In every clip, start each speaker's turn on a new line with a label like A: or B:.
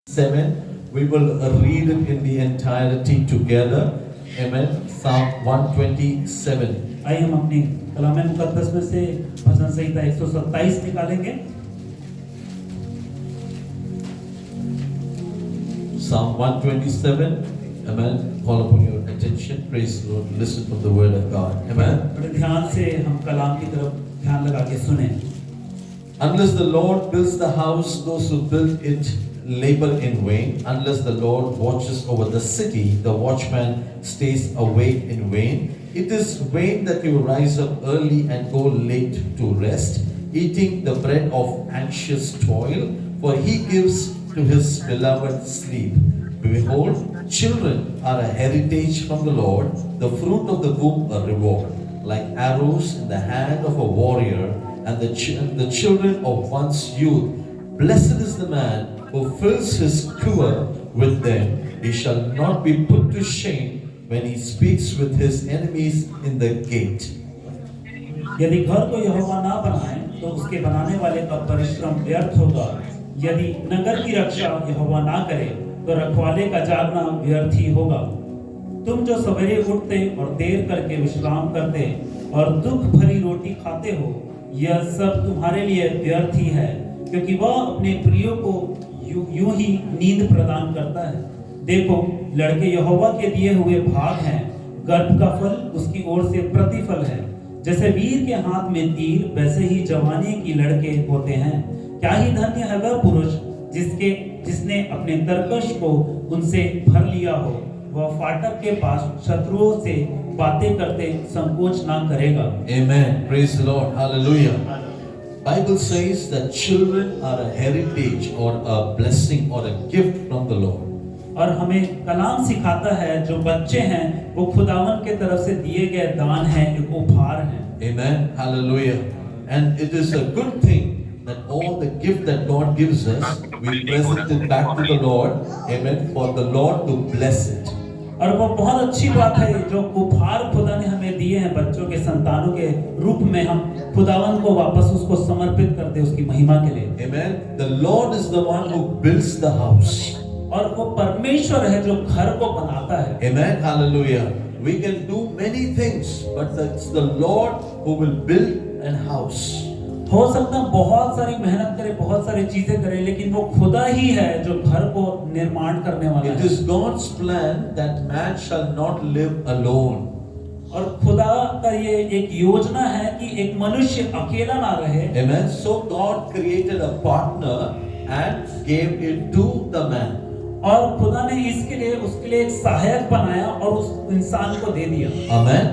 A: 7. We will read it in the entirety together. Amen. Psalm 127.
B: आइए हम अपनी कलाम मुकद्दस में से भजन संहिता 127 निकालेंगे।
A: Psalm 127. Amen. Call upon your attention. Praise the Lord. Listen from the word of God. Amen.
B: बड़े ध्यान से हम कलाम की तरफ ध्यान लगा के सुने।
A: Unless the Lord builds the house, those who build it labor in vain. Unless the Lord watches over the city, the watchman stays awake in vain. It is vain that you rise up early and go late to rest, eating the bread of anxious toil, for he gives to his beloved sleep. Behold, children are a heritage from the Lord, the fruit of the womb a reward, like arrows in the hand of a warrior, and the children of one's youth. Blessed is the man who fills his quiver with them. He shall not be put to shame when he speaks with his enemies in the gate.
B: यदि घर को यहोवा ना बनाए तो उसके बनाने वाले का परिश्रम व्यर्थ होगा। यदि नगर की रक्षा यहोवा ना करे तो रखवाले का जागना व्यर्थ ही होगा। तुम जो सवेरे उठते और देर करके विश्राम करते और दुख भरी रोटी खाते हो, यह सब तुम्हारे लिए व्यर्थ ही है, क्योंकि वह अपने प्रियो को यूं ही नींद प्रदान करता है। देखो, लड़के यहोवा के दिए हुए भाग हैं, गर्भ का फल उसकी ओर से प्रतिफल है। जैसे वीर के हाथ में तीर, वैसे ही जवानी की लड़के होते हैं। क्या ही धन्य है वह पुरुष जिसने अपने तरकश को उनसे भर लिया हो। वह फाटक के पास शत्रुओं से बातें करते संकोच ना करेगा।
A: Amen. Praise the Lord. Hallelujah. Bible says that children are a heritage or a blessing or a gift from the Lord.
B: और हमें कलाम सिखाता है जो बच्चे हैं वो खुदावन के तरफ से दिए गए दान हैं, एक उपहार है।
A: Amen. Hallelujah. And it is a good thing that all the gift that God gives us, we present it back to the Lord. Amen. For the Lord to bless it.
B: और वो बहुत अच्छी बात है जो उपहार खुदा ने हमें दिए हैं बच्चों के संतानों के रूप में, हम खुदावन को वापस उसको समर्पित करते हैं उसकी महिमा के लिए।
A: Amen. The Lord is the one who builds the house.
B: और वो परमेश्वर है जो घर को बनाता है।
A: Amen. Hallelujah. We can do many things, but it's the Lord who will build an house.
B: हो सकता है बहुत सारी मेहनत करे, बहुत सारी चीजें करे, लेकिन वो खुदा ही है जो घर को निर्माण करने वाला है।
A: It is God's plan that man shall not live alone.
B: और खुदा का ये एक योजना है कि एक मनुष्य अकेला ना रहे।
A: Amen. So God created a partner and gave it to the man.
B: और खुदा ने इसके लिए उसके लिए एक सहायक बनाया और उस इंसान को दे दिया।
A: Amen.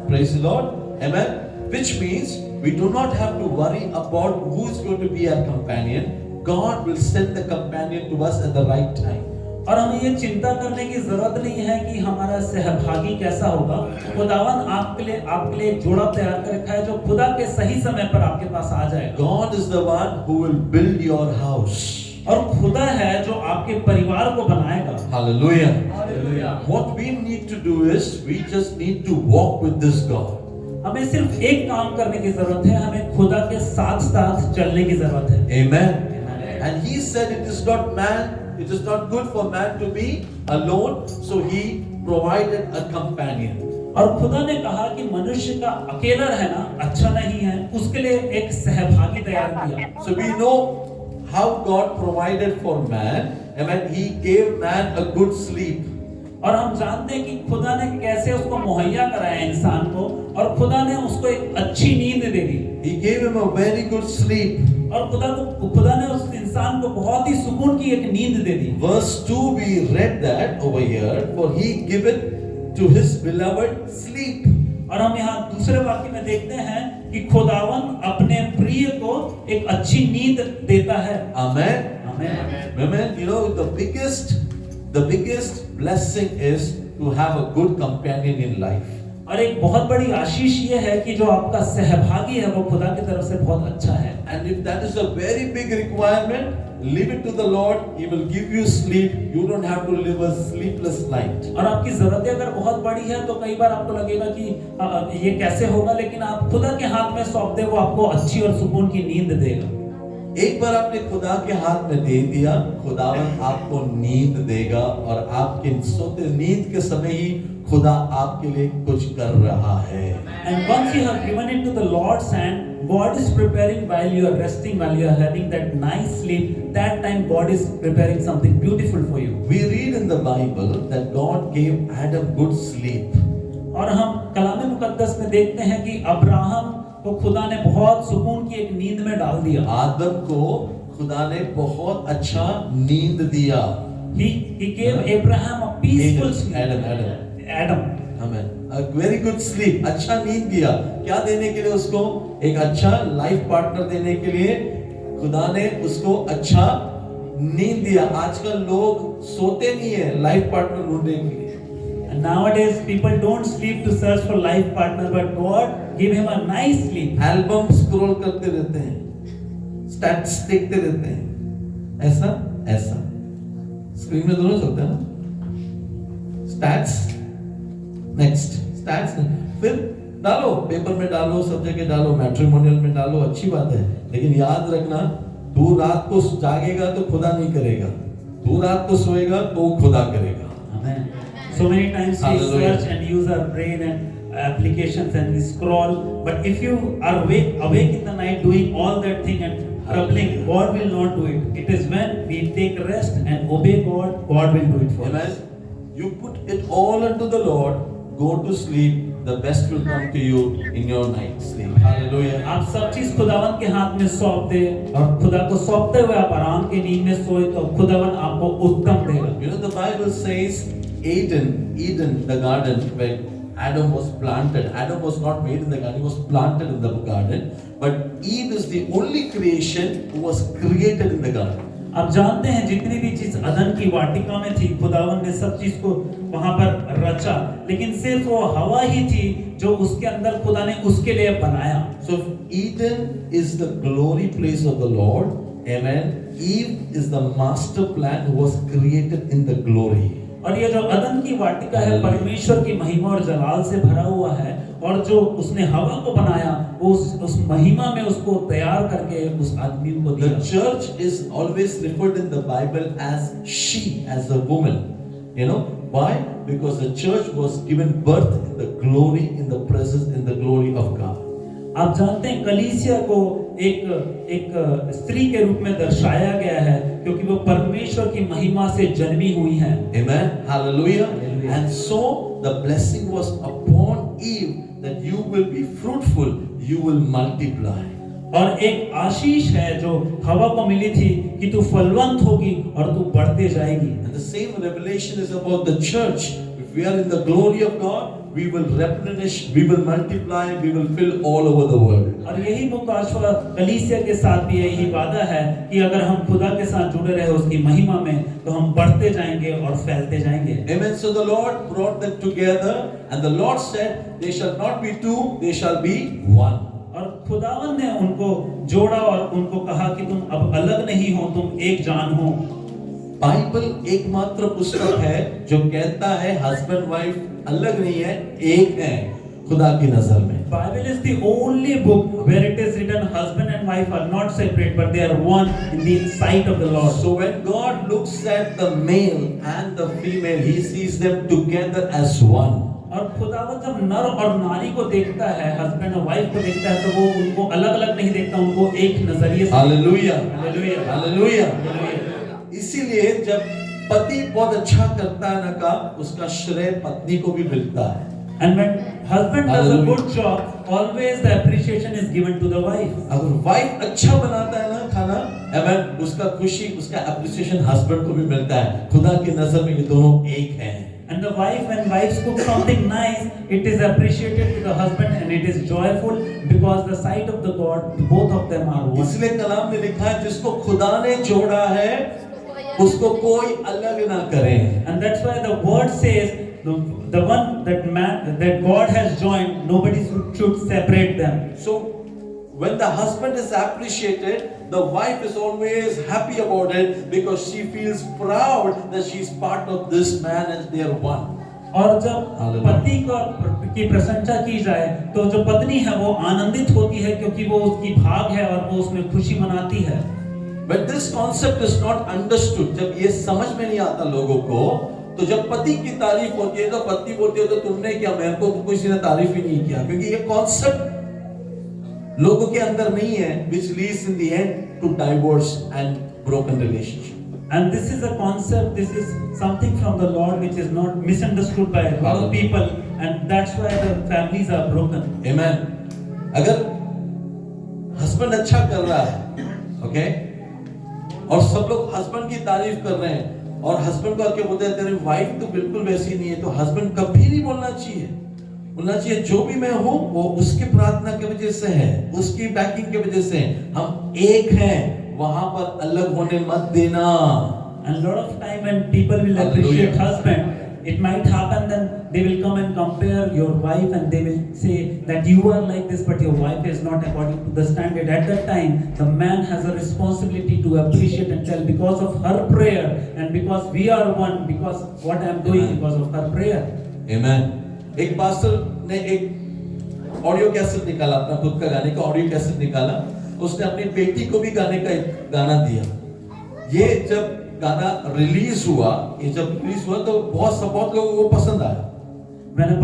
A: Praise the Lord. Amen. Which means we do not have to worry about who is going to be our companion. God will send the companion to us at the right time.
B: और हमें ये चिंता करने की जरूरत नहीं है कि हमारा सहभागी कैसा होगा। खुदावन आपके लिए एक जोड़ा तैयार कर रखा है जो खुदा के सही समय पर आपके पास आ जाएगा।
A: God is the one who will build your house.
B: और खुदा है जो आपके परिवार को बनाएगा।
A: Hallelujah.
B: Hallelujah.
A: What we need to do is we just need to walk with this God.
B: हमें सिर्फ एक काम करने की जरूरत है, हमें खुदा के साथ साथ चलने की जरूरत है।
A: Amen. And he said it is not good for man to be alone, so he provided a companion.
B: और खुदा ने कहा कि मनुष्य का अकेला रहना अच्छा नहीं है, उसके लिए एक सहभागी तैयार किया।
A: So we know how God provided for man. Amen. He gave man a good sleep.
B: और हम जानते हैं कि खुदा ने कैसे उसको मुहैया कराया इंसान को, और खुदा ने उसको एक अच्छी नींद दे दी।
A: He gave him a very good sleep.
B: और खुदा ने उस इंसान को बहुत ही सुकून की एक नींद दे दी।
A: Verse 2 we read that over here, for he giveth to his beloved sleep.
B: और हम यहाँ दूसरे वाक्य में देखते हैं कि खुदावन अपने प्रिय को एक अच्छी नींद देता है।
A: Amen.
B: आमीन।
A: Amen. You know the biggest blessing is to have a good companion in life.
B: और एक बहुत बड़ी आशीष ये है कि जो आपका सहभागी है वो खुदा की तरफ से बहुत अच्छा है।
A: And if that is a very big requirement, leave it to the Lord. He will give you sleep. You don't have to live a sleepless night.
B: और आपकी जरूरतें अगर बहुत बड़ी है तो कई बार आपको लगेगा कि ये कैसे होगा, लेकिन आप खुदा के हाथ में सौंप दे, वो आपको अच्छी और सुकून की नींद देगा।
A: एक बार आपने खुदा के हाथ में दे दिया, खुदावन आपको नींद देगा और आपके सोते नींद के समय ही खुदा आपके लिए कुछ कर रहा है।
B: And once you have given it to the Lord's hand, God is preparing while you are resting, while you are having that nice sleep. That time God is preparing something beautiful for you.
A: We read in the Bible that God gave Adam good sleep.
B: और हम कलाम मुकद्दस में देखते हैं कि Abraham को खुदा ने बहुत सुकून की एक नींद में डाल दिया।
A: आदम को खुदा ने बहुत अच्छा नींद दिया।
B: He gave Abraham a peaceful sleep. Adam.
A: Amen. A very good sleep. अच्छा नींद दिया। क्या देने के लिए उसको? एक अच्छा लाइफ पार्टनर देने के लिए खुदा ने उसको अच्छा नींद दिया। आजकल लोग सोते नहीं है लाइफ पार्टनर ढूंढने के लिए।
B: And nowadays people don't sleep to search for life partner, but God give him a nice sleep.
A: Album scroll करते रहते हैं, स्टैट्स देखते रहते हैं, ऐसा ऐसा स्क्रीन में दोनों चलते हैं ना, स्टैट्स नेक्स्ट स्टैट्स, फिर डालो पेपर में डालो, सब जगह डालो, मैट्रिमोनियल में डालो, अच्छी बात है, लेकिन याद रखना तू रात को जागेगा तो खुदा नहीं करेगा, तू रात को सोएगा तो खुदा करेगा।
B: Amen. So many times we
A: Hallelujah.
B: search and use our brain and applications and we scroll, but if you are awake in the night doing all that thing and troubling, God will not do it. It is when we take rest and obey God, God will do it for
A: Amen.
B: us.
A: You put it all unto the Lord, go to sleep, the best will come to you in your night sleep. Hallelujah.
B: आप सब चीज खुदावन के हाथ में सौंप दे और खुदा को सौंपते हुए आप आराम की नींद में सोए तो खुदावन आपको उत्तम देगा।
A: You know the Bible says Eden, the garden where Adam was planted. Adam was not made in the garden; he was planted in the garden. But Eve is the only creation who was created in the garden.
B: आप जानते हैं जितनी भी चीज अदन की वाटिका में थी, खुदावन ने सब चीज को वहां पर रचा, लेकिन सिर्फ वो हवा ही थी जो उसके अंदर खुदा ने उसके लिए बनाया।
A: So Eden is the glory place of the Lord. Amen. Eve is the master plan who was created in the glory.
B: और ये जो अदन की वाटिका है परमेश्वर की महिमा और जलाल से भरा हुआ है, और जो उसने हवा को बनाया वो उस महिमा में उसको तैयार करके उस आदमी को दिया।
A: The church is always referred in the Bible as she, as a woman. You know why? Because the church was given birth in the glory, in the presence, in the glory of God.
B: आप जानते हैं कलीसिया को एक स्त्री के रूप में दर्शाया गया है क्योंकि वो परमेश्वर की महिमा से जन्मी हुई है।
A: Amen. Hallelujah. And so the blessing was upon Eve that you will be fruitful, you will multiply.
B: और एक आशीष है जो हवा को मिली थी कि तू फलवंत होगी और तू बढ़ते जाएगी।
A: And the same revelation is about the church. If we are in the glory of God, we will replenish, we will multiply, we will fill all over the world.
B: और यही मुकाशवा कलीसिया के साथ भी यही वादा है कि अगर हम खुदा के साथ जुड़े रहे उसकी महिमा में तो हम बढ़ते जाएंगे और फैलते जाएंगे।
A: Amen. So the Lord brought them together, and the Lord said, "They shall not be two; they shall be one."
B: और खुदावन ने उनको जोड़ा और उनको कहा कि तुम अब अलग नहीं हो, तुम एक जान हो।
A: बाइबल एकमात्र पुस्तक है जो कहता है हस्बैंड वाइफ अलग नहीं है, एक है खुदा की नजर में।
B: Bible is the only book where it is written husband and wife are not separate but they are one in the sight of the Lord.
A: So when God looks at the male and the female, he sees them together as one.
B: और खुदावन जब नर और नारी को देखता है, husband और वाइफ को देखता है, तो वो उनको अलग-अलग नहीं देखता, उनको एक नजरिए से।
A: Hallelujah,
B: hallelujah,
A: hallelujah.
B: हालेलुया।
A: इसीलिए जब पति बहुत अच्छा करता है ना का, उसका श्रेय पत्नी को भी मिलता है।
B: And when husband does a good job, always the appreciation is given to the wife.
A: अगर वाइफ अच्छा बनाता है ना खाना, amen, उसका खुशी, उसका appreciation हस्बैंड को भी मिलता है। खुदा की नजर में ये दोनों एक हैं।
B: And the wife, when wives cook something nice, it is appreciated to the husband and it is joyful because the sight of the God, both of them are one.
A: इसलिए कलाम में लिखा है जिसको खुदा ने जोड़ा है उसको कोई अलग ना करे।
B: And that's why the word says the one that God has joined, nobody should separate them.
A: So when the husband is appreciated, the wife is always happy about it because she feels proud that she is part of this man and they are one.
B: और जब पति की प्रशंसा की जाए तो जो पत्नी है वो आनंदित होती है क्योंकि वो उसकी भाग है और वो उसमें खुशी मनाती है।
A: When this concept is not understood, जब ये समझ में नहीं आता लोगों को, तो जब पति की तारीफ होती है तो पत्नी बोलती है तो तुमने क्या, मेरे को तो किसी ने तारीफ ही नहीं किया, क्योंकि ये कॉन्सेप्ट लोगों के अंदर नहीं है, which leads in the end to divorce and broken relationship.
B: And this is a concept, this is something from the Lord which is not misunderstood by a lot of people, and that's why the families are broken.
A: Amen. अगर husband अच्छा कर रहा है, okay, और सब लोग husband की तारीफ कर रहे हैं और हस्बैंड को आके बोलते हैं तेरी वाइफ तो बिल्कुल वैसी नहीं है, तो हस्बैंड कभी नहीं बोलना चाहिए। बोलना चाहिए जो भी मैं हूं वो उसकी प्रार्थना की वजह से है, उसकी बैकिंग की वजह से हम एक हैं, वहां पर अलग होने मत देना।
B: And lot of time when people will appreciate husband, it might happen then they will come and compare your wife and they will say that you are like this but your wife is not according to the standard. At that time the man has a responsibility to appreciate and tell, because of her prayer and because we are one, because what I am doing because of her prayer.
A: Amen. एक pastor ने एक audio cassette निकाला, अपना खुद का गाने का audio cassette निकाला, उसने अपनी बेटी को भी गाने का एक गाना दिया। ये जब गाना रिलीज हुआ तो बहुत लोगों को पसंद आया।
B: When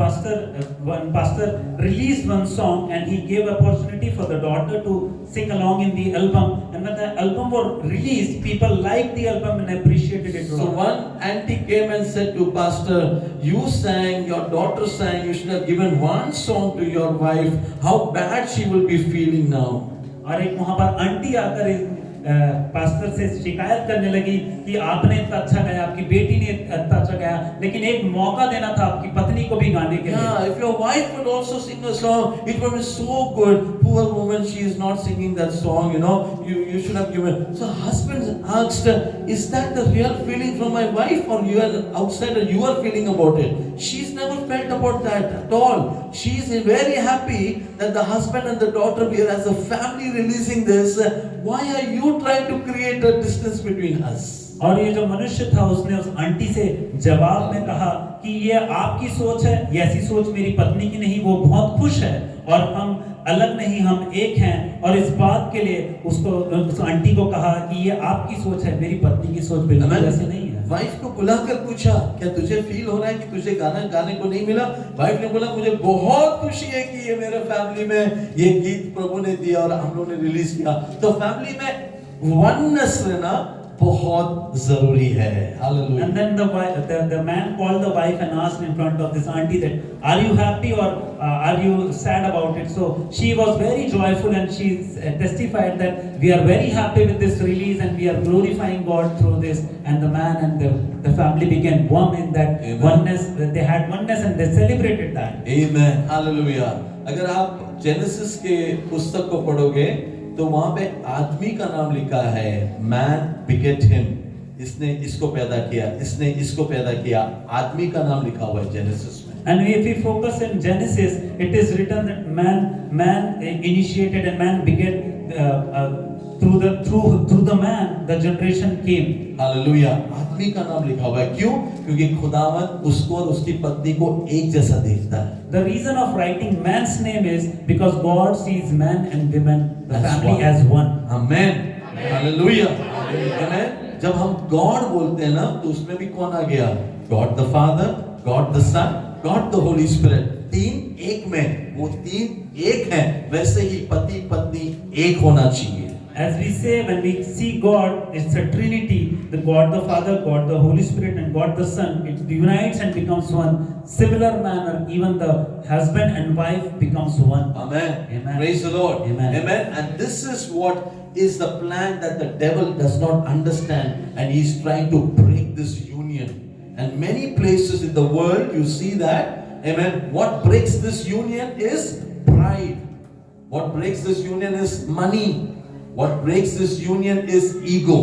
B: one pastor released one song and he gave opportunity for the daughter to sing along in the album, and when the album was released, people liked the album and appreciated it.
A: So one auntie came and said to pastor, you sang, your daughter sang, you should have given one song to your wife. How bad she will be feeling now.
B: और एक वहां पर aunty आकर pastor से शिकायत करने लगी कि आपने इतना अच्छा गाया, आपकी बेटी ने इतना अच्छा गाया, लेकिन एक मौका देना था आपकी पत्नी को भी गाने के लिए।
A: Yeah, if your wife would also sing a song, it would be so good. Poor woman, she is not singing that song, you know. You should have given. So husband asked, is that the real feeling from my wife, or you are outsider, you are feeling about it? She's never felt about that at all. She is very happy that the husband and the daughter, we are as a family releasing this. Why are you trying to create a distance between us?
B: और ये जो मनुष्य था उसने उस aunty से जवाब में कहा कि ये आपकी सोच है, ये ऐसी सोच मेरी पत्नी की नहीं, वो बहुत खुश है और हम अलग नहीं, हम एक हैं। और इस बात के लिए उस आंटी को कहा कि ये आपकी सोच है, मेरी पत्नी की सोच बिल्कुल ऐसे नहीं है।
A: वाइफ को बुलाकर पूछा, क्या तुझे फील हो रहा है कि तुझे गाना गाने को नहीं मिला? वाइफ ने बोला, मुझे बहुत खुशी है कि ये मेरे फैमिली में ये गीत प्रभु ने दिया और हम लोगों ने रिलीज किया। तो फैमिली में वननेस रहना बहुत जरूरी है। Hallelujah.
B: And then the man called the wife and asked in front of this auntie that, are you happy or are you sad about it? So she was very joyful and she testified that we are very happy with this release and we are glorifying God through this. And the man and the family became one in that
A: Amen.
B: oneness. They had oneness and they celebrated that.
A: Amen. Hallelujah. अगर आप genesis के पुस्तक को पढ़ोगे तो वहां पे आदमी का नाम लिखा है, मैन बिगेट हिम, इसने इसको पैदा किया, इसने इसको पैदा किया, आदमी का नाम लिखा हुआ है जेनेसिस में।
B: And if we focus in Genesis, it is written that man initiated and man begat through the man the generation came.
A: Hallelujah. आदमी का नाम लिखा हुआ है, क्यों? क्योंकि खुदावंद उसको और उसकी पत्नी को एक जैसा देखता है।
B: The reason of writing man's name is because God sees man and women, the family as one.
A: Amen. Hallelujah. Amen. जब हम गॉड बोलते हैं ना तो उसमें भी कौन आ गया? God the Father, God the Son, God the Holy Spirit. तीन एक में, वो तीन एक हैं, वैसे ही पति पत्नी एक होना चाहिए।
B: As we say, when we see God, it's a Trinity: the God the Father, God the Holy Spirit, and God the Son. It unites and becomes one. Similar manner, even the husband and wife becomes one.
A: Amen.
B: Amen.
A: Praise the Lord.
B: Amen.
A: Amen. And this is what is the plan that the devil does not understand, and he's trying to break this union. And many places in the world you see that. Amen. What breaks this union is pride. What breaks this union is money. What breaks this union is ego.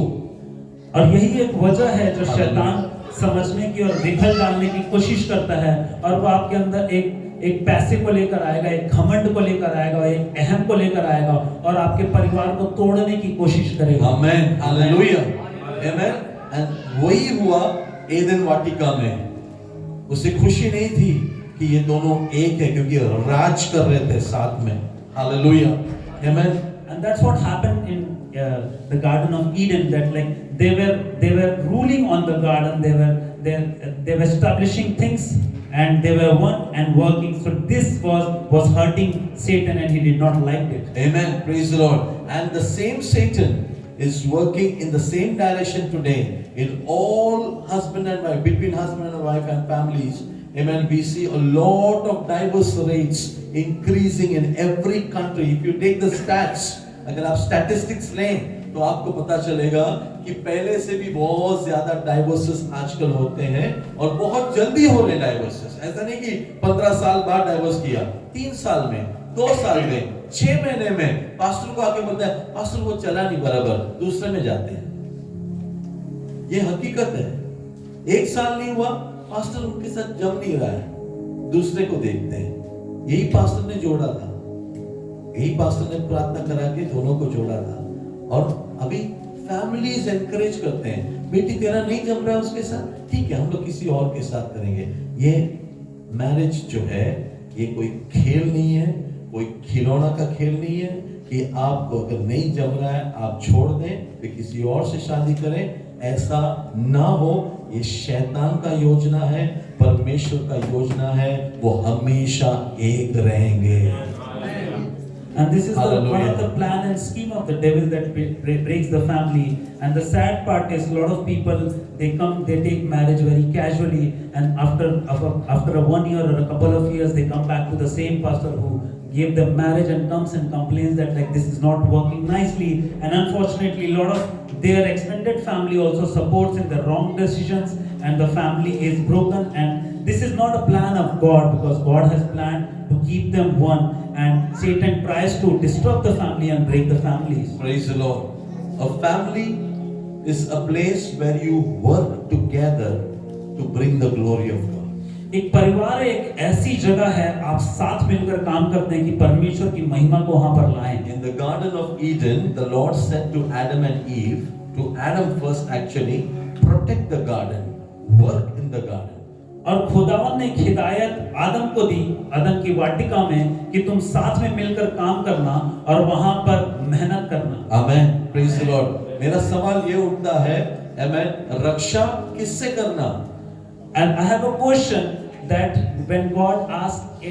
B: और यही एक वजह है जो शैतान समझने की और विखल डालने की कोशिश करता है, और वो आपके अंदर एक पैसे को लेकर आएगा, एक घमंड को लेकर आएगा, एक अहम को लेकर आएगा और आपके परिवार को तोड़ने की कोशिश करेगा।
A: Amen. Hallelujah. Amen. And वही हुआ एदन वाटिका में। उसे खुशी नहीं थी कि ये दोनों एक है, क्योंकि राज कर रहे थे साथ में। Hallelujah. Amen.
B: And And that's what happened in the Garden of Eden. That like they were ruling on the garden. They were establishing things, and they were one and working. So this was hurting Satan, and he did not like it.
A: Amen. Praise the Lord. And the same Satan is working in the same direction today in all husband and wife, between husband and wife and families. Amen. We see a lot of divorce rates increasing in every country. If you take the stats, अगर आप statistics लें तो आपको पता चलेगा कि पहले से भी बहुत ज्यादा डाइवोर्सेस आजकल होते हैं और बहुत जल्दी हो रहे डाइवोर्सेस। ऐसा नहीं कि 15 साल बाद डाइवोर्स किया, 3 साल में, 2 साल में, 6 महीने में पास्टर को आके बोलता है पास्टर वो चला नहीं बराबर, दूसरे में जाते हैं। ये हकीकत है। 1 साल नहीं हुआ, पास्टर उनके साथ जम नहीं रहा है, दूसरे को देखते हैं। यही पास्टर ने जोड़ा था, यही पास्टर ने प्रार्थना करा के दोनों को जोड़ा था। और अभी फैमिलीज एनकरेज करते हैं, बेटी तेरा नहीं जम रहा है उसके साथ, ठीक है हम लोग किसी और के साथ करेंगे। ये मैरिज जो है ये कोई खेल नहीं है, कोई खिलौना का खेल नहीं है कि आपको अगर नहीं जम रहा है आप छोड़ दें फिर किसी और से शादी करें। ऐसा ना हो, ये शैतान का योजना है, परमेश्वर का योजना है, वो हमेशा एक रहेंगे।
B: And this is one of the plan and scheme of the devil that breaks the family. And the sad part is a lot of people, they take marriage very casually, and after a 1 year or a couple of years they come back to the same pastor who gave them marriage and comes and complains that like this is not working nicely. And unfortunately a lot of their extended family also supports in the wrong decisions, and the family is broken. And this is not a plan of God, because God has planned to keep them one, and Satan tries to disturb the family and break the families.
A: Praise the Lord. A family is a place where you work together to bring the glory of God.
B: एक परिवार एक ऐसी जगह है आप साथ मिलकर काम करते हैं कि परमेश्वर की महिमा को वहां पर लाएं।
A: In the Garden of Eden, the Lord said to Adam and Eve, to Adam first actually, protect the garden, work in the garden.
B: और खुदावन ने एक हिदायत आदम को दी, आदम की वाटिका में, कि तुम साथ में मिलकर काम करना और वहां पर मेहनत करना।
A: Amen. Praise the Lord. मेरा सवाल ये उठता है, Amen, रक्षा किससे करना?
B: And I have a question that when God asked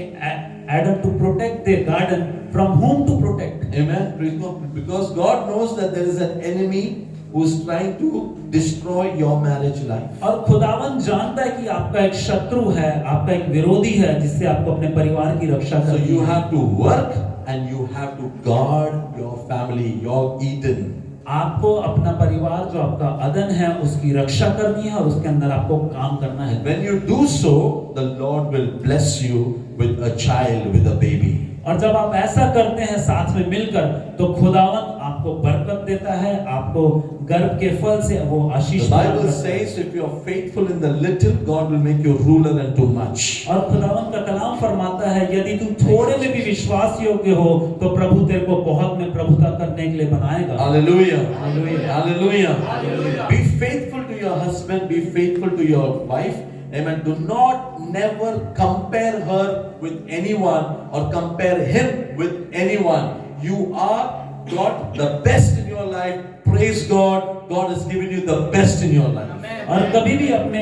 B: Adam to protect the garden, from whom to protect?
A: Amen. Praise God. Because God knows that there is an enemy who is trying to destroy your marriage life.
B: और खुदावन जानता है कि आपका एक शत्रु है, आपका एक विरोधी है जिससे आपको अपने परिवार की रक्षा करनी है।
A: So you have to work and you have to guard your family, your Eden.
B: आपको अपना परिवार जो आपका अदन है उसकी रक्षा करनी है और उसके अंदर आपको काम करना है।
A: When you do so, the Lord will bless you with a child, with a baby.
B: और जब आप ऐसा करते हैं साथ में मिलकर, तो खुदावन आपको बरकत देता है, आपको गर्भ के फल से वो आशीष
A: The
B: प्रदान
A: Bible
B: करता है।
A: says if you are faithful in the little, God will make you ruler into much.
B: और खुदावन का कलाम फरमाता है यदि तू थोड़े में भी विश्वास योग्य हो तो प्रभु तेरे को बहुत में प्रभुता करने के लिए बनाएगा।
A: Hallelujah. Hallelujah. Hallelujah. Be faithful to your husband, be faithful to your wife. Amen. Do not never compare her with anyone or compare him with anyone. You are got the best in your life. Praise God. God has given you the best in your life.
B: और कभी भी अपने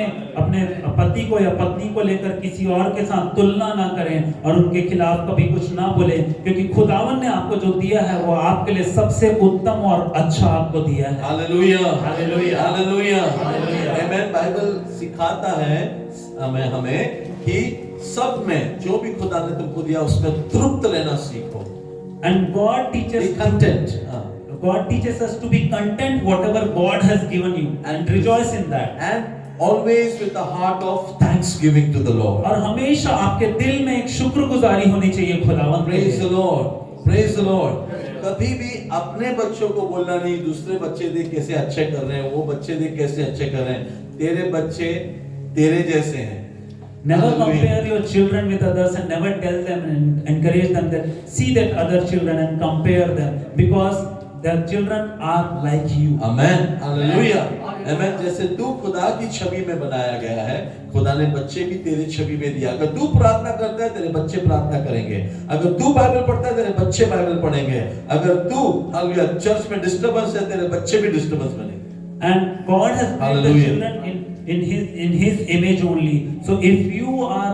B: पति को या पत्नी को लेकर किसी और के साथ तुलना ना करें और उनके खिलाफ कभी कुछ ना बोले, क्योंकि खुदावन ने आपको जो दिया है वो आपके लिए सबसे उत्तम और अच्छा आपको दिया है।
A: Hallelujah. Hallelujah. Hallelujah. Amen. Bible सिखाता है हमें कि सब में जो भी खुदा ने तुमको दिया उसमें तृप्त लेना सीखो।
B: And God teaches
A: Be content.
B: God teaches us to be content whatever God has given you and rejoice in that.
A: And always with a heart of thanksgiving to the Lord.
B: और हमेशा आपके दिल में एक शुक्रगुजारी होनी चाहिए खुदावंत के
A: Praise
B: लिए।
A: the Lord. Praise the Lord. कभी भी अपने बच्चों को बोलना नहीं, दूसरे बच्चे देख कैसे अच्छे कर रहे हैं, वो बच्चे देख कैसे अच्छे कर रहे हैं, तेरे बच्चे तेरे जैसे हैं।
B: Never compare your children with others, and never tell them and encourage them that see that other children and compare them, because their children are like you.
A: Amen. Hallelujah. Amen. जैसे तू खुदा की छवि में बनाया गया है, खुदा ने बच्चे भी तेरे छवि में दिया। अगर तू प्रार्थना करता है, तेरे बच्चे प्रार्थना करेंगे। अगर तू बाइबल पढ़ता है, तेरे बच्चे बाइबल पढ़ेंगे। अगर तू हालेलुया चर्च में डिस्टर्बेंस है, तेरे बच्चे भी डिस्टर्बेंस बनेंगे।
B: And God has made the
A: Hallelujah.
B: children in His image only. So if you are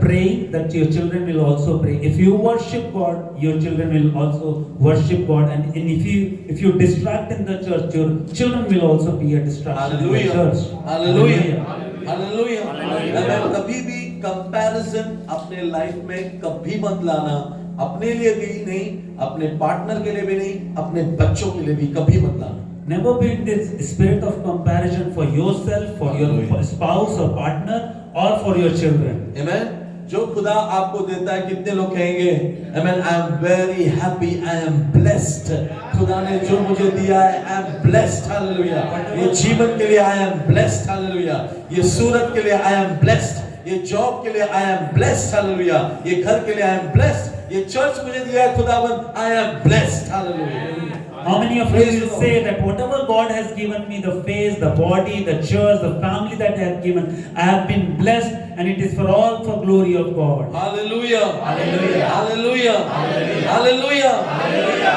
B: praying, that your children will also pray. If you worship God, your children will also worship God. And if you distract in the church, your children will also be a distraction in the
A: Hallelujah.
B: church.
A: Hallelujah. Hallelujah. Amen. कभी भी comparison अपने life में कभी मत लाना, अपने लिए भी नहीं, अपने पार्टनर के लिए भी नहीं, अपने बच्चों के लिए भी कभी मत लाना।
B: Never be in this spirit of comparison for yourself, for your
A: Hallelujah.
B: spouse or partner, or for your children.
A: Amen. जो खुदा आपको देता है, कितने लोग कहेंगे Amen, I am very happy, I am blessed. खुदा ने जो मुझे दिया है, I am blessed. Hallelujah. ये जीवन के लिए I am blessed. Hallelujah. ये सूरत के लिए I am blessed. ये जॉब के लिए I am blessed. Hallelujah. ये घर के लिए I am blessed. ये चर्च मुझे दिया है खुदावन, I am blessed. Hallelujah.
B: How many of you will say that whatever God has given me, the face, the body, the church, the family that I have given, I have been blessed, and it is for all for glory of God.
A: Hallelujah.
B: Hallelujah.
A: Hallelujah. Hallelujah. Hallelujah.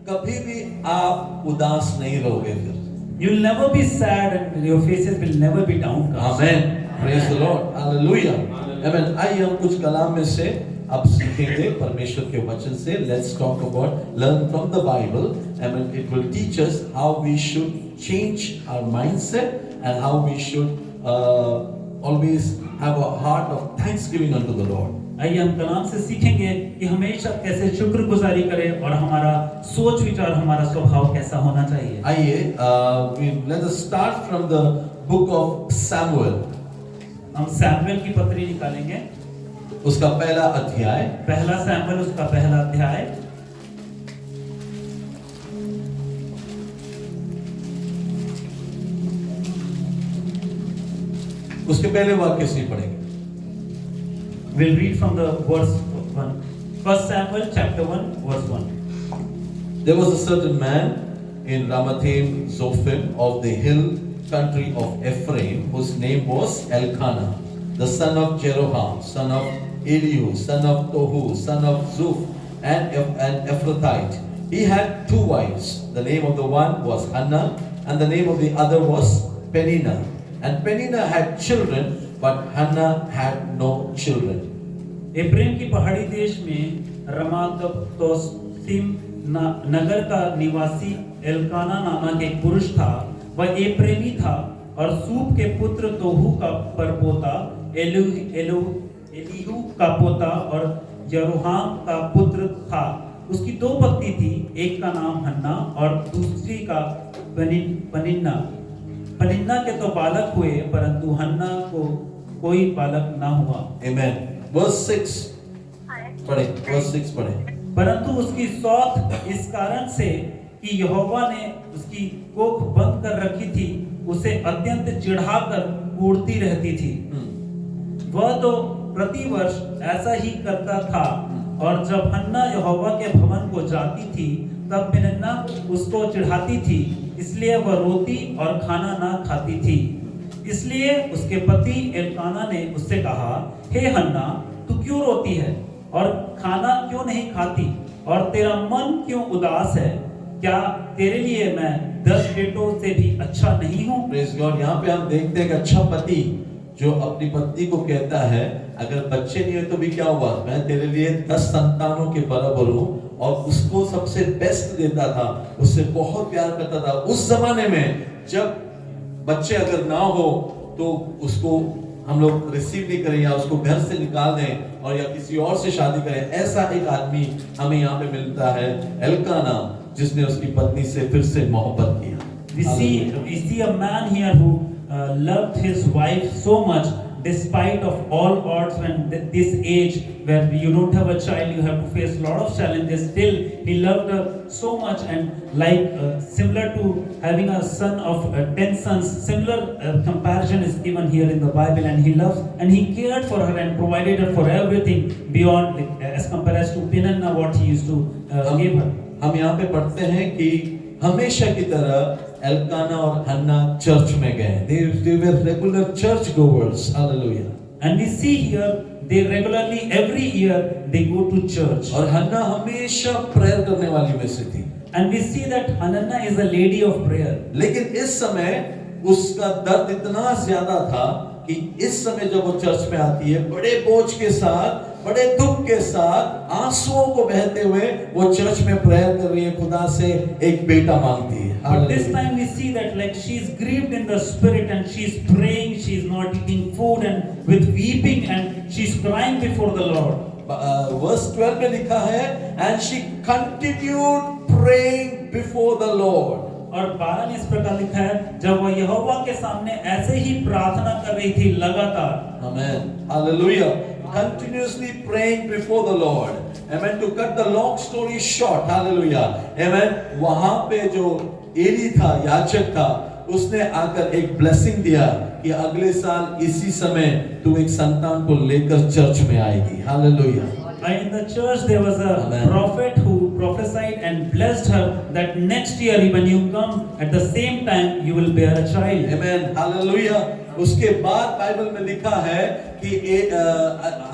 A: कभी भी आप उदास नहीं रहोगे फिर।
B: You will never be sad, and your faces will never be downcast.
A: Amen. Praise the Lord. Hallelujah. Amen. आइए हम कुछ कलाम में से अब सीखेंगे परमेश्वर के वचन से। Let's talk about, learn from the Bible. Amen. It will teach us how we should change our mindset and how we should always have a heart of thanksgiving unto the Lord.
B: आइए हम कलाम से सीखेंगे कि हमेशा कैसे शुक्रगुजारी करें और हमारा सोच विचार, हमारा स्वभाव कैसा होना चाहिए।
A: आइए let us start from the book of Samuel.
B: हम सैमुएल की पत्री निकालेंगे।
A: उसका पहला अध्याय,
B: पहला सैमुएल उसका पहला अध्याय।
A: उसके पहले वाक्य से पढ़ेंगे।
B: We'll read from the verse 1. First Samuel chapter 1 verse 1.
A: There was a certain man in Ramathaim Zophim of the hill country of Ephraim, whose name was Elkanah, the son of Jeroham, son of Elihu, son of Tohu, son of Zuph, and an Ephrathite. He had two wives. The name of the one was Hannah, and the name of the other was Peninnah. And Peninnah had children, but Hannah had no children.
B: Ephraim की पहाड़ी देश में रमातोसिम नगर का निवासी Elkanah नामक एक पुरुष था। वह एप्रेमी था और सूप के पुत्र तोहू का परपोता, एलीहू का पोता और यरोहाम का पुत्र था। उसकी दो पत्नी थी, एक का नाम हन्ना और दूसरी का पनिन्ना। पनिन्ना के तो बालक हुए, परंतु हन्ना को कोई बालक ना हुआ।
A: Amen. Verse 6 पढ़े, verse 6 पढ़े।
B: परंतु उसकी सौत इस कारण से कि यहोवा ने उसकी कोख बंद कर रखी थी, उसे अत्यंत चिढ़ाकर कूटती रहती थी। वह तो प्रतिवर्ष ऐसा ही करता था, और जब हन्ना यहोवा के भवन को जाती थी, तब पेनिन्ना उसको चिढ़ाती थी, इसलिए वह रोती और खाना ना खाती थी। इसलिए उसके पति एल्काना ने उससे कहा, हे हन्ना, तू क्यों रोती है और खाना क्यों नहीं खाती, और तेरा मन क्यों उदास है? क्या तेरे लिए मैं 10 बेटों से भी अच्छा नहीं हूँ?
A: Praise God. यहाँ पे हम देखते हैं कि अच्छा पति जो अपनी पत्नी को कहता है, अगर बच्चे नहीं हुए तो भी क्या हुआ, मैं तेरे लिए 10 संतानों के बराबर हूँ, और उसको सबसे बेस्ट देता था, उससे बहुत प्यार करता था। उस जमाने में जब बच्चे अगर ना हो तो उसको हम लोग रिसीव नहीं करें या उसको घर से निकाल दें और या किसी और से शादी करें। ऐसा एक आदमी हमें यहाँ पे मिलता है, एल्काना, जिसने उसकी पत्नी से फिर से मोहब्बत किया।
B: We see a man here who loved his wife so much, despite of all odds, when this age where you don't have a child, you have to face a lot of challenges. Still, he loved her so much, and like similar to having a son of 10 sons, similar comparison is given here in the Bible. And he loved and he cared for her and provided her for everything beyond, as compared to Peninnah, what he used to give her.
A: हम यहाँ पे पढ़ते हैं कि हमेशा की तरह Elkanah और हन्ना चर्च में गए. They were regular church goers. Hallelujah.
B: And we see here they regularly every year they go to church.
A: और हन्ना हमेशा प्रेयर करने वाली में से थी.
B: And we see that Hannah is a lady of prayer.
A: लेकिन इस समय उसका दर्द इतना ज्यादा था कि इस समय जब वो चर्च में आती है, बड़े बोझ के साथ, बड़े दुख के साथ, आंसुओं को बहते हुए वो चर्च में प्रेयर कर रही है, खुदा से एक बेटा मांगती है.
B: But this time we see that like she is grieved in the spirit and she is praying, she is not eating food and with weeping and she is crying before the Lord.
A: Verse 12 में लिखा है, and she continued praying before the Lord.
B: और 12 में इस प्रकार लिखा है, जब वह यहोवा के सामने ऐसे ही प्रार्थना कर रही थी लगातार.
A: Amen. Hallelujah. Continuously praying before the Lord. Amen. To cut the long story short. Hallelujah. Amen. वहां पे जो एली था, याजक था, उसने आकर एक ब्लेसिंग दिया कि अगले साल इसी समय तू एक संतान को लेकर चर्च में आएगी. Hallelujah.
B: In the church there was a
A: Amen.
B: prophet who prophesied and blessed her that next year when you come at the same time you will bear a child.
A: Amen. Hallelujah. उसके बाद Bible में लिखा है कि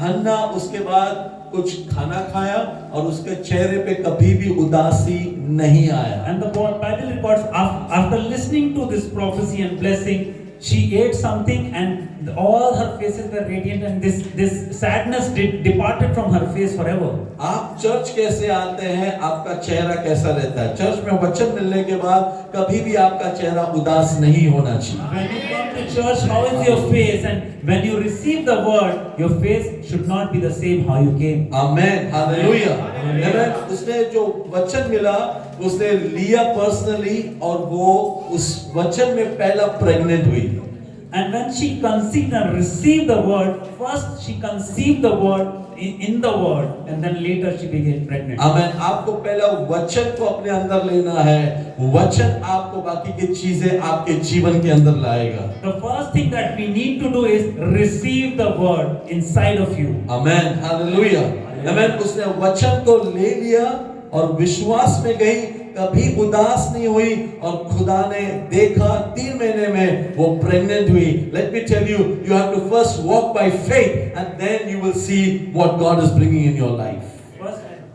A: हन्ना उसके बाद कुछ खाना खाया और उसके चेहरे पे कभी भी उदासी नहीं आया.
B: And the Bible records after listening to this prophecy and blessing, she ate something and all her faces were radiant and this sadness departed from her face forever.
A: आप चर्च कैसे आते हैं, आपका चेहरा कैसा रहता है? चर्च में वचन मिलने के बाद कभी भी आपका चेहरा उदास नहीं होना चाहिए.
B: When you come to church, how is your face? And when you receive the word, your face should not be the same how you came.
A: Amen. Hallelujah. Amen. उसने जो वचन मिला उसने लिया पर्सनली और वो उस वचन में पहला प्रेग्नेंट हुई.
B: And when she conceived and received the word, first she conceived the word in the word and then later she became pregnant.
A: Amen. आपको पहला वचन को अपने अंदर लेना है. वचन आपको बाकी की चीजें आपके जीवन के अंदर लाएगा.
B: The first thing that we need to do is receive the word inside of you.
A: Amen. Hallelujah. Amen. उसने वचन को ले लिया और विश्वास में गई, कभी उदास नहीं हुई और खुदा ने देखा 3 महीने में वो प्रेग्नेंट हुई. Let me tell you, you have to first walk by faith and then you will see what God is bringing in your life.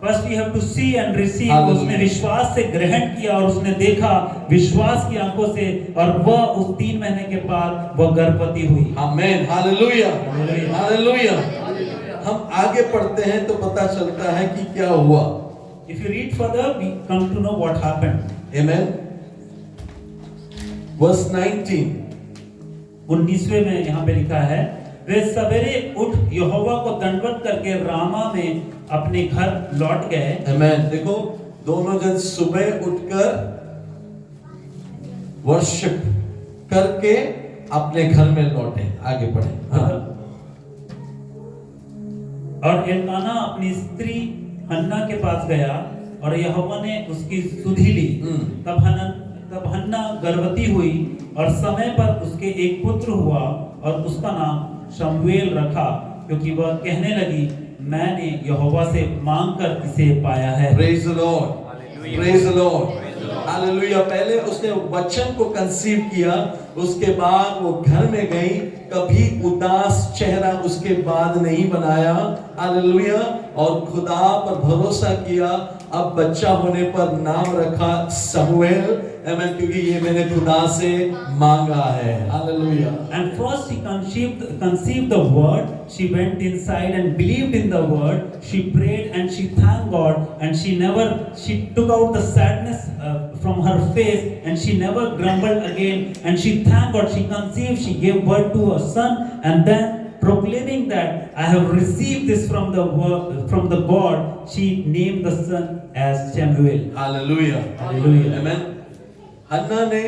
B: First we have to see and receive.
A: Hallelujah.
B: उसने विश्वास से ग्रहण किया और उसने देखा विश्वास की आंखों से और वह उस 3 महीने के बाद वह गर्भवती हुई.
A: Amen. Hallelujah. Hallelujah. हम आगे पढ़ते हैं तो पता चलता है कि क्या हुआ.
B: If you read further, we come to know what happened.
A: Amen. Verse 19.
B: 19वें में यहाँ पे लिखा है, वे सवेरे उठ यहोवा को दंडवत करके रामा में अपने घर लौट गए.
A: Amen. देखो दोनों जन सुबह उठकर वर्शिप करके अपने घर में लौटे. आगे बढ़े. हाँ.
B: और एल्काना अपनी स्त्री हन्ना के पास गया और यहोवा ने उसकी सुधि ली. तब हन्ना गर्भवती हुई और समय पर उसके एक पुत्र हुआ और उसका नाम शमूएल रखा, क्योंकि वह कहने लगी, मैंने यहोवा से मांगकर इसे पाया है.
A: Praise the Lord. Praise the Lord. Hallelujah. पहले उसने वचन को कंसीव किया, उसके बाद वो घर में गई, कभी उदास चेहरा उसके बाद नहीं बनाया. हालेलुया. और खुदा पर भरोसा किया. अब बच्चा होने पर नाम रखा शमूएल. आमीन. क्योंकि ये मैंने खुदा से मांगा है. Hallelujah.
B: And first she conceived the word. She went inside and believed in the word. She prayed and she thanked God and she took out the sadness from her face and she never grumbled again and she thanked God. She conceived, she gave birth to a son and then proclaiming that I have received this from the God, she named the son as Samuel.
A: Hallelujah.
B: Hallelujah.
A: Amen. हन्ना ने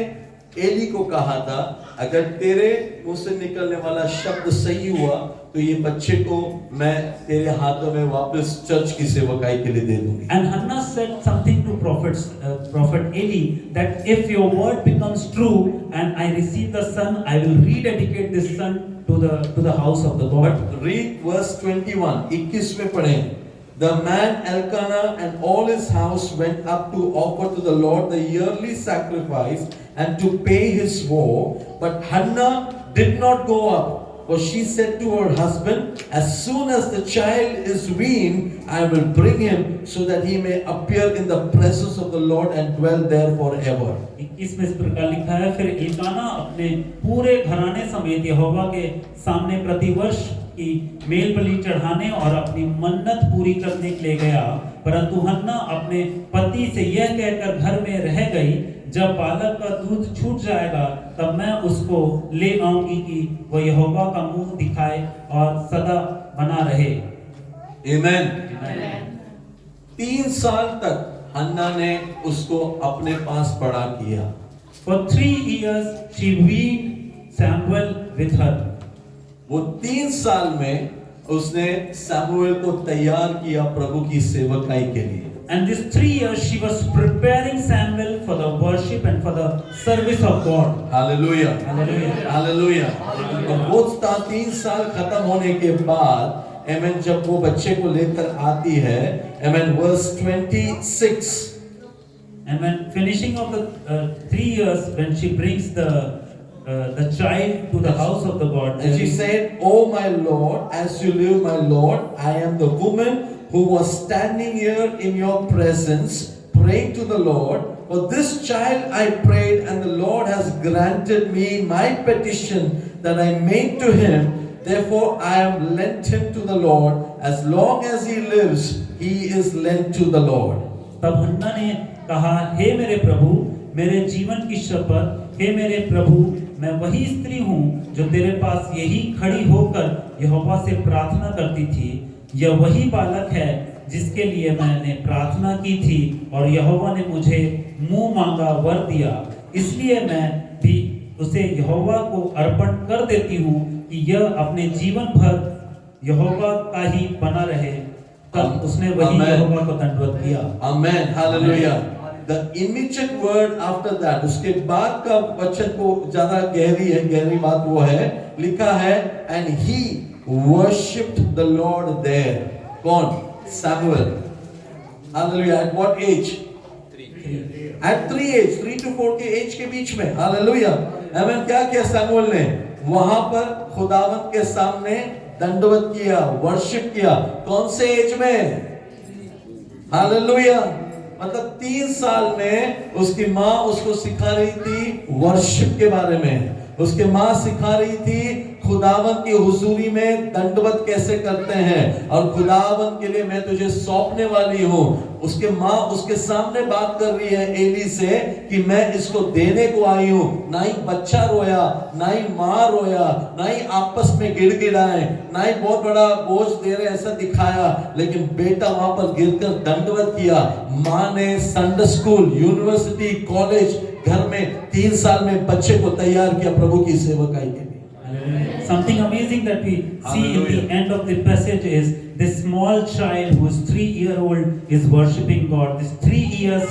A: Eli को कहा था, अगर तेरे मुंह से निकलने वाला शब्द सही हुआ तो ये बच्चे को मैं तेरे हाथों में वापस चर्च की सेवकाई के लिए दे दूंगी.
B: And Hannah said something to prophet Eli that if your word becomes true and I receive the son, I will rededicate this son to the house of the God.
A: Read verse 21. 21 में पढ़ें. The man Elkanah and all his house went up to offer to the Lord the yearly sacrifice and to pay his vow. But Hannah did not go up, for she said to her husband, as soon as the child is weaned, I will bring him, so that he may appear in the presence of the Lord and dwell there forever.
B: 21 में इस प्रकार लिखा है, फिर Elkanah अपने पूरे घराने समेत यहोवा के सामने प्रतिवर्ष की मेल बलि चढ़ाने और अपनी मन्नत पूरी करने के लिए गया। परंतु हन्ना अपने पति से यह कहकर घर में रह गई, जब बालक का दूध छूट जाएगा तब मैं उसको ले आऊंगी कि वह यहोवा का मुंह दिखाए और सदा बना रहे।
A: Amen. 3 साल तक हन्ना ने उसको अपने पास बड़ा किया।
B: For 3 years she weaned Samuel with her.
A: वो 3 साल में उसने सैमुएल को तैयार किया प्रभु की सेवकाई के लिए।
B: And this 3 years she was preparing Samuel for the worship and for the service of God.
A: Hallelujah.
B: Hallelujah.
A: Hallelujah. और वो 3 साल खत्म होने के बाद आमेन जब वो बच्चे को लेकर आती है, आमेन verse 26,
B: And when finishing of the 3 years, when she brings the child to the house of the God,
A: and she said, "Oh my Lord, as you live, my Lord, I am the woman who was standing here in your presence, praying to the Lord. For this child I prayed, and the Lord has granted me my petition that I made to him. Therefore I am lent him to the Lord. As long as he lives, he is lent to the Lord."
B: तब हन्ना ने कहा, हे मेरे प्रभु, मेरे जीवन की शपथ, हे मेरे प्रभु, मैं वही स्त्री हूँ जो तेरे पास यही खड़ी होकर यहोवा से प्रार्थना करती थी। यह वही बालक है जिसके लिए मैंने प्रार्थना की थी और यहोवा ने मुझे मुंह मांगा वर दिया। इसलिए मैं भी उसे यहोवा को अर्पण कर देती हूँ कि यह अपने जीवन भर यहोवा का ही बना रहे। तब उसने वही यहोवा को दंडवत किया।
A: Amen. Hallelujah. The immediate word after that, उसके बाद का वचन को ज्यादा गहरी बात वो है, लिखा है and he worshipped the Lord there. कौन? Samuel. Hallelujah. At what age? 3. At 3 age, 3 to 4 के एज के बीच में। Hallelujah. Amen. क्या किया सैमुअल ने? वहां पर खुदावंत के सामने दंडवत किया, वर्शिप किया। कौन से एज में? हालेलुया। मतलब 3 साल में उसकी माँ उसको सिखा रही थी वर्शिप के बारे में। उसके माँ सिखा रही थी खुदावंत की हुजूरी में दंडवत कैसे करते हैं, और खुदावंत के लिए मैं तुझे सौंपने वाली हूँ। उसके माँ उसके सामने बात कर रही है एली से कि मैं इसको देने को आई हूँ। ना ही बच्चा रोया, ना ही माँ रोया, ना ही आपस में गिड़गिड़ाए, ना ही बहुत बड़ा बोझ दे रहे ऐसा दिखाया, लेकिन बेटा वहां पर गिरकर दंडवत किया। माँ ने संडे स्कूल, यूनिवर्सिटी, कॉलेज, घर में 3 साल में बच्चे को तैयार किया प्रभु की सेवकाई के लिए।
B: Something amazing that we see in the end of the passage is this small child who is 3-year-old is worshiping God. This 3 years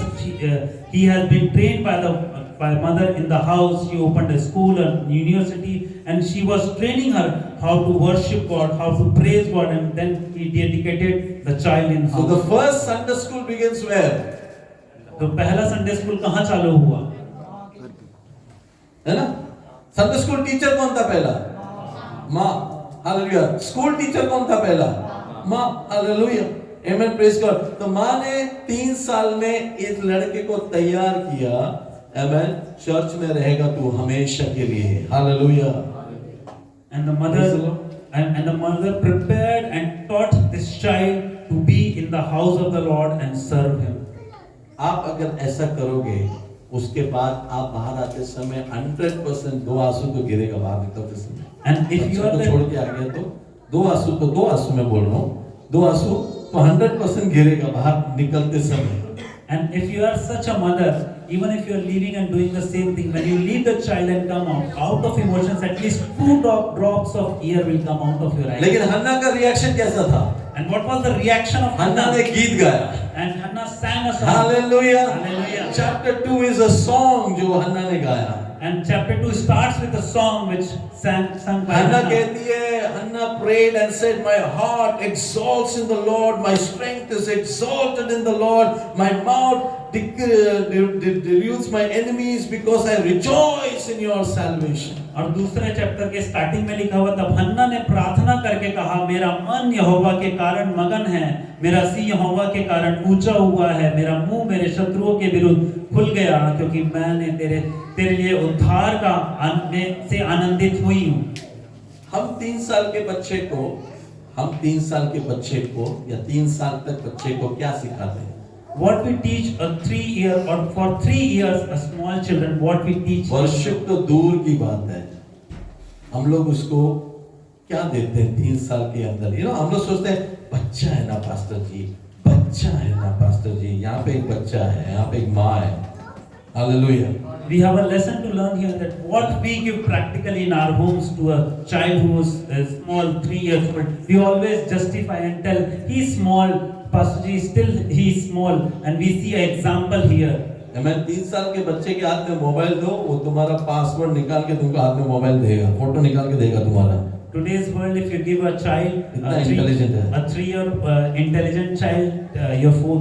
B: he has been trained by mother in the house. She opened a school and university, and she was training her how to worship God, how to praise God, and then he dedicated the child in house.
A: So the first Sunday school begins where?
B: तो पहला Sunday school कहाँ चालू हुआ?
A: है ना? Sunday school teacher कौन था पहला? माँ। हालेलुया। स्कूल टीचर कौन था पहला? माँ। हालेलुया। आमेन, प्रेज गॉड। तो माँ ने 3 साल में इस लड़के को तैयार किया। आमेन। चर्च में रहेगा तू हमेशा के लिए। Hallelujah.
B: And the mother prepared and taught this child to be in the house of the Lord and serve him.
A: आप अगर ऐसा करोगे, उसके बाद आप बाहर आते समय 100% 2 आंसू तो गिरेगा बाहर निकलते समय।
B: And if you are
A: तो छोड़ के आ गया तो 2 आंसू मैं बोल रहा हूँ, 2 आंसू तो 100% गिरेगा बाहर निकलते समय।
B: And if you are such a mother, even if you are leaving and doing the same thing, when you leave the child and come out of emotions, at least 2 drops of tear will come out of your eyes.
A: लेकिन हन्ना का reaction कैसा था?
B: And what was the reaction of
A: Hannah
B: Hannah?
A: ने गीत गाया।
B: And Hannah sang a song.
A: Hallelujah.
B: Hallelujah.
A: Chapter 2 is a song जो हन्ना ने गाया।
B: And chapter 2 starts with a song which sung by
A: Hannah
B: Hannah.
A: कहती है, हन्ना prayed and said, my heart exalts in the Lord, my strength is exalted in the Lord, my mouth deludes my enemies because I rejoice in your salvation.
B: और दूसरे chapter के starting में लिखा हुआ, तब हन्ना ने प्रार्थना करके कहा, मेरा मन यहोवा के कारण मगन है, मेरा सिर यहोवा के कारण ऊंचा हुआ है, मेरा मुंह मेरे शत्रुओं के विरुद्ध खुल गया, क्योंकि मैंने तेरे लिए उद्धार से आनंदित हुई हूँ।
A: हम 3 साल के बच्चे को या 3 साल तक बच्चे को क्या सिखाते हैं?
B: What we teach a 3-year or for 3 years a small children, what we teach?
A: Worship तो दूर की बात है, हम लोग उसको क्या देते हैं 3 साल के अंदर? हम लोग सोचते हैं बच्चा है ना पास्टर जी, बच्चा है ना पास्टर जी, यहाँ पे एक बच्चा है, यहाँ पे एक माँ है। Hallelujah.
B: We have a lesson to learn here that what we give practically in our homes to a child who is small, 3 years old, we always justify and tell he's small, Pastor Ji, still he's small, and we see an example here.
A: मैं 3 साल के बच्चे के हाथ में mobile दो, वो तुम्हारा पासवर्ड निकाल के तुमको हाथ में मोबाइल देगा, फोटो निकाल के देगा तुम्हारा।
B: Today's world, if you give a child,
A: a
B: 3-year intelligent child,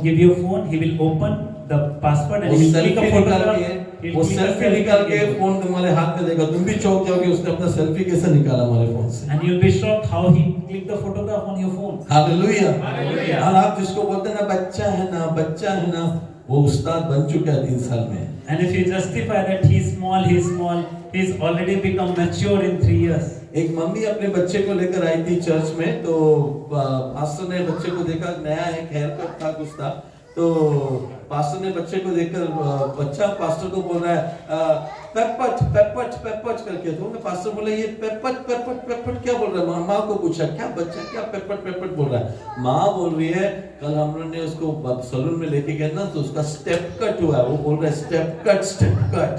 B: give your phone, he will open the password and he will click a photograph.
A: वो सेल्फी निकाल के फोन तुम्हारे हाथ में देगा, तुम भी चौंक जाओगे, उसने अपना सेल्फी कैसे निकाला हमारे फोन से।
B: And you'll be shocked how he clicked the photograph on your phone.
A: Hallelujah. और आप जिसको बोलते हैं ना बच्चा है ना, वो उस्ताद बन चुका है 3 साल में।
B: And if you justify that he's small, he's already become mature in 3 years.
A: एक मम्मी अपने बच्चे को लेकर आई थी चर्च में, तो पास्टर ने बच्चे को देखा, नया है, हेयर कट था कुछ था, तो पास्टर ने बच्चे को देखकर, बच्चा पास्टर को बोल रहा है पेपट करके, तो पास्टर बोले ये पेपट क्या बोल रहा है? माँ को पूछा, क्या बच्चा क्या पेपट बोल रहा है? माँ बोल रही है, कल हम लोगों ने उसको सलून में लेके गए ना, तो उसका स्टेप कट हुआ है, वो बोल रहा है step cut.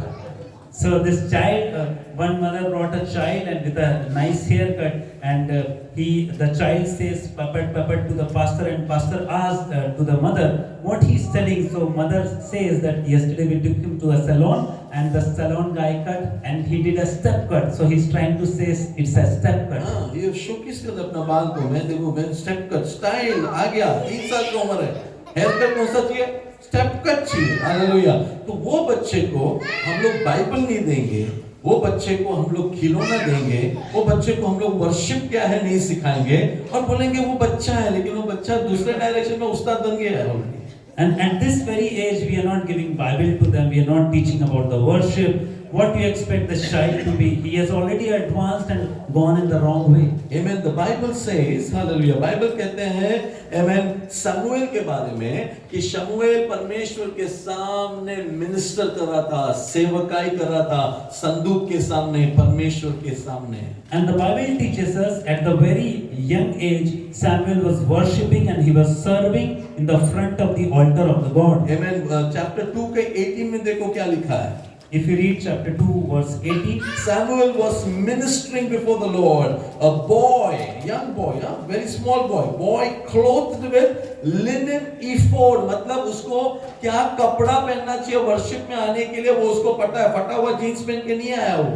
B: So this child, one mother brought a child and with a nice haircut, and the child says "Papat" to the pastor, and pastor asked to the mother what he's studying. So mother says that yesterday we took him to a salon, and the salon guy cut, and he did a step cut. So he's trying to say it's a step cut.
A: हाँ, ये showcase कर अपना बाल को, मैं देखो मैं step cut style आ गया, 3 साल की उम्र है, हेयर कट कौन सा चाहिए? स्टेप कट चाहिए। हालेलुया। तो वो बच्चे को हम लोग बाइबल नहीं देंगे, वो बच्चे को हम लोग खिलौना देंगे, वो बच्चे को हम लोग वर्शिप क्या है नहीं सिखाएंगे, और बोलेंगे वो बच्चा है, लेकिन वो बच्चा दूसरे डायरेक्शन में उस्ताद बन गया है already.
B: And at this very age, we are not giving Bible to them. We are not teaching about the worship. What do you expect this child to be? He has already advanced and gone in the wrong way.
A: Amen. The Bible says, Hallelujah. Bible कहते हैं, Amen. शमूएल के बारे में कि शमूएल परमेश्वर के सामने मिनिस्टर कर रहा था, सेवकाई कर रहा था, संदूक के सामने, परमेश्वर के सामने।
B: And the Bible teaches us at the very young age, Samuel was worshipping and he was serving in the front of the altar of the God.
A: Amen. Chapter 2 के 18 में देखो क्या लिखा है।
B: If you read chapter 2 verse 18,
A: Samuel was ministering before the Lord, a boy, young boy, very small boy clothed with linen ephod, मतलब उसको क्या कपड़ा पहनना चाहिए वर्शिप में आने के लिए, वो उसको पता है, फटा हुआ जीन्स पहन के नहीं आया वो।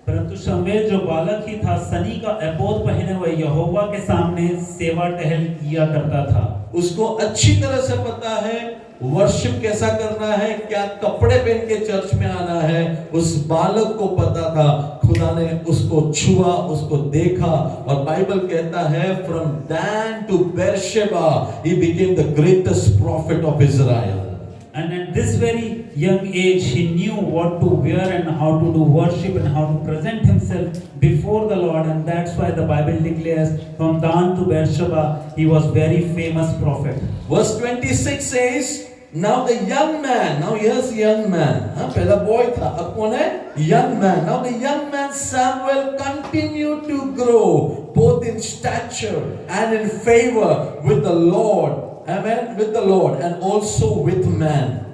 B: परंतु शमूएल जो बालक ही था, सनी का एपोद पहने हुए यहोवा के सामने सेवा टहल किया करता था।
A: उसको अच्छी तरह से पता है वर्शिप कैसा करना है, क्या कपड़े पहन के चर्च में आना है, उस बालक को पता था। खुदा ने उसको छुआ, उसको देखा, और बाइबल कहता है from Dan to Beersheba he became the greatest prophet of Israel.
B: And at this very young age, he knew what to wear and how to do worship and how to present himself before the Lord, and that's why the Bible declares from Dan to Beersheba he was very famous prophet.
A: Verse 26 says, now the young man, now here's young man, पहला boy था, अब कौन है? Young man. Now the young man Samuel continued to grow both in stature and in favor with the Lord. Amen, with the Lord and also with man.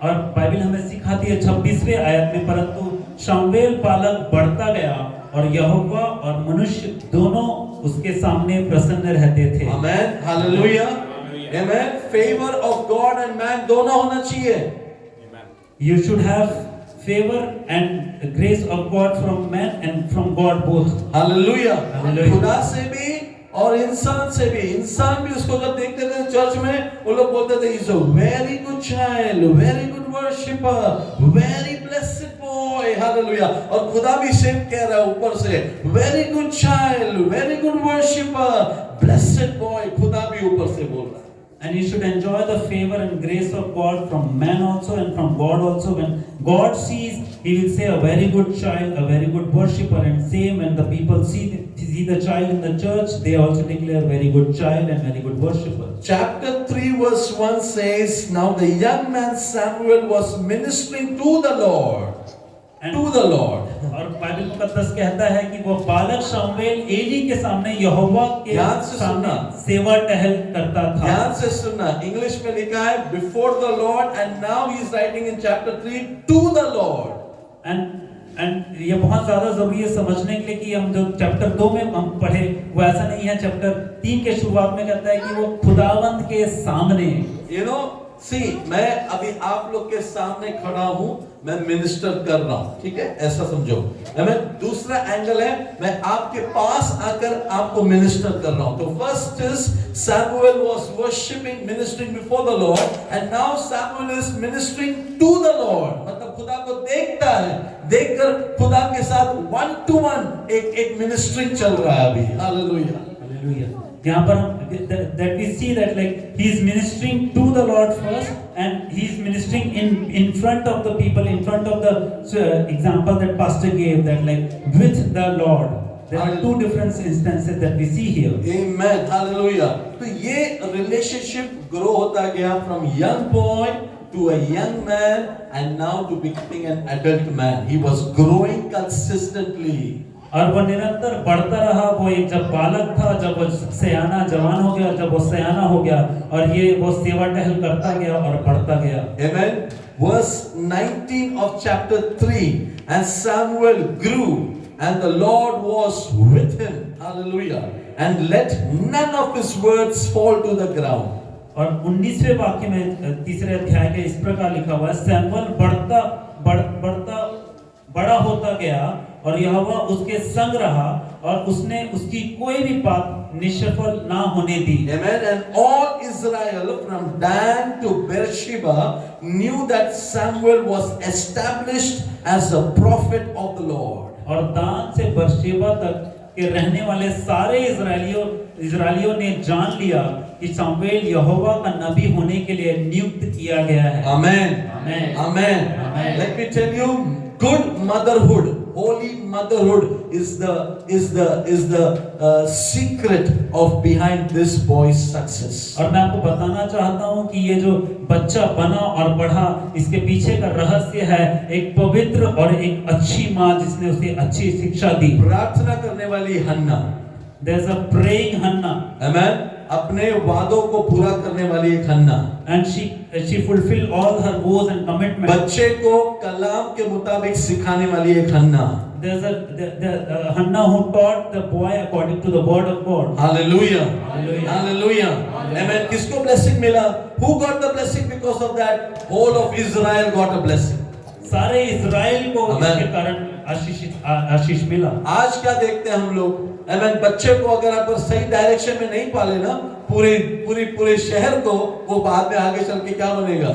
B: और Bible हमें सिखाती है 26वें आयत में, परंतु शमूएल बालक बढ़ता गया और यहोवा और मनुष्य दोनों उसके सामने प्रसन्न रहते थे।
A: Amen, hallelujah, amen. Favor of God and man दोनों होना चाहिए।
B: You should have favor and grace of God from man and from God both.
A: Hallelujah.
B: Hallelujah.
A: खुदा से भी और इंसान से भी, इंसान भी उसको जब देखते थे चर्च में, वो लोग बोलते थे is a very good child, very good worshipper, very blessed boy. Hallelujah. और खुदा भी सेम कह रहा है ऊपर से, very good child, very good worshipper, blessed boy. खुदा भी ऊपर से बोल रहा है।
B: And you should enjoy the favor and grace of God from man also and from God also. When God sees, He will say a very good child, a very good worshipper, and same when the people see the child in the church, they also declare very good child and very good worshipper.
A: Chapter 3 verse 1 says, now the young man Samuel was ministering to the Lord. To the Lord.
B: और Bible मुकद्दस कहता है कि वो बालक शमूएल Eli के सामने यहोवा के सामने सेवा टहल करता था।
A: ध्यान से सुनना, इंग्लिश में लिखा है before the Lord and now he is writing in chapter 3 to the Lord.
B: And ये बहुत ज्यादा जरूरी है समझने के लिए कि हम जो चैप्टर 2 में हम पढ़े वो ऐसा नहीं है। चैप्टर 3 के शुरुआत में कहता है कि वो खुदावंद के सामने,
A: you know, see, मैं अभी आप लोग के सामने खड़ा हूं, मैं मिनिस्टर कर रहा हूं, ठीक है, ऐसा समझो। मैं दूसरा एंगल है, मैं आपके पास आकर आपको मिनिस्टर कर रहा हूं। तो first is Samuel was worshiping, ministering before the Lord, and now Samuel is ministering to the Lord। मतलब खुदा को देखता है, देखकर खुदा के साथ वन टू वन एक मिनिस्ट्रिंग चल रहा है अभी। Hallelujah,
B: hallelujah. यहाँ पर हम that we see that like he is ministering to the Lord first and he is ministering in front of the people, in front of the example that pastor gave, that like with the Lord. There are two different instances that we see here.
A: Amen, hallelujah। तो ये relationship grow होता गया from young boy to a young man and now to becoming an adult man। He was growing consistently।
B: और वो निरंतर बढ़ता रहा। वो एक जब बालक था, जब वो सयाना जवान हो गया, जब वो सयाना हो गया, और ये वो सेवा टहल करता गया और बढ़ता गया।
A: Amen। Verse 19 of chapter 3, and Samuel grew and the Lord was with him। Hallelujah। And let none of his words fall to the ground।
B: और 19वें वाक्य में तीसरे अध्याय के इस प्रकार लिखा हुआ है, सैमुअल बड़ा होता गया और यहोवा उसके संग रहा और उसने उसकी कोई भी बात निष्फल ना होने दी।
A: Amen। And all Israel from Dan to Beersheba knew that Samuel was established as a prophet of the Lord।
B: और दान से बेरशेबा तक के रहने वाले सारे इजरायलियों ने जान लिया कि शमूएल यहोवा का नबी होने के लिए नियुक्त किया गया है।
A: Amen।
B: Amen।
A: Amen।
B: Amen।
A: Let me tell you, good motherhood, holy motherhood is the secret of behind this boy's success।
B: और मैं आपको बताना चाहता हूं कि ये जो बच्चा बना और बढ़ा, इसके पीछे का रहस्य है एक पवित्र और एक अच्छी माँ जिसने उसे अच्छी शिक्षा दी।
A: प्रार्थना करने वाली हन्ना।
B: There's a praying Hannah।
A: Amen। अपने वादों को पूरा करने वाली एक हन्ना।
B: And she fulfilled all her vows and commitments।
A: बच्चे को कलाम के मुताबिक सिखाने वाली एक हन्ना।
B: There's a Hannah who taught the boy according to the word of God।
A: Hallelujah।
B: Hallelujah।
A: Hallelujah। Amen। किसको blessing मिला? Who got the blessing because of that? Whole of Israel got a blessing।
B: सारे Israel को इसके कारण आशीष मिला।
A: आज क्या देखते हैं हम लोग? Amen। बच्चे को अगर आप सही डायरेक्शन में नहीं पाले ना, पूरे शहर को वो बाद में आगे चल के क्या बनेगा?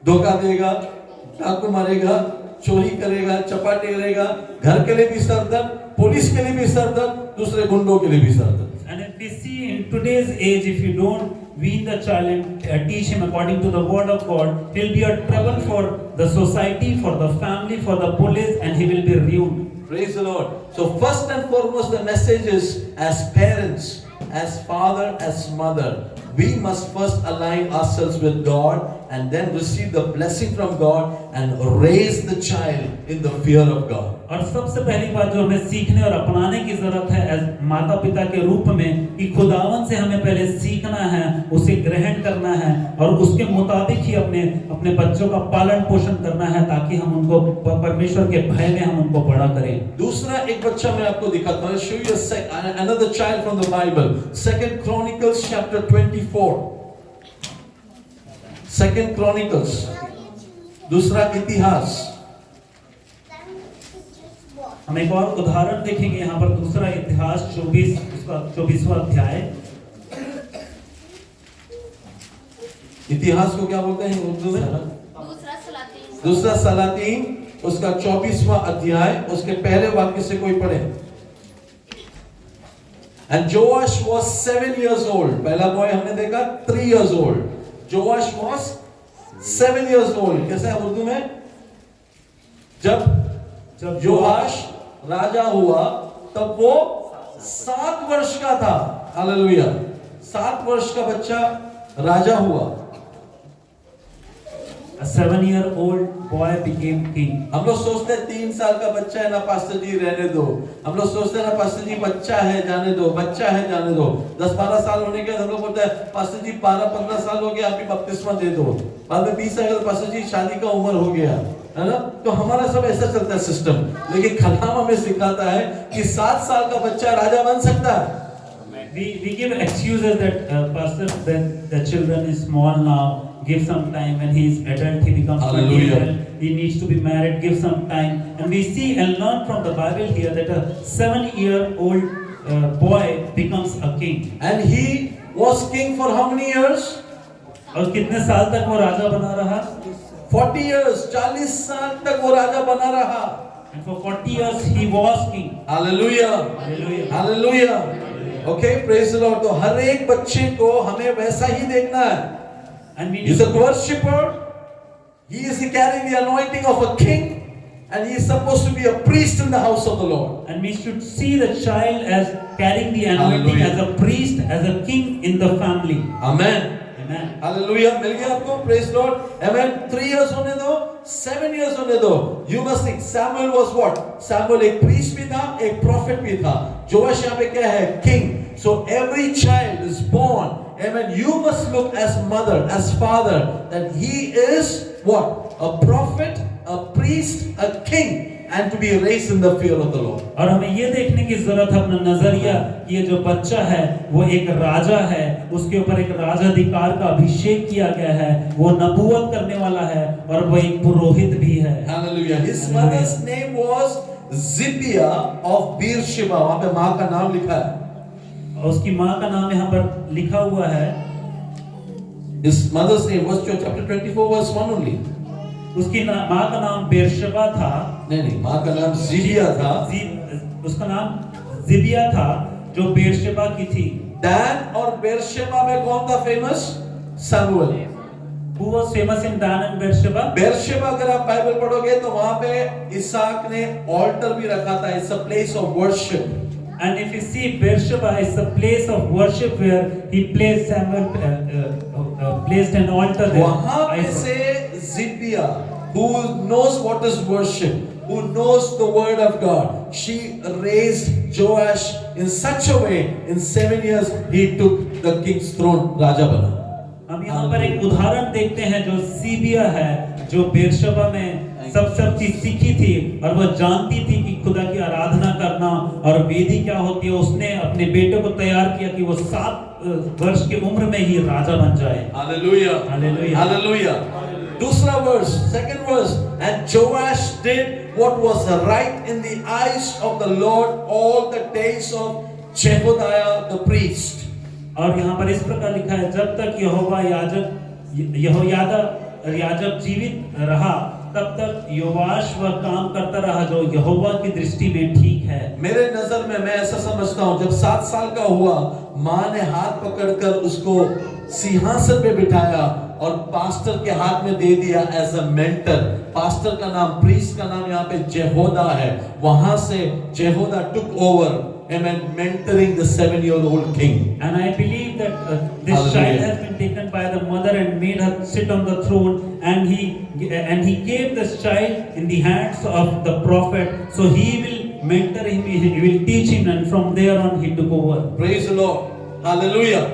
A: धोखा देगा, डाकू मारेगा, चोरी करेगा, चपाटी करेगा, घर के लिए भी सरदर्द, पुलिस के लिए भी सरदर्द, दूसरे गुंडों के लिए भी सरदर्द।
B: And if we see in today's age, if you don't wean the child and teach him according to the word of God, he'll be a trouble for the society, for the family, for the police, and he will be ruined।
A: Praise the Lord। So first and foremost, the message is, as parents, as father, as mother, we must first align ourselves with God and then receive the blessing from God and raise the child in the fear of God।
B: और सबसे पहली बात जो हमें सीखने और अपनाने की जरूरत है एज माता पिता के रूप में, कि खुदावन से हमें पहले सीखना है, उसे ग्रहण करना है और उसके मुताबिक ही अपने बच्चों का पालन पोषण करना है, ताकि हम उनको परमेश्वर के भय में हम उनको बड़ा करें।
A: दूसरा एक बच्चा मैं आपको दिखाता हूं। Show you another child from the Bible। 2 Chronicles chapter 24। 2 Chronicles, दूसरा इतिहास
B: हम एक और उदाहरण देखेंगे यहाँ पर दूसरा इतिहास 24 उसका 24वां अध्याय।
A: इतिहास को क्या बोलते हैं उर्दू में? दूसरा सलातीन उसका 24वां अध्याय, उसके पहले वाक्य से कोई पढ़े। And Joash was 7 years old. पहला बॉय हमने देखा 3 years old. Joash was 7 years old. कैसा है उर्दू में? जब योआश राजा हुआ तब वो 7 वर्ष का था। हालेलुया। 7 वर्ष का बच्चा राजा हुआ।
B: A 7-year-old boy became king.
A: हम लोग सोचते हैं 3 साल का बच्चा है ना पास्टर जी रहने दो। हम लोग सोचते हैं ना पास्टर जी बच्चा है जाने दो, बच्चा है जाने दो। 10-12 साल होने के बाद हम लोग बोलते हैं पास्टर जी 12-15 साल हो गया, आप भी बपतिस्मा दे दो। बाद में 20 साल का पास्टर जी शादी का उम्र हो गया, है ना? तो हमारा सब ऐसा चलता है सिस्टम। लेकिन कलाम हमें सिखाता है कि 7 साल का बच्चा राजा बन सकता है।
B: We give excuses that pastor, when the children is small now, give some time. When he is adult, he becomes 20. He needs to be married. Give some time. And we see and learn from the Bible here that a 7-year-old boy becomes a king.
A: And he was king for how many years?
B: और कितने साल तक वो राजा बना रहा?
A: 40 years. 40 साल तक वो राजा बना रहा।
B: And for 40 years he was king.
A: Hallelujah.
B: Hallelujah.
A: Hallelujah. Okay, praise the Lord. तो हर एक बच्चे को हमें वैसा ही देखना है।
B: And we
A: He's a worshipper. He is carrying the anointing of a king, and he is supposed to be a priest in the house of the Lord.
B: And we should see the child as carrying the anointing as a priest, as a king in the family.
A: Amen.
B: Amen.
A: Hallelujah. मिल गया आपको? Praise Lord. Amen. 3 years होने दो, 7 years होने दो. You must think Samuel was what? Samuel एक priest भी था, एक prophet भी था. जोश यहाँ पे क्या है? King. So every child is born. Amen. You must look as mother, as father, that he is what? A prophet, a priest, a king, and to be raised in the fear of the Lord.
B: और हमें ये देखने की जरूरत है अपना नजरिया कि ये जो बच्चा है वो एक राजा है, उसके ऊपर एक राजाधिकार का अभिषेक किया गया है, वो नबूवत करने वाला है और वो एक पुरोहित भी है।
A: Hallelujah. His mother's name was Zibiah of Beersheba. वहाँ पे माँ का नाम लिखा है।
B: और उसकी माँ का नाम यहाँ पर लिखा हुआ है।
A: His mother's name was chapter 24 verse 1 only.
B: उसकी माँ का नाम बेरशबा था।
A: नहीं, माँ का नाम जिबिया था।
B: उसका नाम जिबिया था जो बेरशबा की थी।
A: Dan और बेरशबा में कौन था famous? Samuel.
B: Who was famous in Dan and Beersheba?
A: बेरशबा अगर आप बाइबल पढ़ोगे तो वहाँ पे इसहाक ने ऑल्टर भी रखा था। It's a place of worship.
B: And if you see Beersheba is a place of worship where he placed Samuel placed an altar there.
A: वहाँ पे से जिबिया, who knows what is worship, who knows the word of God, she raised Joash in such a way, in 7 years he took the king's throne, राजा बना।
B: हम यहाँ पर एक उदाहरण देखते हैं जो सीबिया है, जो बेरशबा में सब चीज सीखी थी और वो जानती थी कि खुदा की आराधना करना और वेदी क्या होती है। उसने अपने बेटे को तैयार किया कि वो 7 वर्ष की उम्र में ही राजा बन जाए।
A: Hallelujah,
B: hallelujah,
A: hallelujah. दूसरा verse, second verse, and Joash did what was right in the eyes of the Lord all the days of Jehoiada the priest.
B: और यहाँ पर इस प्रकार लिखा है, जब तक यहोयादा याजक जीवित रहा तब तक योआश वह काम करता रहा जो यहोवा की दृष्टि में ठीक है।
A: मेरे नजर में मैं ऐसा समझता हूँ, जब 7 साल का हुआ माँ ने हाथ पकड़कर उसको सिंहासन पे बिठाया और पास्टर के हाथ में दे दिया एज अ मेंटर। पास्टर का नाम, प्रीस्ट का नाम यहाँ पे जेहोदा है। वहां से Jehoiada took over, amen, mentoring the 7-year-old king.
B: And I believe that this child has been taken by the mother and made her sit on the throne, and he gave this child in the hands of the prophet, so he will mentor him, he will teach him, and from there on he took over.
A: Praise the Lord. Hallelujah.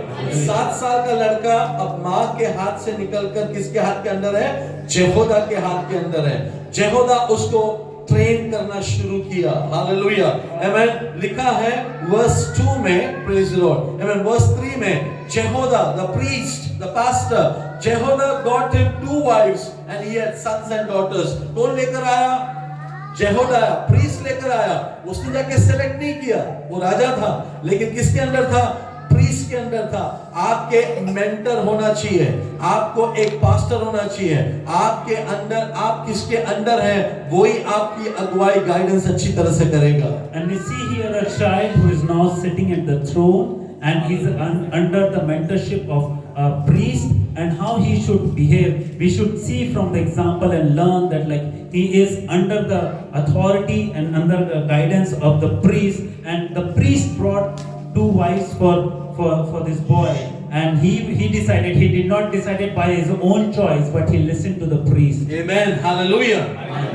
A: 7 साल का लड़का अब माँ के हाथ से निकलकर किसके हाथ के अंदर है? जेहोदा के हाथ के अंदर है। जेहोदा उसको ट्रेन करना शुरू किया। Hallelujah, amen. लिखा है वर्स 2 में, praise the Lord, amen. Verse 3 में Jehoiada the priest, the pastor, Jehoiada got him 2 wives and he had sons and daughters. कौन लेकर आया? जेहोदाया प्रीस्ट लेकर आया, उसने जाके सेलेक्ट नहीं किया, वो राजा था, लेकिन किसके अंडर था? प्रीस्ट के अंडर था। आपके मेंटर होना चाहिए, आपको एक पास्टर होना चाहिए, आपके अंदर, आप किसके अंडर हैं, वही आपकी अगुवाई गाइडेंस अच्छी तरह से करेगा।
B: And we see here a child who is now sitting at the throne and he's under the mentorship of a priest, and how he should behave. We should see from the example and learn that like he is under the authority and under the guidance of the priest, and the priest brought two wives for this boy, and he decided, he did not decide it by his own choice, but he listened to the priest.
A: Amen, hallelujah,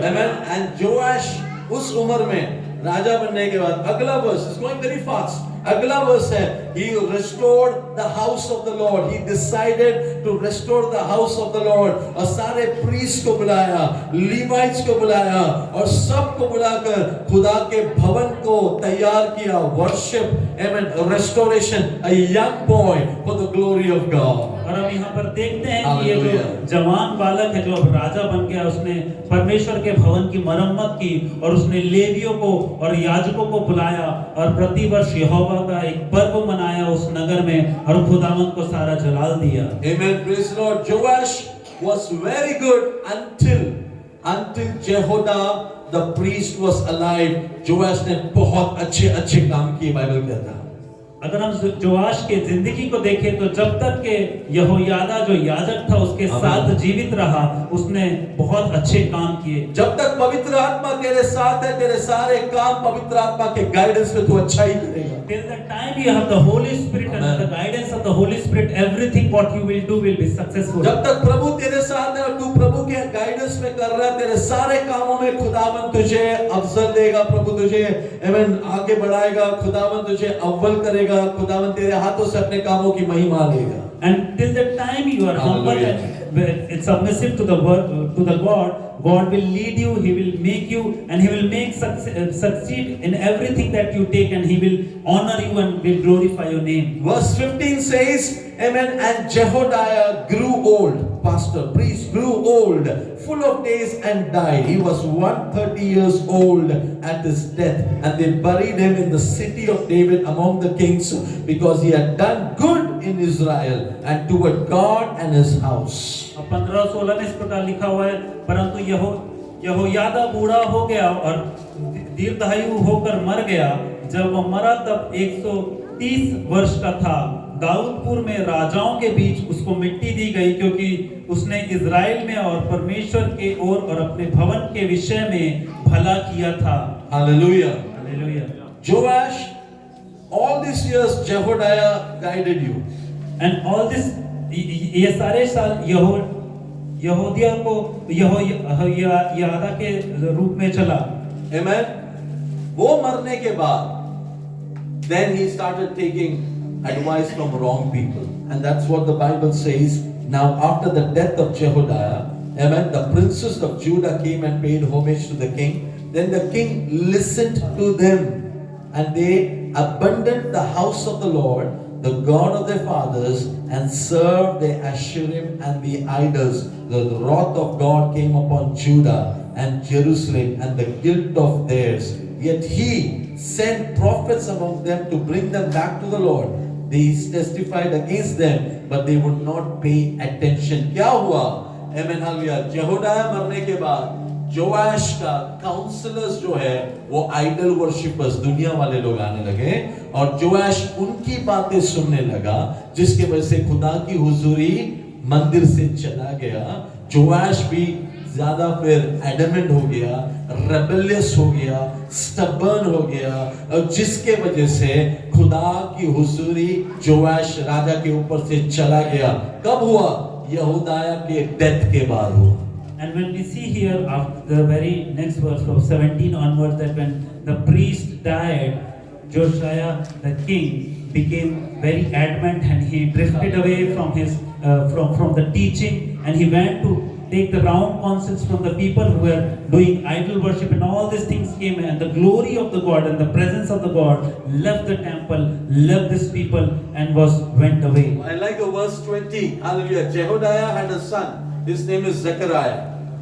A: amen. And Joash उस उम्र में राजा बनने के बाद, अगला verse is going very fast, अगला verse है, he restored the house of the Lord, he decided to restore the house of the Lord, और सारे प्रीस्ट को बुलाया, लीवाइट्स को बुलाया, और सबको बुलाकर खुदा के भवन को तैयार किया, worship, amen, restoration, a young boy for the glory of God.
B: और अब यहाँ पर देखते हैं कि ये जो जवान बालक है जो अब राजा बन गया, उसने परमेश्वर के भवन की मरम्मत की, और उसने लेवियों को और याजकों को बुलाया, और प्रतिवर्ष यहोवा का एक पर्व मनाया उस नगर में, और खुदावंद को सारा जलाल दिया।
A: Amen, praise the Lord. Joash was very good until Jehoiada the priest was alive. Joash ने बहुत अच्छे काम किए, बाइबल कहता है।
B: अगर हम जोआश के जिंदगी को देखें तो जब तक के यहोयादा जो याजक था उसके साथ जीवित रहा, उसने बहुत अच्छे काम किए।
A: जब तक पवित्र आत्मा तेरे साथ है, तेरे सारे काम पवित्र आत्मा के गाइडेंस में तू अच्छा ही करेगा।
B: Till the time you have the Holy Spirit and the guidance of the Holy Spirit, everything what you will do will be successful.
A: जब तक प्रभु तेरे साथ है और तू प्रभु के गाइडेंस में कर रहा है, तेरे सारे कामों में खुदावंद तुझे अफजल देगा, प्रभु तुझे आमीन आगे बढ़ाएगा, खुदावंद तुझे अव्वल करेगा, खुदावंद तेरे हाथों से अपने कामों की महिमा लेगा।
B: And till the time you are humble and submissive to the word, to the God will lead you, He will make you, and He will make succeed in everything that you take, and He will honor you and will glorify your name.
A: Verse 15 says, amen, and Jehoiada grew old, pastor, priest grew old, full of days, and died. He was 130 years old at his death, and they buried him in the city of David among the kings, because he had done good in Israel and toward God and His house.
B: 15-16 में इस प्रकार लिखा हुआ है, परंतु यहोयादा बूढ़ा हो गया और दीर्घायु होकर मर गया। जब वह मरा तब 130 वर्ष का था। दाऊदपुर में राजाओं के बीच उसको मिट्टी दी गई, क्योंकि उसने इज़राइल में और परमेश्वर के ओर और अपने भवन के विषय में भला किया था।
A: Hallelujah.
B: Hallelujah.
A: Joash, all these years Jehoiada guided you.
B: And all this, ये सारे साल यहोदिया को यहोयादा के रूप में चला।
A: Amen. वो मरने के बाद, then he started taking advice from wrong people, and that's what the Bible says. Now, after the death of Jehoiada, amen, the princes of Judah came and paid homage to the king. Then the king listened to them, and they abandoned the house of the Lord, the God of their fathers, and served the Asherim and the idols. The wrath of God came upon Judah and Jerusalem, and the guilt of theirs. Yet he sent prophets among them to bring them back to the Lord. They testified against them, but they would not pay attention. क्या हुआ? Amen, hallelujah. Jehoiada मरने के बाद जोआश का counsellors जो है वो idol worshippers, दुनिया वाले लोग आने लगे, और जोआश उनकी बातें सुनने लगा, जिसके वजह से खुदा की हुजूरी मंदिर से चला गया। जोआश भी ज्यादा फिर एडमेंट हो गया, रेबेलियस हो गया, स्टबर्न हो गया, और जिसके वजह से खुदा की हुजूरी जोआश राजा के ऊपर से चला गया। कब हुआ? यहोदाया के डेथ के बाद हुआ।
B: And when we see here after the very next verse from 17 onwards, that when the priest died, Josiah the king became very adamant, and he drifted away from his from the teaching, and he went to take the round councils from the people who were doing idol worship, and all these things came, and the glory of the God and the presence of the God left the temple, left these people, and went away.
A: I like verse 20. Hallelujah. Jehoiada had a son. His name is Zechariah.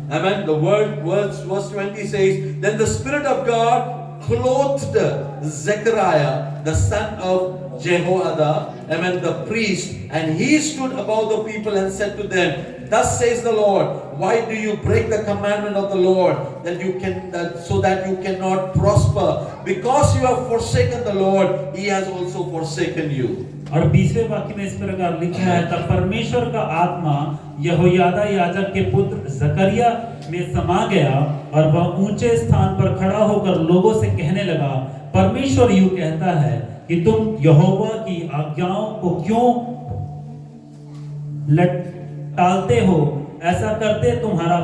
A: Amen. The verse 20 says, Then the Spirit of God clothed Zechariah, the son of Jehoiada, amen, the priest, and he stood above the people and said to them, Thus says the Lord, why do you break the commandment of the Lord, so that you cannot prosper? Because you have forsaken the Lord, he has also forsaken you.
B: और 20वें वाक्य में इस प्रकार लिखा है, तब परमेश्वर का आत्मा यहोयादा याजक के पुत्र जकरिया में समा गया और वह ऊंचे स्थान पर खड़ा होकर लोगों से कहने लगा, परमेश्वर यूं कहता है कि तुम यहोवा की आज्ञाओं को क्यों टालते हो? ऐसा करते तुम्हारा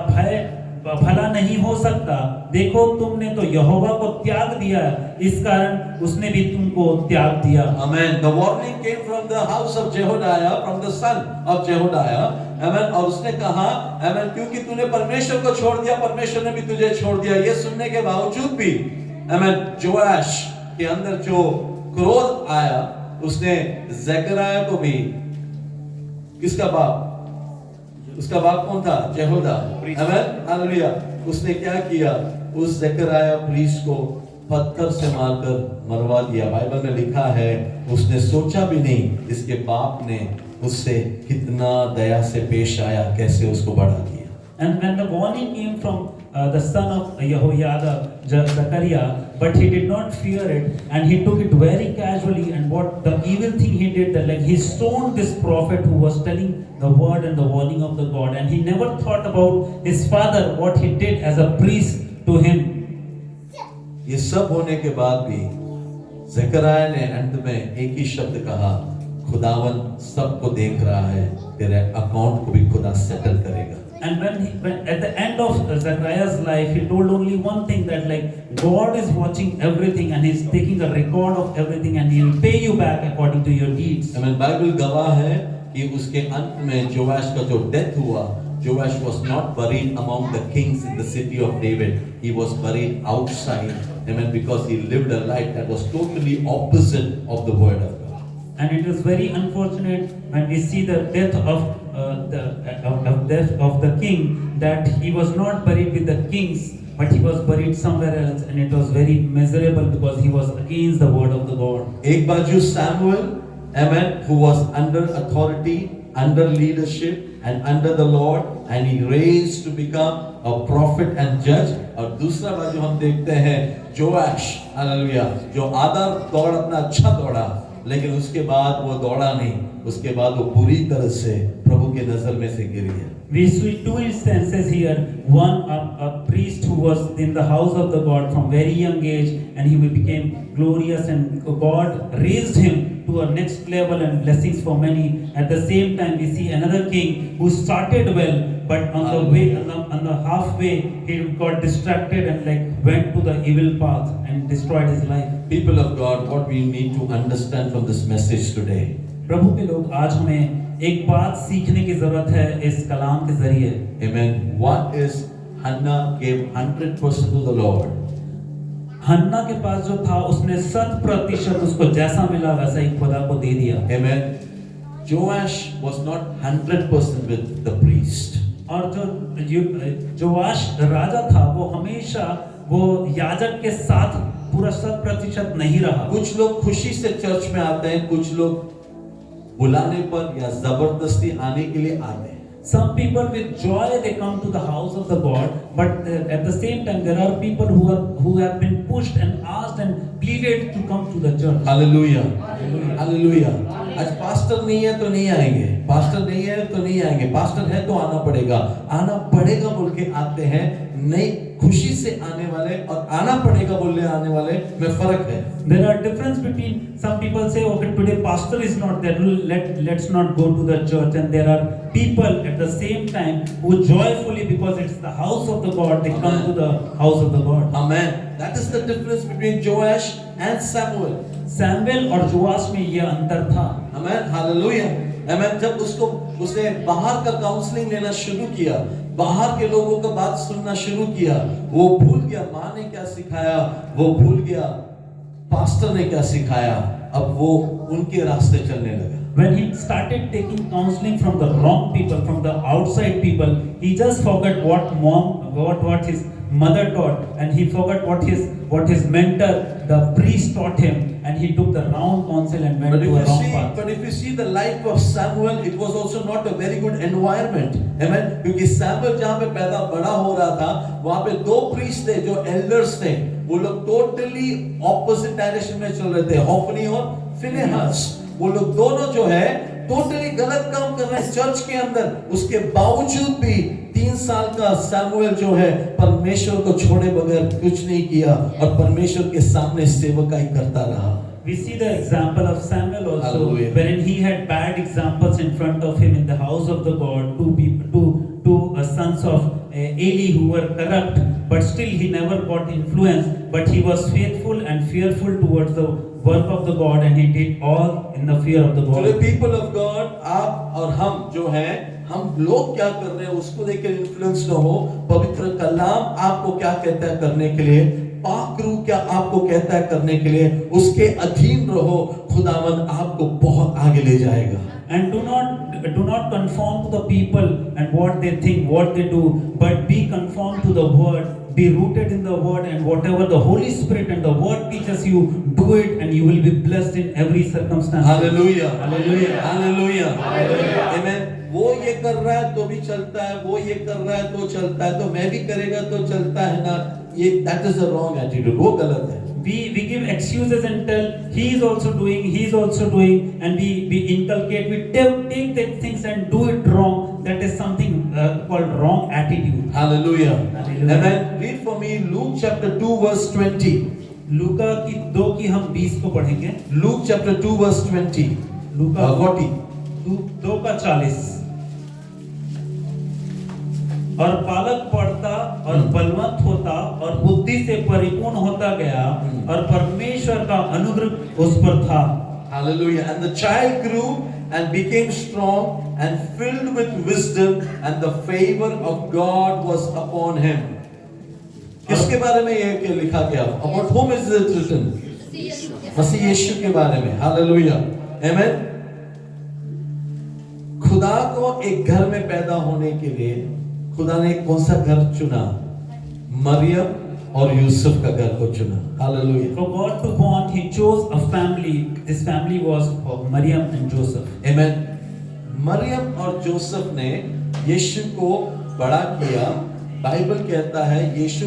B: भला नहीं हो सकता। देखो तुमने तो यहोवा को त्याग दिया, इस कारण उसने भी तुमको त्याग दिया।
A: Amen. The warning came from the house of Jehoiada, from the son of Jehoiada. Amen. और उसने कहा, Amen, क्योंकि तूने परमेश्वर को छोड़ दिया, परमेश्वर ने भी तुझे छोड़ दिया। ये सुनने के बावजूद भी, Amen, जोआश के अंदर जो क्रोध आया, उसने जकरिया को भी, किसका बाप? उसका बाप कौन था? जेहोदा। आमेन, हालेलुया। उसने क्या किया? उस जकरिया प्रीस्ट को पत्थर से मारकर मरवा दिया। बाइबल में लिखा है, उसने सोचा भी नहीं इसके बाप ने उससे कितना दया से पेश आया, कैसे उसको बढ़ा दिया।
B: And when the warning came from the son of Jehoiada, Zechariah, but he did not fear it, and he took it very casually. And what the evil thing he did, that like he stoned this prophet who was telling the word and the warning of the God, and he never thought about his father, what he did as a priest to him.
A: ये सब होने के बाद भी जकरिया ने अंत में एक ही शब्द कहा, खुदावन सबको देख रहा है, तेरे अकाउंट को भी खुदा सेटल करेगा।
B: And when at the end of Zechariah's life, he told only one thing, that like God is watching everything and He's taking a record of everything and He will pay you back according to your deeds.
A: Amen. Bible गवाह है कि उसके अंत में जोआश का जो death हुआ, Joash was not buried among the kings in the city of David. He was buried outside. Amen. Because he lived a life that was totally opposite of the word of God.
B: And it is very unfortunate when we see the death of the king, that he was not buried with the kings, but he was buried somewhere else, and it was very miserable because he was against the word of the God.
A: एक बाजू Samuel, amen, who was under authority, under leadership, and under the Lord, and he raised to become a prophet and judge. और दूसरा बाजू हम देखते हैं जोआश, hallelujah, जो आधा दौड़ अपना अच्छा दौड़ा, लेकिन उसके बाद वो दौड़ा नहीं, उसके बाद वो पूरी तरह से प्रभु के नजर में से गिर गया।
B: We see two instances here. One, a priest who was in the house of the God from very young age, and he became glorious, and God raised him to a next level and blessings for many. At the same time, we see another king who started well, but on the way, on the halfway, he got distracted and like went to the evil path and destroyed his life.
A: People of God, what we need to understand from this message today.
B: प्रभु के लोग, आज हमें एक बात सीखने की जरूरत है इस कलाम के जरिए।
A: Amen. What is Hannah gave 100% to the Lord.
B: हन्ना के पास जो था, उसने 100% उसको जैसा मिला वैसा ही खुदा को दे दिया।
A: Amen. Joash was not 100% with the priest.
B: और जो जोआश राजा था, वो हमेशा वो याजक के साथ पूरा 100% नहीं रहा।
A: कुछ लोग खुशी से चर्च में आते हैं, कुछ लोग बुलाने पर या जबरदस्ती आने के लिए आते हैं।
B: Some people with joy they come to the house of the God, but at the same time there are people who have been pushed and asked and pleaded to come to the church.
A: Hallelujah. Hallelujah. आज pastor नहीं है तो नहीं आएंगे, pastor नहीं है तो नहीं आएंगे, पास्टर है तो आना पड़ेगा बोल के आते हैं। नहीं, खुशी से आने वाले और आना पड़ेगा बोलने आने वाले में फर्क है।
B: There are difference between some people say, okay, today pastor is not there, let's not go to the church, and there are people at the same time who joyfully, because it's the house of the God, they come to the house of the God.
A: Amen. That is the difference between Joash and Samuel.
B: Samuel और जोआश में यह अंतर था।
A: Amen. Hallelujah. Amen. जब उसने बाहर का counselling लेना शुरू किया, बाहर के लोगों का बात सुनना शुरू किया, वो भूल गया माँ ने क्या सिखाया, वो भूल गया पास्टर ने क्या सिखाया, अब वो उनके रास्ते चलने लगा।
B: when he started taking counseling from the wrong people, from the outside people, he just forgot what his mother taught, and he forgot what his mentor, the priest, taught him, and he took the wrong counsel and went to a wrong path.
A: But if you see the life of Samuel, it was also not a very good environment. Amen. क्योंकि Samuel जहाँ पे पैदा बड़ा हो रहा था, वहाँ पे दो प्रीस्ट थे जो एल्डर्स थे, वो लोग टोटली ऑपोजिट डायरेक्शन में चल रहे थे, होफनी और फिनेहास। वो लोग दोनों जो है टोटली गलत काम कर रहे हैं चर्च के अंदर। उसके बावजूद भी 3 साल का सैमुएल जो है परमेश्वर को छोड़े बगैर कुछ नहीं किया और परमेश्वर के सामने सेवकाई करता रहा।
B: We see the example of Samuel also,
A: Hallelujah.
B: wherein he had bad examples in front of him in the house of the God, two sons of Eli who were corrupt, but still he never got influence, but he was faithful and fearful towards the work of the God, and he did all in the fear of the
A: So the
B: God.
A: people of God, आप और हम जो हैं, हम लोग क्या कर रहे हैं उसको देखकर इन्फ्लुएंस न हो। पवित्र कलाम आपको क्या कहता है करने के लिए, पाक रूह क्या आपको कहता है करने के लिए, उसके अधीन रहो। खुदावंद आपको बहुत आगे ले जाएगा।
B: And do not conform to the people and what they think, what they do, but be conformed to the word, be rooted in the word, and whatever the Holy Spirit and the word teaches you, do it, and you will be blessed in every circumstance.
A: Hallelujah,
B: Hallelujah.
A: Hallelujah,
B: Hallelujah.
A: आमेन। वो ये कर रहा है तो भी चलता है, वो ये कर रहा है तो चलता है, तो मैं भी करेगा तो चलता है ना, ये that is the wrong attitude, वो गलत है।
B: We give excuses and tell he is also doing, and we inculcate, we take the things and do it wrong. That is something called wrong attitude.
A: Hallelujah.
B: Hallelujah.
A: Amen. Read for me Luke chapter 2 verse 20.
B: लूका की 2 की हम 20 को पढ़ेंगे।
A: Luke chapter 2 verse 20.
B: लूका
A: 40.
B: 2 का 40। और बालक पढ़ता और बलवंत होता और बुद्धि से परिपूर्ण होता गया, और परमेश्वर का अनुग्रह उस पर था।
A: Hallelujah. And the child grew and became strong and filled with wisdom, and the favor of God was upon him. किसके बारे में ये लिखा गया? About whom is it written? मसीह यीशु के बारे में। Hallelujah. Amen. खुदा को एक घर में पैदा होने के लिए खुदा ने कौन सा घर चुना? मरियम और यूसुफ का घर को चुना। Hallelujah.
B: For God to born, He chose a family. This family was for Maryam and Joseph.
A: Amen. Maryam और जोसेफ ने यीशु को बड़ा किया। बाइबल कहता है यीशु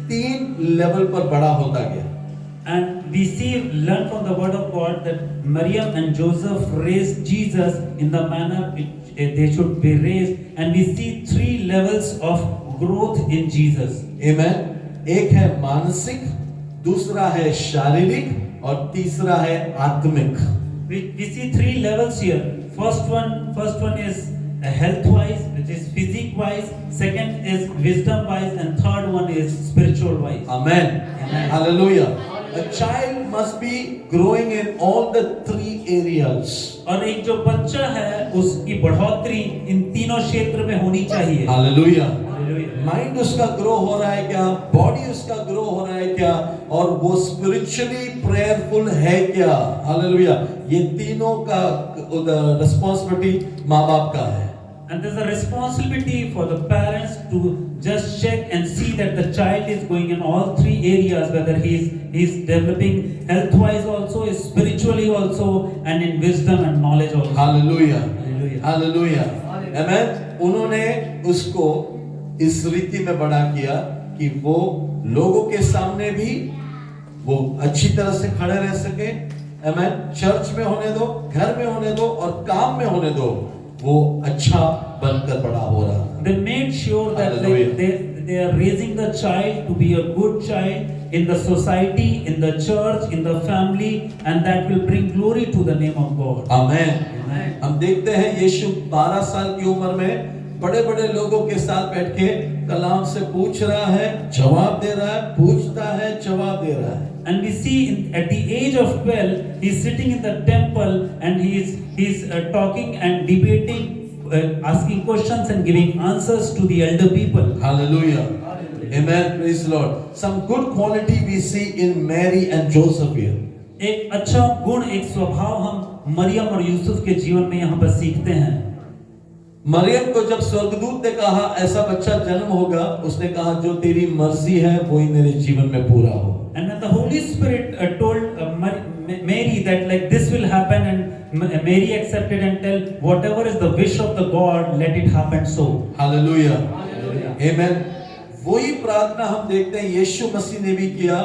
A: 3 लेवल पर बड़ा होता गया।
B: And we learn from the word of God that Maryam and Joseph raised Jesus in the manner they should be raised, and we see 3 levels of growth in Jesus.
A: Amen. एक है मानसिक, दूसरा है शारीरिक और तीसरा है आत्मिक।
B: We see 3 levels here. First one is health wise, which is physique wise. Second is wisdom wise, and third one is spiritual wise.
A: Amen.
B: Amen.
A: Hallelujah. A child must be growing in all the 3 areas.
B: और एक जो बच्चा है उसकी बढ़ोतरी इन तीनों क्षेत्र में होनी चाहिए।
A: Hallelujah.
B: Hallelujah.
A: माइंड उसका ग्रो हो रहा है क्या? बॉडी उसका ग्रो हो रहा है क्या? और वो स्पिरिचुअली प्रेयरफुल है क्या? हालेलुया। ये तीनों का रिस्पांसिबिलिटी माँ बाप का है।
B: And there's a responsibility for the parents to just check and see that the child is going in all 3 areas, whether he's developing health wise also, spiritually also, and in wisdom and knowledge also.
A: Hallelujah.
B: Hallelujah.
A: Hallelujah. Amen. उन्होंने उसको इस रीति में बड़ा किया कि वो लोगों के सामने भी वो अच्छी तरह से खड़े रह सके। Amen. चर्च में होने दो, घर में होने दो और काम में होने दो, वो अच्छा बनकर बड़ा हो रहा।
B: They made sure that they are raising the child to be a good child in the society, in the church, in the family, and that will bring glory to the name of God.
A: Amen.
B: Amen.
A: हम देखते हैं यीशु 12 साल की उम्र में बड़े-बड़े लोगों के साथ बैठ के कलाम से पूछ रहा है, जवाब दे रहा है, पूछता है, जवाब दे रहा है।
B: And we see at the age of 12, he's sitting in the temple and he's talking and debating, asking questions and giving answers to the elder people.
A: Hallelujah. Amen. Praise the Lord. Some good quality we see in Mary and Joseph here.
B: एक अच्छा गुण, एक स्वभाव हम मरियम और यूसुफ के जीवन में यहाँ पर सीखते हैं।
A: मरियम को जब स्वर्गदूत ने कहा ऐसा बच्चा जन्म होगा, उसने कहा जो तेरी मर्जी है वही मेरे जीवन में पूरा हो।
B: And when the Holy Spirit told Mary that like this will happen, and Mary accepted and tell whatever is the wish of the God, let it happen so.
A: Hallelujah, amen. वही प्रार्थना हम देखते हैं यीशु मसीह ने भी किया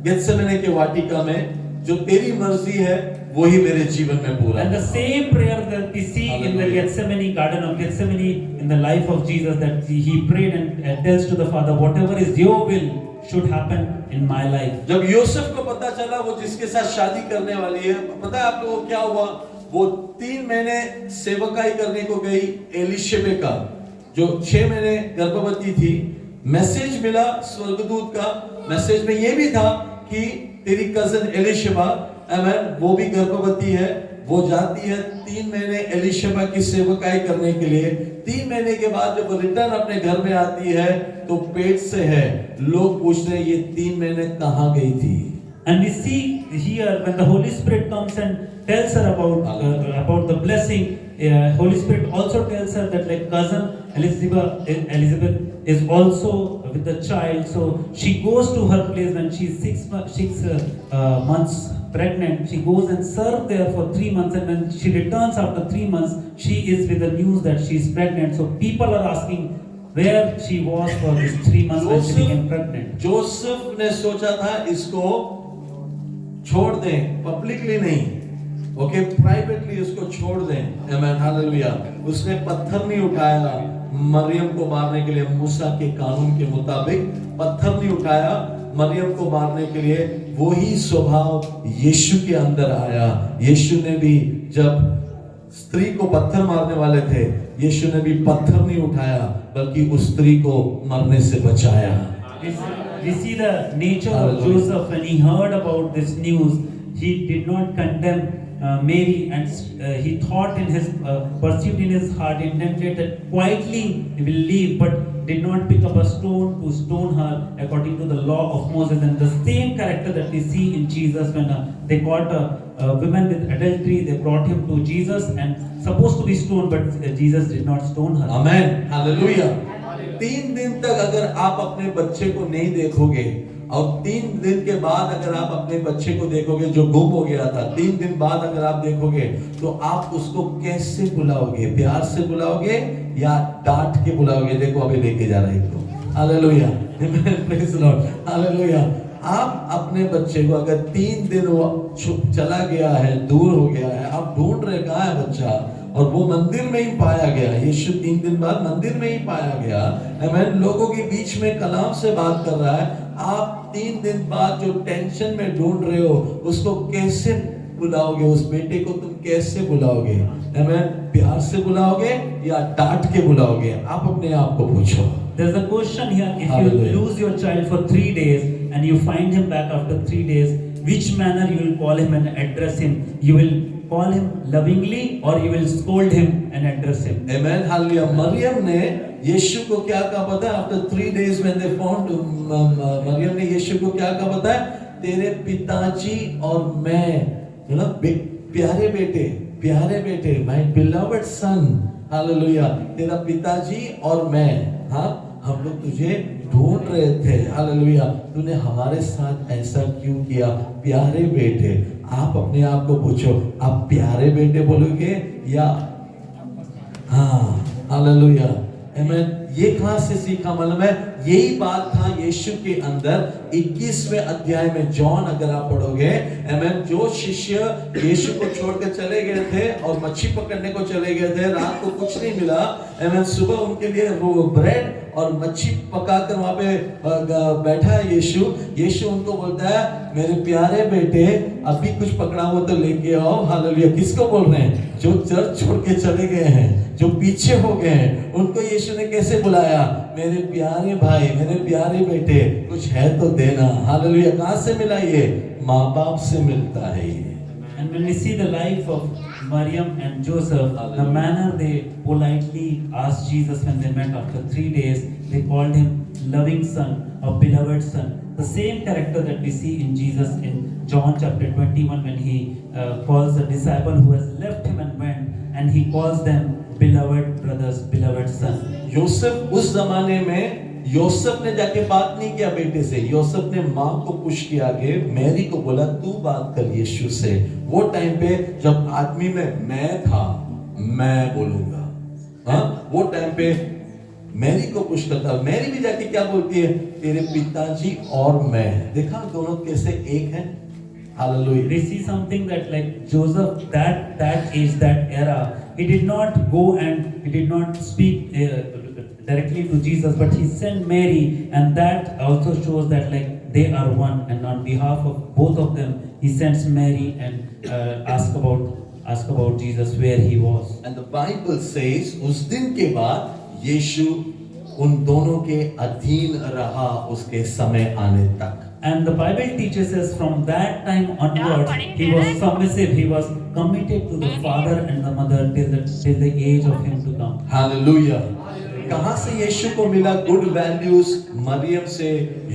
A: गेत्सेमने के वाटिका में, जो तेरी मर्जी है वही मेरे जीवन में पूरा।
B: And the same prayer that we see in the Gethsemane, Garden of Gethsemane, in the life of Jesus, that he prayed and tells to the Father, whatever is your will should happen in my life.
A: जब यूसुफ को पता चला वो जिसके साथ शादी करने वाली है, पता है आप लोगों को क्या हुआ? वो 3 महीने सेवकाई करने को गई एलिशबे का, जो 6 महीने गर्भवती थी। मैसेज मिला स्वर्गदूत का, मैसेज में ये भी था कि तेरी कजन एलिशबा, आमेन, वो भी गर्भवती है। वो जाती है 3 महीने एलिशबा की सेवकाई करने के लिए। 3 महीने के बाद जब वो रिटर्न अपने घर में आती है तो पेट से है। लोग पूछ रहे ये 3 महीने कहाँ गई थी?
B: And we see here when the Holy Spirit comes and tells her about the blessing, Holy Spirit also tells her that like cousin Elizabeth is also with the child, so she goes to her place when she is 6 months pregnant. She goes and serves there for 3 months, and when she returns after 3 months, she is with the news that she is pregnant. So people are asking where she was for these 3 months when she became pregnant.
A: Joseph ने सोचा था इसको छोड़ दें, publicly नहीं, okay, privately उसको छोड़ दें। आमेन, हालेलुया। उसने पत्थर नहीं उठाया मरियम को मारने के लिए, मूसा के कानून के मुताबिक पत्थर नहीं उठाया मरियम को मारने के लिए। वही स्वभाव यीशु के अंदर आया। यीशु ने भी जब स्त्री को पत्थर मारने वाले थे, यीशु ने भी पत्थर नहीं उठाया बल्कि उस स्त्री को मरने से बचाया।
B: We see the nature of Joseph. When he heard about this news, he did not condemn Mary, and he thought in his perceived in his heart, intended that quietly he will leave, but did not pick up a stone to stone her according to the law of Moses. And the same character that we see in Jesus, when they caught a woman with adultery, they brought him to Jesus and supposed to be stoned, but Jesus did not stone her.
A: Amen, hallelujah. 3 दिन तक अगर आप अपने बच्चे को नहीं देखोगे और 3 दिन के बाद अगर आप अपने बच्चे को देखोगे जो गुम हो गया था, 3 दिन बाद अगर आप देखोगे तो आप उसको कैसे बुलाओगे? प्यार से बुलाओगे या डांट के बुलाओगे? देखो अभी लेके जा रहे हो। Hallelujah, praise the Lord, hallelujah. आप अपने बच्चे को अगर 3 दिन वो छुप चला गया है, दूर हो गया है, आप ढूंढ रहे कहाँ है बच्चा, और वो मंदिर में ही पाया गया। यीशु 3 दिन बाद मंदिर में ही पाया गया। आमेन, लोगों के बीच में कलाम से बात कर रहा है। आप 3 दिन बाद जो टेंशन में ढूंढ रहे हो उसको कैसे बुलाओगे? उस बेटे को तुम कैसे बुलाओगे? आमेन, प्यार से बुलाओगे या डांट के बुलाओगे? आप अपने आप को पूछो।
B: There's a question here: if you lose your child for 3 days and you find him back after 3 days, which manner you will call him and address him? You will call him lovingly or you will scold him and address him?
A: Amen, hallelujah। Maryam ने यीशु को क्या कहा पता है? After 3 days when they found, Maryam ने यीशु को क्या कहा पता है? तेरे पिताजी और मैं, प्यारे बेटे, my beloved son, हालेलुया, तेरा पिताजी और मैं, हाँ, हम लोग तुझे ढूंढ रहे थे। हालेलुया, तूने हमारे साथ ऐसा क्यों किया? प्यारे बेटे। आप अपने आप को पूछो, आप प्यारे बेटे बोलोगे या हाँ? हालेलुया, आमेन। ये कहाँ से सीखा? मालूम है, यही बात था यीशु के अंदर 21वें अध्याय में। जॉन अगर आप पढ़ोगे, आमेन, जो शिष्य यीशु को छोड़कर चले गए थे और मच्छी पकड़ने को चले गए थे, रात को कुछ नहीं मिला, आमेन, सुबह उनके लिए वो ब्रेड और मच्छी पकाकर वहां पे बैठा है यीशु उनको बोलता है, मेरे प्यारे बेटे, अभी कुछ पकड़ा हो तो लेके आओ। हालेलुया। किसको बोल रहे हैं? जो चर्च छोड़ के चले गए हैं, जो पीछे हो गए हैं, उनको यीशु ने कैसे बुलाया? मेरे प्यारे भाई, मेरे प्यारे बेटे, कुछ है तो देना। हालेलुया। कहाँ से मिला ये? माँ बाप से मिलता है ये।
B: And when we see the life of Maryam and Joseph, the manner they politely asked Jesus when they met after 3 days, they called him loving son, a beloved son. the same character that we see in Jesus in John chapter 21 when he calls the disciple who has left him and went, and he calls them beloved brothers, beloved son.
A: Yusuf उस जमाने में यूसुफ ने जाके बात नहीं किया बेटे से, यूसुफ ने माँ को पुश किया आगे, मैरी को बोला तू बात कर यीशु से। वो टाइम पे जब आदमी में मैं था, मैं बोलूंगा, हाँ वो टाइम पे मैरी को पुश करता, मैरी भी जाके क्या बोलती है, तेरे पिताजी और मैं। देखा दोनों कैसे एक हैं। Hallelujah.
B: We see something that like Joseph, that age, that era, he did not go and he did not speak directly to Jesus, but he sent Mary, and that also shows that like they are one, and on behalf of both of them, he sends Mary and ask about Jesus where he was.
A: And the Bible says उस दिन के बाद यीशु उन दोनों के अधीन रहा उसके समय आने तक।
B: And the Bible teaches us from that time onwards, he was submissive, he was committed to the father and the mother till the age of him to come.
A: Hallelujah. कहाँ से यीशु को मिला गुड वैल्यूज? मरियम से,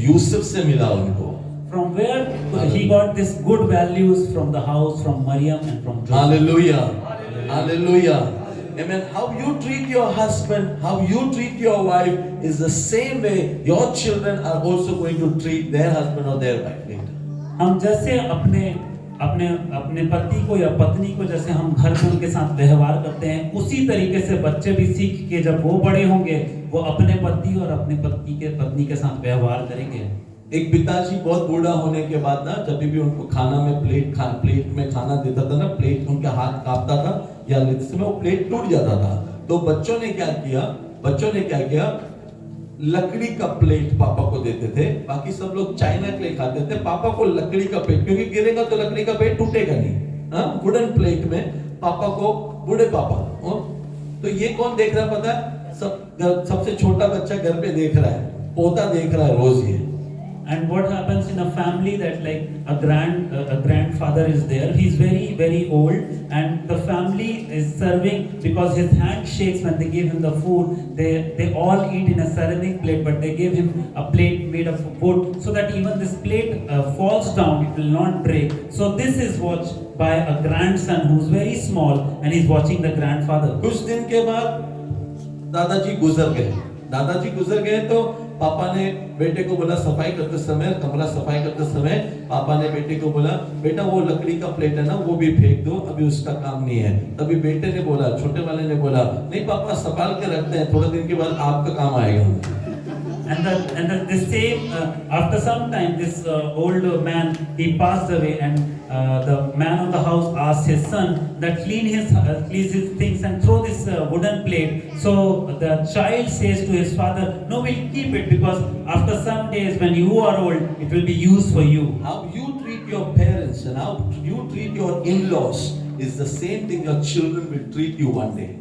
A: यूसुफ से मिला उनको।
B: From where he got this good values? From the house, from Maryam and from Joseph.
A: Hallelujah. Hallelujah. Amen. How you treat your husband, how you treat your wife is the same way your children are also going to treat their husband or their wife later.
B: हम जैसे अपने पति को या पत्नी को जैसे हम घर में उनके साथ व्यवहार करते हैं, उसी तरीके से बच्चे भी सीख के जब वो बड़े होंगे वो अपने पति और अपने पत्नी के साथ व्यवहार करेंगे।
A: एक पिताजी बहुत बूढ़ा होने के बाद ना, जब भी उनको खाना में प्लेट में खाना देता था ना, प्लेट उनके हाथ कांपता था या जिस समय वो प्लेट टूट जाता था, तो बच्चों ने क्या किया, लकड़ी का प्लेट पापा को देते थे। बाकी सब लोग चाइना के लिए खाते थे, पापा को लकड़ी का प्लेट, क्योंकि गिरेगा तो लकड़ी का प्लेट टूटेगा नहीं। हाँ, वुडन प्लेट में पापा को, बूढ़े पापा। तो ये कौन देख रहा पता है? सबसे छोटा बच्चा घर पे देख रहा है, पोता देख रहा है रोज ये।
B: And what happens in a family that like a grandfather is there, he's very old, and the family is serving because his hand shakes when they give him the food. They all eat in a ceramic plate, but they give him a plate made of wood so that even this plate falls down, it will not break. So this is watched by a grandson who's very small, and he's watching the grandfather.
A: कुछ दिन के बाद दादाजी गुजर गए तो पापा ने बेटे को बोला, सफाई करते समय, कमरा सफाई करते समय पापा ने बेटे को बोला, बेटा वो लकड़ी का प्लेट है ना, वो भी फेंक दो, अभी उसका काम नहीं है। तभी बेटे ने बोला, छोटे वाले ने बोला, नहीं पापा संभाल के रखते हैं, थोड़े दिन के बाद आपका काम आएगा।
B: And the same after some time, this old man, he passed away, and the man of the house asked his son that clean his things and throw this wooden plate. So the child says to his father, no, we'll keep it, because after some days when you are old, it will be used for you.
A: How you treat your parents and how you treat your in-laws is the same thing your children will treat you one day.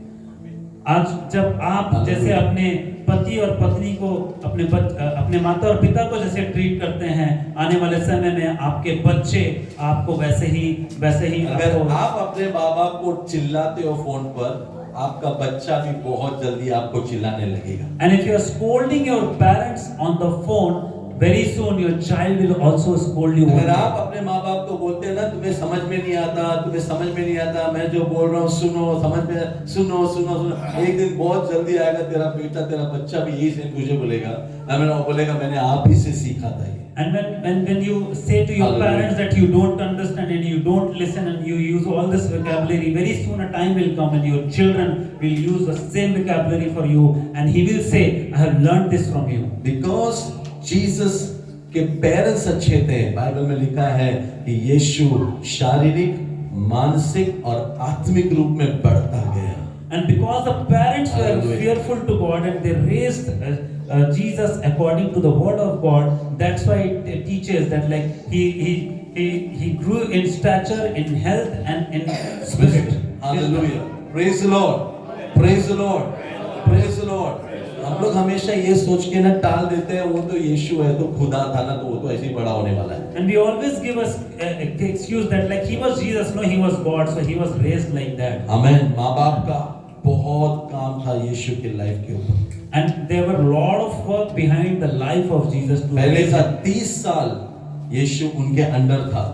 B: आज जब आप जैसे अपने पति और पत्नी को, अपने माता और पिता को जैसे ट्रीट करते हैं, आने वाले समय में आपके बच्चे आपको वैसे ही
A: अगर आप अपने माँ बाप को चिल्लाते हो फोन पर, आपका बच्चा भी बहुत जल्दी आपको चिल्लाने लगेगा।
B: And if you are scolding your parents on the phone, very soon your child will also scold you.
A: अगर आप अपने माँ बाप को बोलते हैं ना, तुम्हें समझ में नहीं आता, मैं जो बोल रहा हूँ सुनो, एक दिन बहुत जल्दी आएगा तेरा बेटा, तेरा बच्चा भी यही सेम तुझे बोलेगा, मैंने आप ही से सीखा था ये।
B: And when you say to your parents that you don't understand and you don't listen and you use all this vocabulary, very soon a time will come and your children will use the same vocabulary for you, and he will say, I have learned this from you.
A: Because Jesus के parents अच्छे थे, Bible में लिखा है कि यीशु शारीरिक, मानसिक और आत्मिक रूप में बढ़ता गया।
B: And because the parents were fearful to God and they raised Jesus according to the word of God, that's why it teaches that like he grew in stature, in health and in spirit.
A: Hallelujah. Praise the Lord. Praise the Lord. Praise the Lord. हम लोग हमेशा ये सोच के ना टाल देते हैं, वो तो यीशु है, तो खुदा था ना, तो वो तो ऐसे ही बड़ा होने वाला है।
B: And we always give us excuse that like he was Jesus, no, he was God, so he was raised like that.
A: Amen. माँ बाप का बहुत काम था यीशु के लाइफ के ऊपर।
B: And there were a lot of work behind the life of Jesus to
A: पहले
B: raise
A: का
B: him.
A: 30 साल यीशु उनके अंडर था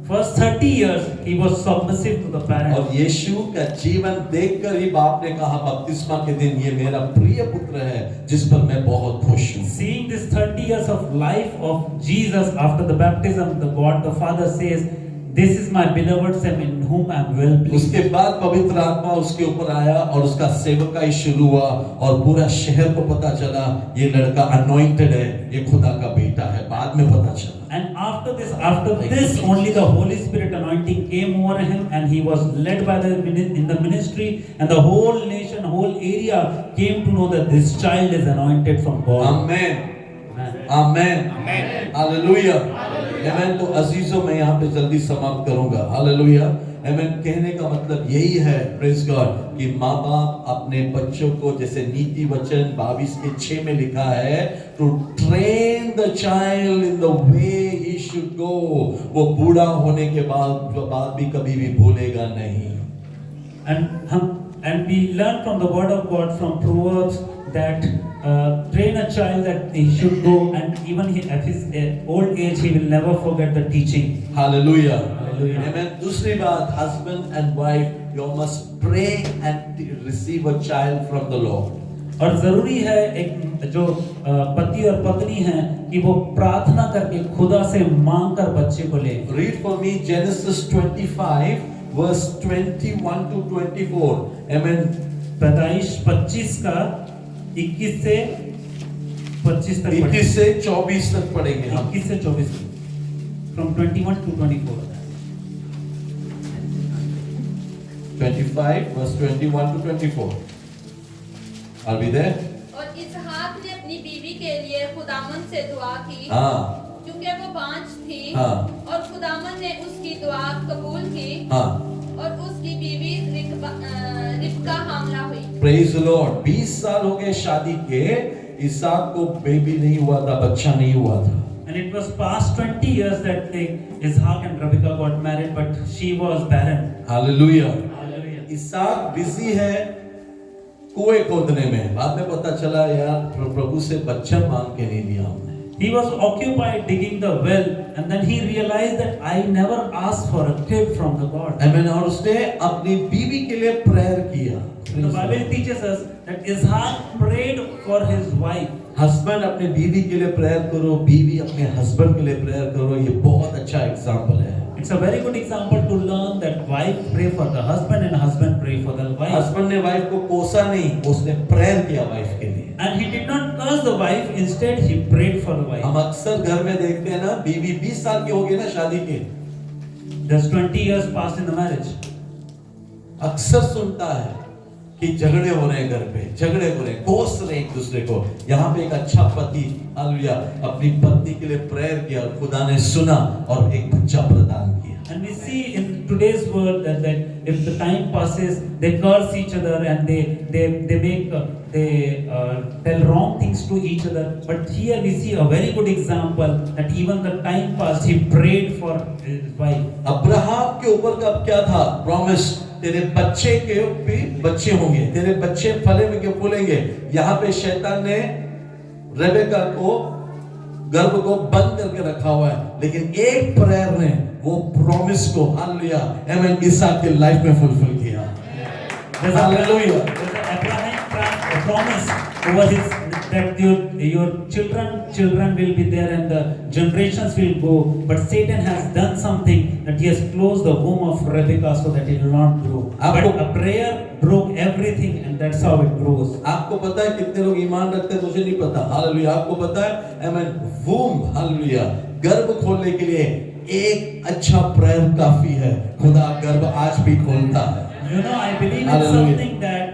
B: First 30 years he was submissive to the parents.
A: और यीशु का जीवन देखकर ही बाप ने कहा बपतिस्मा के दिन ये मेरा प्रिय पुत्र है जिस पर मैं बहुत खुश हूँ।
B: Seeing this 30 years of life of Jesus after the baptism, the God the Father says, "This is my beloved Son in whom I am well pleased."
A: उसके बाद पवित्र आत्मा उसके ऊपर आया और उसका सेवकाई शुरू हुआ और पूरा शहर को पता चला ये लड़का अनॉइंटेड है, ये खुदा का बेटा है। बाद में पता चला।
B: And after this, only the Holy Spirit anointing came over him, and he was led by in the ministry, and the whole nation, whole area came to know that this child is anointed from God.
A: Amen amen hallelujah आमेन। तो अजीजों मैं यहाँ पे जल्दी समाप्त करूंगा। Hallelujah amen. कहने का मतलब यही है प्रेज गॉड कि माँ बाप अपने बच्चों को जैसे नीति वचन 22:6 में लिखा है to train the child in the way he should go, वो बूढ़ा होने के बाद जो बात भी कभी भी भूलेगा नहीं।
B: And we learn from the word of God from Proverbs that train a child that he should go, and even at his old age he will never forget the teaching.
A: Hallelujah
B: Hallelujah.
A: आमेन। दूसरी बात, husband and wife you must pray and receive a child from the Lord.
B: और जरूरी है एक जो पति और पत्नी हैं कि वो प्रार्थना करके खुदा से मांग कर बच्चे को ले।
A: Read for me Genesis 25 verse 21 to 24. Amen.
B: पैदाइश 25 का 21 से 25 तक
A: 21 से 24 तक पढ़ेंगे हम।
B: 21 से 24 from 21 to 24.
A: 25 verse 21 to 24. Are we there?
C: और इसहाक ने अपनी बीवी के लिए खुदावन से दुआ की,
A: हाँ
C: क्योंकि वो बांझ थी,
A: हाँ।
C: और खुदावन ने उसकी दुआ कबूल की,
A: हाँ।
C: और उसकी बीवी रिबका हामला हुई।
A: Praise the Lord। 20 साल हो गए शादी के, इसहाक को बेबी नहीं हुआ था, बच्चा नहीं हुआ था।
B: And it was past 20 years that Isaac and Rebecca got married, but she was barren.
A: Hallelujah।
B: Hallelujah.
A: इसहाक बिजी है कुएं खोदने में, बाद में पता चला यार प्रभु से बच्चा मांग के नहीं लिया हमने।
B: He was occupied digging the well, and then he realized that I never asked for a kid from the God.
A: Amen। और उसने अपनी बीवी के लिए प्रेयर किया।
B: The Bible teaches us that Isaac prayed for his wife.
A: Husband अपने बीवी के लिए प्रेयर करो, बीवी अपने हस्बैंड के लिए प्रेयर करो, ये बहुत अच्छा एग्जाम्पल है।
B: It's a very good example to learn that wife pray for the husband and husband pray for the wife.
A: Husband ने वाइफ को कोसा नहीं, उसने प्रेयर किया वाइफ के लिए।
B: And he did not curse the wife, instead he prayed for the wife.
A: हम अक्सर घर में देखते हैं ना, बीवी 20 साल की हो गई ना शादी के,
B: There's 20 years passed in the marriage.
A: अक्सर सुनता है कि झगड़े हो रहे हैं घर पे, झगड़े हो रहे हैं, कोस रहे हैं एक दूसरे को। यहाँ पे एक अच्छा पति हालेलुया अपनी पत्नी के लिए प्रेयर किया और खुदा ने सुना और एक बच्चा प्रदान किया।
B: And we see in today's world that if the time passes, they curse each other and they tell wrong things to each other. But here we see a very good example that even the time passed, he prayed for his wife.
A: Abraham के ऊपर का क्या था promise, तेरे बच्चे के भी बच्चे होंगे, तेरे बच्चे फलेंगे के फूलेंगे। यहाँ पे शैतान ने रेबेका को गर्भ को बंद करके रखा हुआ है, लेकिन एक प्रेयर ने वो प्रॉमिस को हालेलुया आमेन इसहाक के लाइफ में फुलफिल किया। Hallelujah.
B: Abraham promised over his that your children will be there and the generations will go, but Satan has done something that he has closed the womb of Rebecca so that it will not grow. But a prayer broke everything, and that's how it grows.
A: आपको पता है कितने लोग ईमान रखते हैं, मुझे नहीं पता। हालेलुया। आपको पता है आमेन वूम हालेलुया गर्भ खोलने के लिए एक अच्छा प्रेयर काफी है। खुदा गर्भ आज भी खोलता है।
B: You know, I believe it's
A: Hallelujah.
B: something that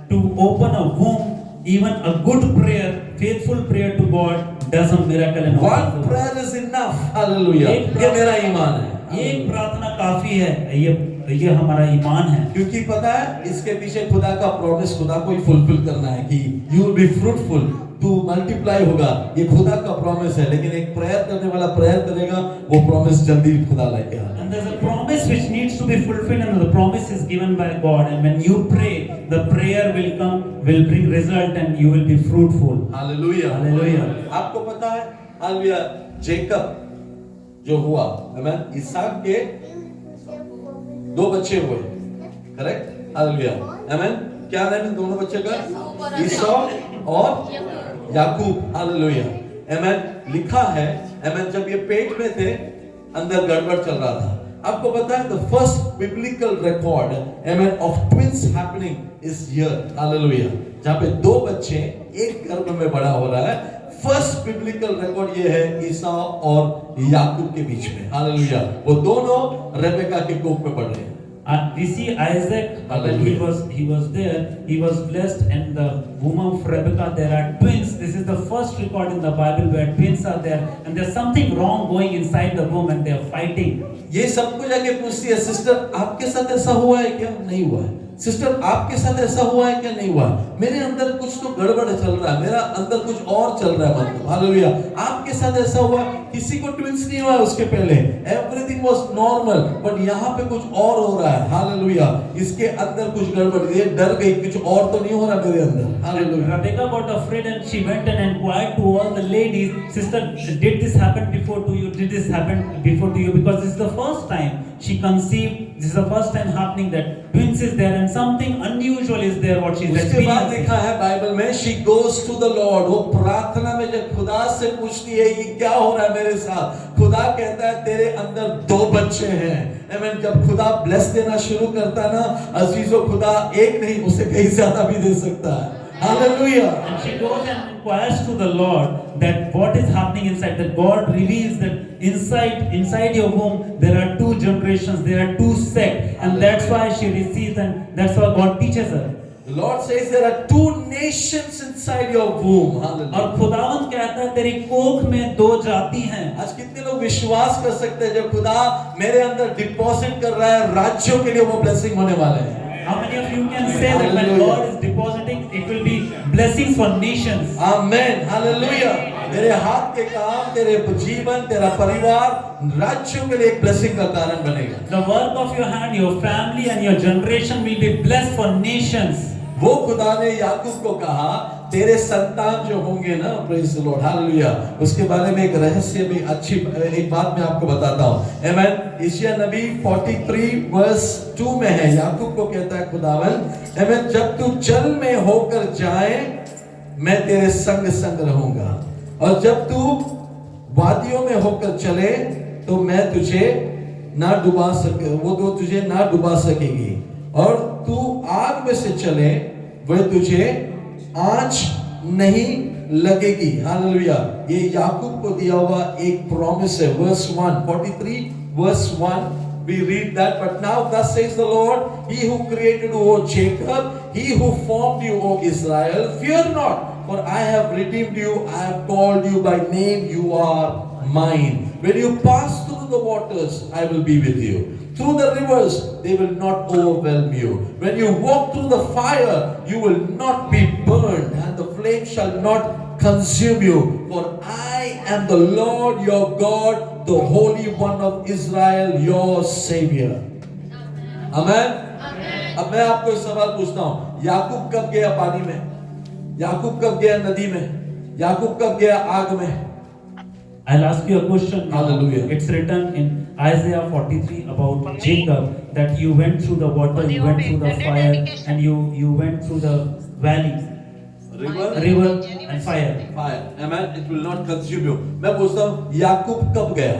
B: to open a womb, even a good prayer, faithful prayer to God does a miracle and
A: One
B: opens the womb.
A: prayer is enough. Hallelujah. ये मेरा ईमान है।
B: एक प्रार्थना काफी है, ये हमारा ईमान है।
A: क्योंकि पता है इसके पीछे खुदा का प्रॉमिस, खुदा को ही फुलफिल करना है कि you will be fruitful, तू मल्टीप्लाई होगा, ये खुदा का प्रॉमिस है। लेकिन एक प्रेयर करने वाला प्रेयर करेगा, वो प्रॉमिस जल्दी खुदा लेके आएगा।
B: And there's a a promise which needs to be fulfilled, and the promise is given by God. And when you pray, the prayer will come, will bring result, and you will be fruitful.
A: Hallelujah.
B: Hallelujah.
A: आपको पता है hallelujah Jacob जो हुआ, आमेन, इसहाक के 2 बच्चे हुए, correct, hallelujah, आमेन। क्या नाम है दोनों बच्चे का? ईसौ और याकूब, हालेलुया, आमेन। लिखा है, आमेन, जब ये पेट में थे अंदर गड़बड़ चल रहा था। आपको पता है the first biblical record, amen, of twins happening is here, hallelujah, जहां पे 2 बच्चे एक गर्भ में बड़ा हो रहा है। फर्स्ट बिब्लिकल रिकॉर्ड ये है ईसा और याकूब के बीच में, हालेलुया। वो दोनों रेबेका के कोख में पड़ रहे हैं।
B: We see Isaac, when he was there, he was blessed, and the womb of Rebekah, there are twins. This is the first record in the Bible where twins are there, and there's something wrong going inside the womb, and they are fighting.
A: ये सब कुछ आके पूछती है, sister आपके साथ ऐसा हुआ है क्या? नहीं हुआ है। सिस्टर आपके साथ ऐसा हुआ है क्या? नहीं हुआ। मेरे अंदर कुछ तो गड़बड़ चल रहा है, मेरा अंदर कुछ और चल रहा है, मतलब हालेलुया। आपके साथ ऐसा हुआ? किसी को ट्विंस नहीं हुआ उसके पहले, एवरीथिंग वाज नॉर्मल, बट यहाँ पे कुछ और हो रहा है, हालेलुया। इसके अंदर कुछ गड़बड़, ये डर गई, कुछ और तो नहीं हो रहा मेरे अंदर, hallelujah.
B: Rebecca got afraid and she went and inquired to all the ladies, sister, did this happen before to you? Did this happen before to you? Because this is the first time she conceived. This is the first time happening that twins is there and something unusual is there what she is
A: उसके बाद
B: experiencing.
A: लिखा है Bible में, she goes to the Lord, वो प्रार्थना में जब खुदा से पूछती है ये क्या हो रहा है मेरे साथ, खुदा कहता है तेरे अंदर 2 बच्चे हैं, आमीन। जब खुदा ब्लेस देना शुरू करता है ना अजीजों, खुदा एक नहीं उसे कहीं ज्यादा भी दे सकता है, hallelujah.
B: And she goes and inquires to the Lord that what is happening inside. That God reveals that inside your womb there are 2 generations, there are 2 sects, and that's why she receives, and that's why God teaches her.
A: The Lord says there are 2 nations inside your womb, hallelujah.
B: और खुदावंद कहता है तेरी कोख में 2 जाति हैं।
A: आज कितने लोग विश्वास कर सकते हैं जब खुदा मेरे अंदर डिपॉजिट कर रहा है, राज्यों के लिए वो ब्लेसिंग होने वाले हैं।
B: How many of you can say that when God is depositing, it will be blessings for nations?
A: Amen, hallelujah. तेरे हाथ के काम, तेरे जीवन, तेरा परिवार राज्यों के लिए एक ब्लेसिंग का कारण बनेगा।
B: The work of your hand, your family and your generation will be blessed for nations.
A: वो खुदा ने याकूब को कहा तेरे संतान जो होंगे ना, प्रेज द लॉर्ड, हालेलुया, उसके बारे में एक रहस्य भी अच्छी एक बात मैं आपको बताता हूं, आमेन। यशायाह नबी 43 वर्स 2 में है, याकूब को कहता है खुदावन, आमेन, जब तू जल में होकर जाए मैं तेरे संग संग रहूंगा, और जब तू वादियों में होकर चले तो मैं तुझे ना डुबा सके, वो तो तुझे ना डुबा सकेगी, और तू आग में से चले वह तुझे आंच नहीं लगेगी, हालेलुया। ये याकूब को दिया हुआ एक प्रॉमिस है। Verse 1, 43 verse 1, we read that, but now thus says the Lord, he who created you, O Jacob, he who formed you, O Israel, fear not, for I have redeemed you, I have called you by name, you are mine. When you pass through the waters, I will be with you. Through the rivers, they will not overwhelm you. When you walk through the fire, you will not be burned, and the flame shall not consume you. For I am the Lord your God, the Holy One of Israel, your Savior. Amen. अब मैं आपको एक सवाल पूछता हूँ, याकूब कब गया पानी में? याकूब कब गया नदी में? याकूब कब गया आग में?
B: I'll ask you a question.
A: Hallelujah.
B: It's written in Isaiah 43 about Jacob that you went through the water, you went through the fire, and you went through the valley, river and fire.
A: Fire. Amen. It will not consume you. मैं पूछता हूँ याकूब कब गया?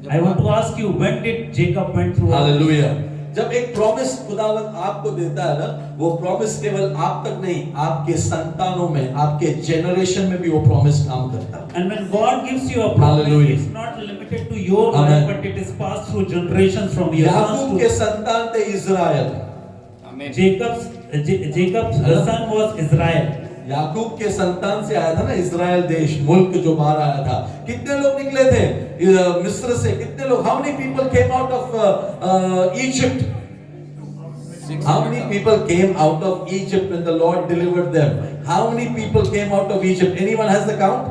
B: I want to ask you, when did Jacob went through?
A: Hallelujah. जब एक promise खुदावंद आपको देता है ना, वो प्रॉमिस केवल आप तक नहीं, आपके संतानों में, आपके जनरेशन में भी वो प्रॉमिस काम करता है।
B: And when God gives you a promise,
A: Hallelujah.
B: it's not limited to your
A: Amen.
B: life, but it is passed through generations from your
A: Yakub
B: sons
A: के
B: to
A: संतान थे Israel.
B: Jacob's son was Israel.
A: याकूब के संतान से आया था ना Israel देश, मुल्क जो बाहर आया था। कितने लोग निकले थे मिस्र से? कितने लोग? How many people came out of Egypt? How many people came out of Egypt when the Lord delivered them? How many people came out of Egypt? Anyone has the count?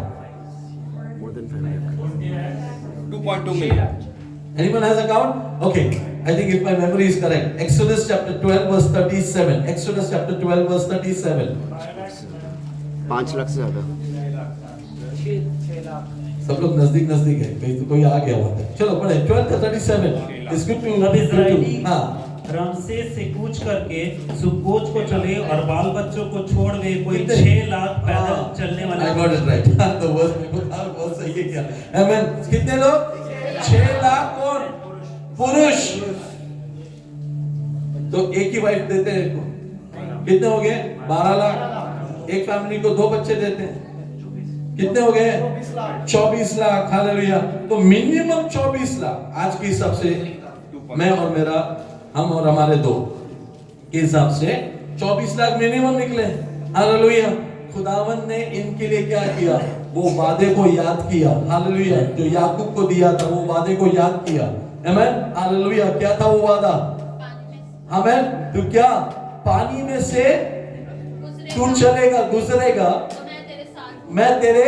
D: 2.2 million.
A: Anyone has a count? Okay. I think if my memory is correct, Exodus chapter 12 verse 37. Exodus chapter 12 verse 37.
D: 5 lakh से ज्यादा।
A: सब लोग नजदीक नजदीक है, कहीं तो कोई आ गया होता है। चलो पढ़े 12:37। It's good to
B: अब इस्राएली
A: हाँ
B: रमसेस से कूच करके सुक्कोत को चले और बाल बच्चों को छोड़ वे कोई
A: कितने?
B: 6 लाख पैदल चलने वाले।
A: I got it right. तो वर्स बहुत सही है क्या? Amen. कितने लोग? 6 लाख कौन? पुरुष। तो एक ही वाइफ देते हैं इनको। कितने हो गए? 12 लाख। एक फैमिली को 2 बच्चे देते हैं। कितने हो गए? 24 लाख। हालेलुया। तो मिनिमम 24 लाख आज के हिसाब से मैं और मेरा हम और हमारे 2 के हिसाब से 24 लाख मिनिमम निकले। हालेलुया। खुदावन ने इनके लिए क्या किया? वो वादे को याद किया। हालेलुया। जो याकूब को दिया था वो वादे को याद किया। आमेन। हालेलुया। क्या था वो वादा? आमेन। तो क्या पानी में से तू चलेगा, गुजरेगा,
C: तो मैं तेरे साथ
A: मैं तेरे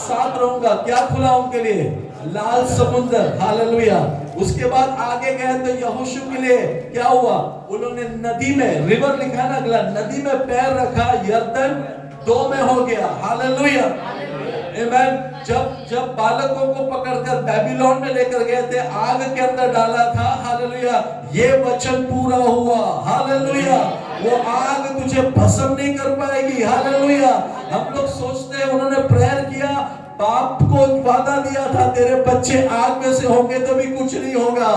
A: साथ रहूंगा। क्या खुला उनके लिए? लाल समुद्र। हालेलुया। उसके बाद आगे गए तो यहोशू के लिए क्या हुआ? उन्होंने नदी में, रिवर लिखा ना अगला, नदी में पैर रखा, यरदन 2 में हो गया। हालेलुया। आमेन। जब बालकों को पकड़कर बेबीलोन में लेकर गए थे, आग के अंदर डाला था। हालेलुया। ये वचन पूरा हुआ। हालेलुया। वो आग तुझे भस्म नहीं कर पाएगी। हालेलुया। हम लोग सोचते हैं उन्होंने प्रेयर किया, बाप को वादा दिया था तेरे बच्चे आग में से होंगे तो भी कुछ नहीं होगा।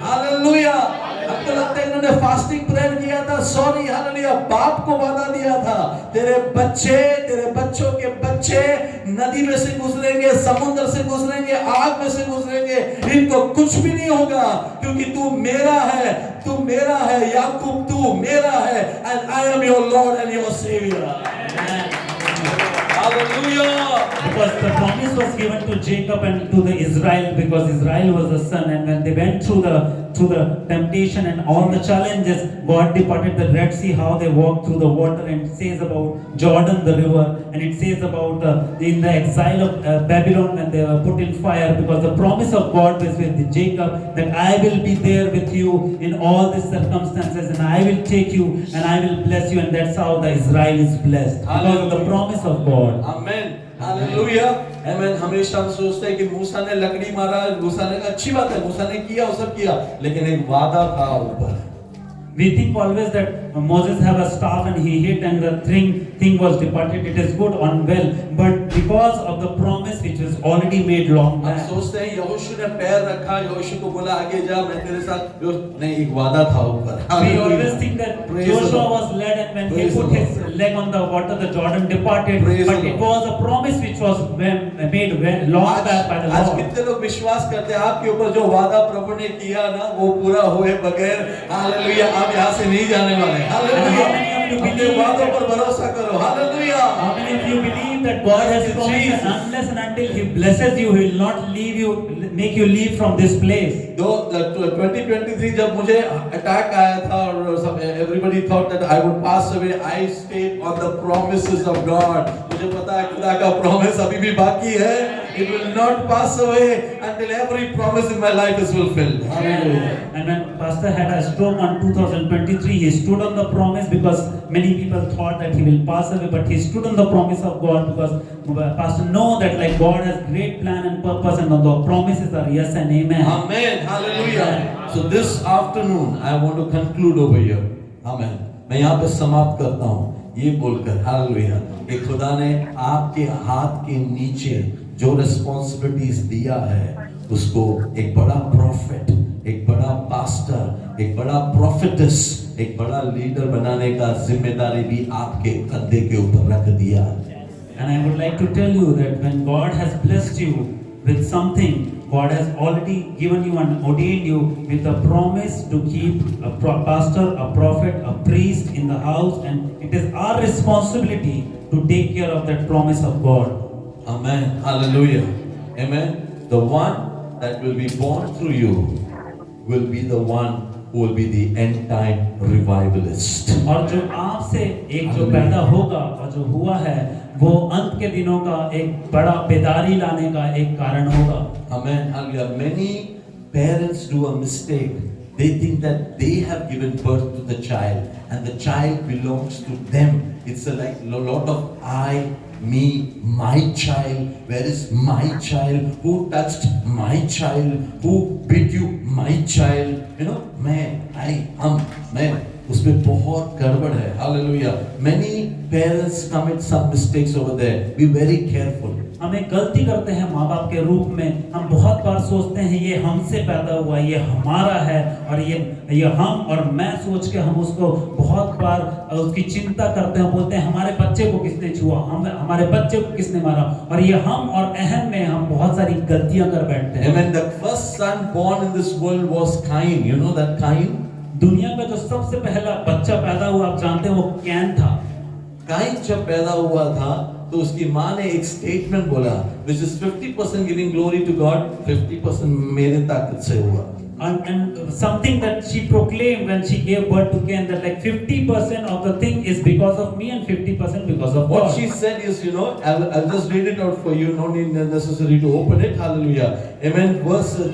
A: हालेलुया। हमको लगता है इन्होंने फास्टिंग प्रेयर किया था। सॉरी। हालेलुया। बाप को वादा दिया था तेरे बच्चे, तेरे बच्चों के बच्चे नदी में से गुजरेंगे, समुद्र से गुजरेंगे, आग में से गुजरेंगे, इनको कुछ भी नहीं होगा क्योंकि तू मेरा है, तू मेरा है याकूब, तू मेरा है। And I am your Lord and your saviour. Hallelujah.
B: Because the promise was given to Jacob and to the Israel, because Israel was the son, and when they went through the temptation and all the challenges, God departed the Red Sea, how they walked through the water, and it says about Jordan the river, and it says about in the exile of Babylon when they were put in fire, because the promise of God was with Jacob that I will be there with you in all these circumstances, and I will take you and I will bless you, and that's how the Israel is blessed because of the promise of God.
A: Amen. Hallelujah. Amen. हमेशा हम सोचते हैं कि मूसा ने लकड़ी मारा, मूसा ने कहा अच्छी बात है, मूसा ने किया, वो सब किया, लेकिन एक वादा था ऊपर।
B: We think always that Moses have a staff and he hit and the thing was departed. It is good and well, but because of the promise which was already made long
A: हम
B: back.
A: सोचते हैं यहोशू ने पैर रखा, यहोशू को बोला आगे जा, मैं तेरे साथ, नहीं, एक वादा था ऊपर।
B: We always think that Joshua was led and when he put his leg on the water, the Jordan departed. But it was a promise which was made long back by the
A: आज
B: Lord.
A: कितने लोग विश्वास करते हैं आपके ऊपर जो वादा प्रभु ने किया ना वो पूरा हुए बगैर, हालेलुया, आप यहाँ से नहीं जाने वाले। हालेलुया। अपने वादों पर भरोसा करो। Hallelujah.
B: How many of you believe that God has promised that unless and until He blesses you, He will not leave you, make you leave from this place?
A: 2023 जब मुझे अटैक आया था और सब everybody thought that I would pass away, I stayed on the promises of God. मुझे पता है खुदा का promise अभी भी बाकी है। It will not pass away until every promise in my life is fulfilled. Hallelujah.
B: And when Pastor had a stroke on 2023, he stood on the promise because many people thought that he will pass away, but he stood on the promise of God because Pastor know that like God has great plan and purpose, and the promises are yes and amen.
A: Amen. Hallelujah. So this afternoon I want to conclude over here. Amen. मैं यहाँ पे समाप्त करता हूँ ये बोलकर, hallelujah, कि खुदा ने आपके हाथ के नीचे जो रिस्पॉन्सिबिलिटीज दिया है उसको एक बड़ा प्रॉफिट, एक बड़ा पास्टर, एक बड़ा प्रॉफिटस, एक बड़ा लीडर बनाने का जिम्मेदारी भी आपके कंधे के ऊपर रख दिया।
B: And I would like to tell you that when God has blessed you with something, God has already given you and ordained you with a promise to keep a pastor, a prophet, a priest in the house, and it is our responsibility to take care of that promise of God.
A: Amen. Hallelujah. Amen. The one that will be born through you will be the one who will be the end time revivalist.
B: और जो आपसे एक जो पैदा होगा और जो हुआ है वो अंत के दिनों का एक बड़ा बेदारी लाने का एक कारण होगा।
A: Amen. Hallelujah. Many parents do a mistake, they think that they have given birth to the child and the child belongs to them. It's like a lot of I, me, my child. Where is my child? Who touched my child? Who bit you? My child. You know, मैं उसमें बहुत गड़बड़ है. Hallelujah. Many parents commit some mistakes over there. Be very careful.
B: हम एक गलती करते हैं माँ बाप के रूप में. हम बहुत बार सोचते हैं ये हमसे पैदा हुआ, ये हमारा है, और ये हम और मैं सोच के हम उसको बहुत बार उसकी चिंता करते हैं. बोलते हैं हमारे बच्चे को किसने छुआ, हमारे बच्चे को किसने मारा, और ये हम और अहम में हम बहुत सारी गलतियां कर बैठते हैं.
A: Amen. The first son born in this world was Cain. You know that Cain?
B: दुनिया का जो सबसे पहला बच्चा पैदा हुआ, आप जानते हैं, वो कैन था.
A: काइन जब पैदा हुआ था तो उसकी माँ ने एक स्टेटमेंट बोला, which is 50% giving glory to God, 50% मेरे ताकत से हुआ.
B: And something that she proclaimed when she gave birth to Cain, that like 50% of the thing is because of me and 50% because of
A: What
B: God.
A: she said is, you know, I'll just read it out for you. No need necessary to open it. Hallelujah. Amen.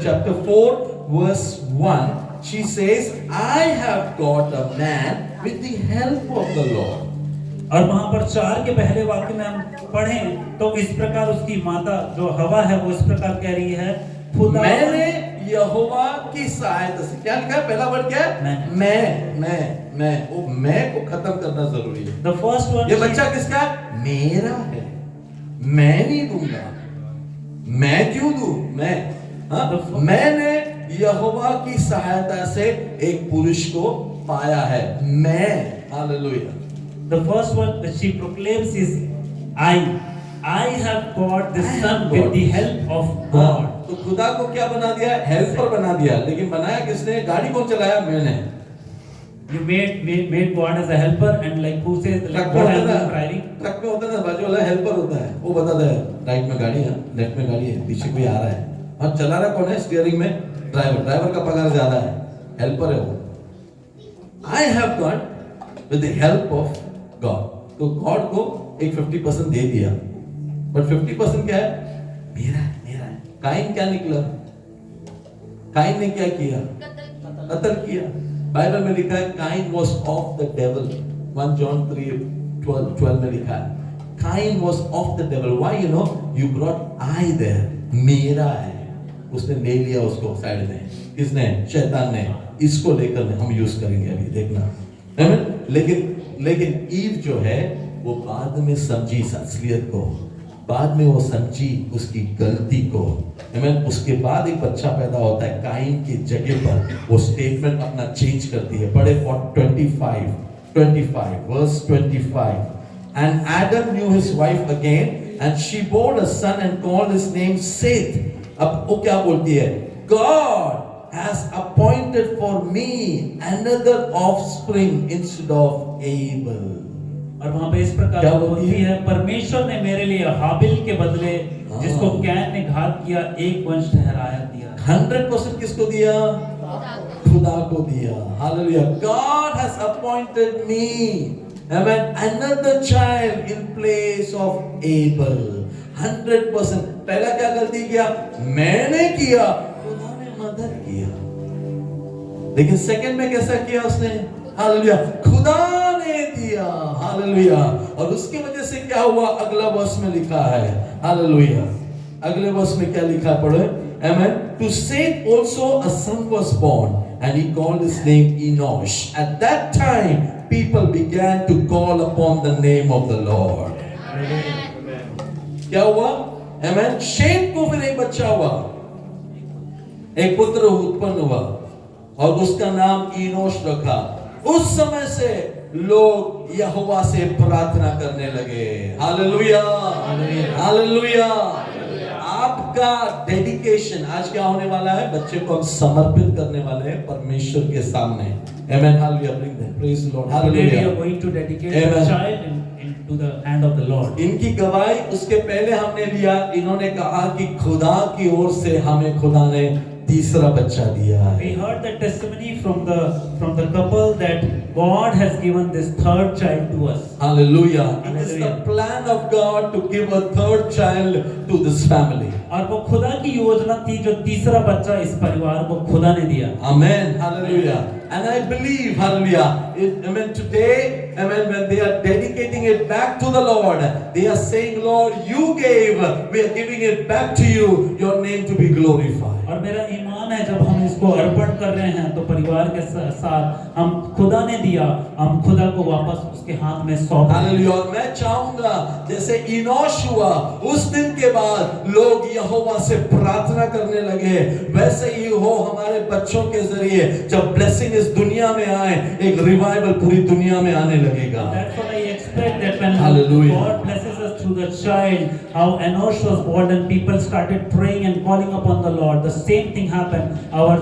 A: Chapter 4, verse 1. She says, I have got a man with the help of the Lord.
B: और वहां पर 4 के पहले वाक्य में हम पढ़ें तो इस प्रकार उसकी माता जो हवा है वो इस प्रकार कह रही है, खुदा
A: मैंने यहोवा की सहायता से. क्या लिखा है? पहला वर्ड क्या है? मैं. वो मैं को खत्म करना जरूरी है.
B: The first one,
A: ये बच्चा किसका है? मेरा है. मैं नहीं दूंगा. मैं क्यों दूं? मैंने यहोवा की सहायता से एक पुरुष को पाया है. मैं. Hallelujah.
B: The first one that she proclaims is I have got the son with the help of God.
A: तो खुदा को क्या बना दिया? हेल्पर बना दिया. लेकिन बनाया किसने? गाड़ी कौन चलाया? मैंने.
B: You made God as a helper, and like who says like God has been driving.
A: Truck में होता है ना, बाजू वाला हेल्पर होता है. वो बताता है राइट में गाड़ी है, लेफ्ट में गाड़ी है, पीछे कोई आ रहा है. अब चला रहा कौन है? स्टीयरिंग में ड्राइवर का पगार ज्यादा है, हेल्पर है वो. I have got with the help of God. तो गॉड को एक 50% दे दिया, बट 50% क्या है? मेरा है. काइन क्या निकला? काइन ने क्या किया? कत्ल किया. बाइबल में लिखा है Kine was of the devil. 1 John 3:12 में लिखा है Kine was of the devil. Why? You know, you brought I there. मेरा है. उसने ले लिया उसको साइड में. किसने? शैतान ने. इसको लेकर हम यूज करेंगे अभी, देखना. लेकिन ईव जो है वो बाद में समझी असलियत को, बाद में वो समझी उसकी गलती को. उसके बाद एक बच्चा पैदा होता है काइन की जगह पर. वो स्टेटमेंट अपना चेंज करती है. पढ़े 25 verse 25. And Adam knew his wife again, and she bore a son and called his name Seth. अब वो क्या बोलती है? God has appointed for me another offspring instead of Abel.
B: और वहां पे इस प्रकार बोलती है, परमेश्वर ने मेरे लिए हाबिल के बदले जिसको कैन ने घात किया एक वंश ठहराया दिया.
A: 100% किसको दिया? खुदा को दिया. Hallelujah. God has appointed me, amen, another child in place of Abel. 100%. पहला क्या गलती किया? मैंने किया, खुदा ने मदद किया. लेकिन सेकंड में कैसा किया उसने? हालेलुया. खुदा ने दिया. हालेलुया. और उसकी वजह से क्या हुआ? अगला वर्स में लिखा है. हालेलुया. अगले वर्स में क्या लिखा है? पढ़ो. Amen. To Seth also a son was born, and he called his name Enosh. At that time, people began to call upon the name of the Lord. क्या हुआ? Amen. शेम को फिर एक बच्चा हुआ, एक पुत्र उत्पन्न हुआ, और उसका नाम इनोश रखा. उस समय से लोग यहोवा से प्रार्थना करने लगे. हालेलुया. हालेलुया. आपका डेडिकेशन आज क्या होने वाला है? बच्चे को हम समर्पित करने वाले हैं परमेश्वर के सामने. Amen. Hallelujah. Bring them. Praise the Lord. Hallelujah.
B: We are going to dedicate the child into the hand of the Lord.
A: इनकी गवाही उसके पहले हमने लिया. इन्होंने कहा कि खुदा की ओर से हमें खुदा ने तीसरा बच्चा दिया है।
B: We heard the testimony from the couple that God has given this third child to us.
A: Hallelujah. It is the
B: Hallelujah.
A: plan of God to give a third child to this family.
B: और वो खुदा की योजना थी जो तीसरा बच्चा इस परिवार को खुदा ने दिया।
A: Amen. Hallelujah. And I believe, hallelujah, amen, today, amen, when they are dedicating it back to the Lord, they are saying, Lord, you gave, we are giving it back to you, your name to be glorified.
B: और मेरा ईमान है जब हम इसको अर्पण कर रहे हैं तो परिवार के साथ हम खुदा ने दिया, हम खुदा को वापस उसके हाथ में सौंप रहे हैं।
A: हालेलुया। और मैं चाहूंगा जैसे इनोश हुआ उस दिन के बाद लोग यहोवा से प्रार्थना करने लगे, वैसे ही हो हमारे बच्चों के जरिए जब ब्लेसिंग इस दुनिया में आए, एक रिवाइवल पूरी दुनिया में आने लगेगा।
B: That's what I expect, that when
A: Hallelujah.
B: God blesses us through the child, how Enosh was born and people started praying and calling upon the Lord. The same thing happened.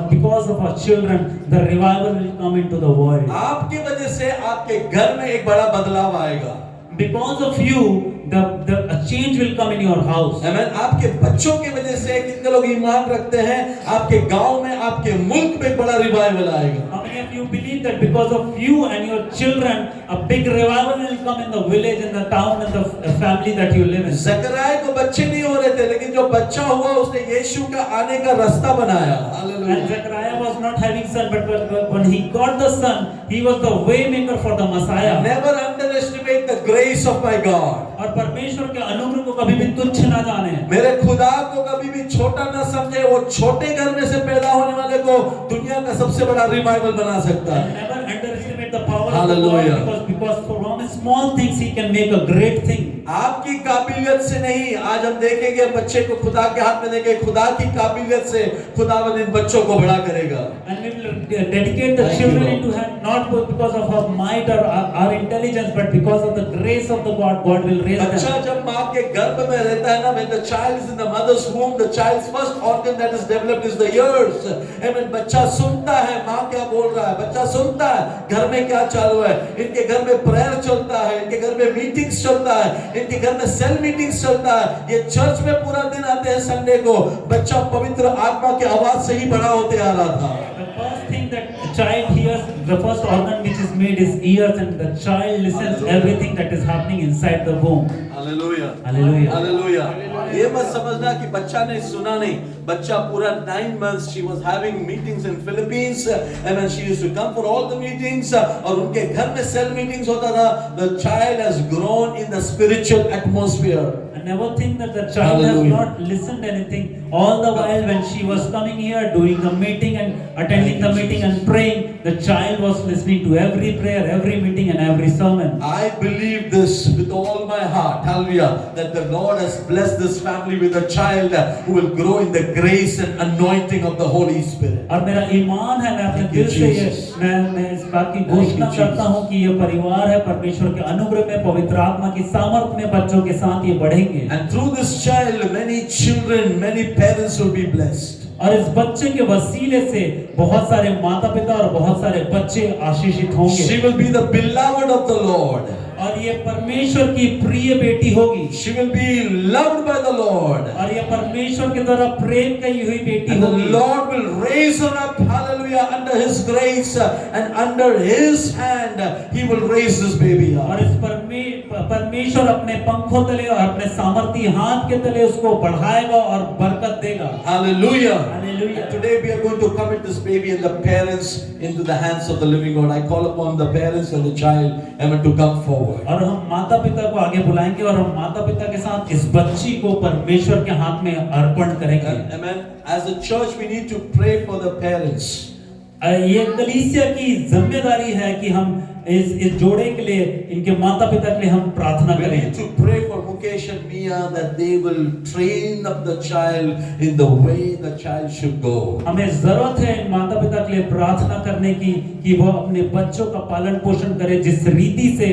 B: Because of our children, the revival will come into the world.
A: आपकी वजह से आपके घर में एक बड़ा बदलाव आएगा।
B: Because of you, a change will come in your house.
A: आमेन। आपके बच्चों की वजह से कितने लोग ईमान रखते हैं, आपके गांव में, आपके मुल्क में एक बड़ा रिवाइवल आएगा।
B: How many of you believe that because of you and your children, a big revival will come in the village, in the town, and the family that you live in?
A: Zakaria को बच्चे नहीं हो रहे थे, लेकिन जो बच्चा हुआ उसने यीशु का आने का रास्ता बनाया। Hallelujah.
B: And Zechariah was not having son, but when he got the son, he was the way maker for the Messiah.
A: Never underestimate the grace of my God.
B: और परमेश्वर के अनुग्रह को कभी भी तुच्छ ना जाने।
A: मेरे खुदा को कभी भी छोटा ना समझे, वो छोटे घर में से पैदा होने वाले को दुनिया का सबसे बड़ा रिवाइवल बना सकता है।
B: Never underestimate the power
A: Hallelujah.
B: of God, because from small things he can make a great thing.
A: आपकी काबिलियत से नहीं, आज हम देखेंगे बच्चे को खुदा के हाथ में देंगे, खुदा की काबिलियत से खुदावंद इन बच्चों को बड़ा करेगा।
B: And we will dedicate the
A: Thank you,
B: children
A: Lord.
B: into hand, not because of our might or our intelligence, but because of the grace of the God. God will raise
A: बच्चा
B: them.
A: जब माँ के गर्भ में रहता है ना, when the child is in the mother's womb, the child's first organ that is developed is the ears. Amen. बच्चा सुनता है माँ क्या बोल रहा है, बच्चा सुनता है घर में क्या चालू है। इनके घर में प्रेयर चलता है, इनके घर में मीटिंग्स चलता है, इनके घर में सेल मीटिंग्स चलता है। ये चर्च में पूरा दिन आते हैं संडे को। बच्चा पवित्र आत्मा की आवाज से ही बड़ा होते आ रहा था।
B: The first thing that a child hears, the first organ which is made is ears, and the child listens everything that is happening inside the womb.
A: Hallelujah.
B: Hallelujah.
A: Hallelujah. ये मत समझना कि बच्चा ने सुना नहीं, बच्चा पूरा 9 months she was having meetings in Philippines, and when she used to come for all the meetings, और उनके घर में cell meetings होता था। The child has grown in the spiritual atmosphere.
B: And never think that the child
A: Hallelujah.
B: has not listened anything. All the while when she was coming here, doing the meeting and attending the meeting and praying, the child was listening to every prayer, every meeting and every sermon.
A: I believe this with all my heart, hallelujah, that the Lord has blessed this family with a child who will grow in the grace and anointing of the Holy Spirit.
B: और मेरा ईमान है, मैं अपने
A: Thank you,
B: दिल से ये
A: Jesus.
B: मैं इस बात की
A: Thank you,
B: घोषणा करता हूँ कि ये परिवार है परमेश्वर के अनुग्रह में, पवित्र आत्मा की सामर्थ में बच्चों के साथ ये बढ़ेंगे।
A: And through this child, many children, many parents will be blessed.
B: और इस बच्चे के वसीले से बहुत सारे माता पिता और बहुत सारे बच्चे आशीषित होंगे।
A: She will be the beloved of the Lord.
B: और ये परमेश्वर की प्रिय बेटी होगी।
A: She will be loved by the Lord.
B: और ये परमेश्वर के द्वारा प्रेम की हुई बेटी
A: And the
B: होगी।
A: Lord will raise her up, hallelujah, under His grace and under His hand. He will raise this baby
B: और
A: up.
B: इस परमेश्वर अपने पंखों तले और अपने सामर्थी हाथ के तले उसको बढ़ाएगा और बरकत देगा।
A: Hallelujah.
B: Hallelujah.
A: Today we are going to commit this baby and the parents into the hands of the living God. I call upon the parents and the child, amen, to come forward.
B: और हम माता पिता को आगे बुलाएंगे और हम माता पिता के साथ इस बच्ची को परमेश्वर के हाथ में अर्पण करेंगे।
A: Amen. As a church, we need to pray for the parents.
B: ये कलीसिया की जिम्मेदारी है कि हम इस जोड़े के लिए, इनके माता पिता के लिए हम प्रार्थना
A: We
B: करें।
A: need to pray for Mukesh and Mia that they will train up the child in the way the child should go.
B: हमें जरूरत है इन माता पिता के लिए प्रार्थना करने की कि वो अपने बच्चों का पालन पोषण करें जिस रीति से,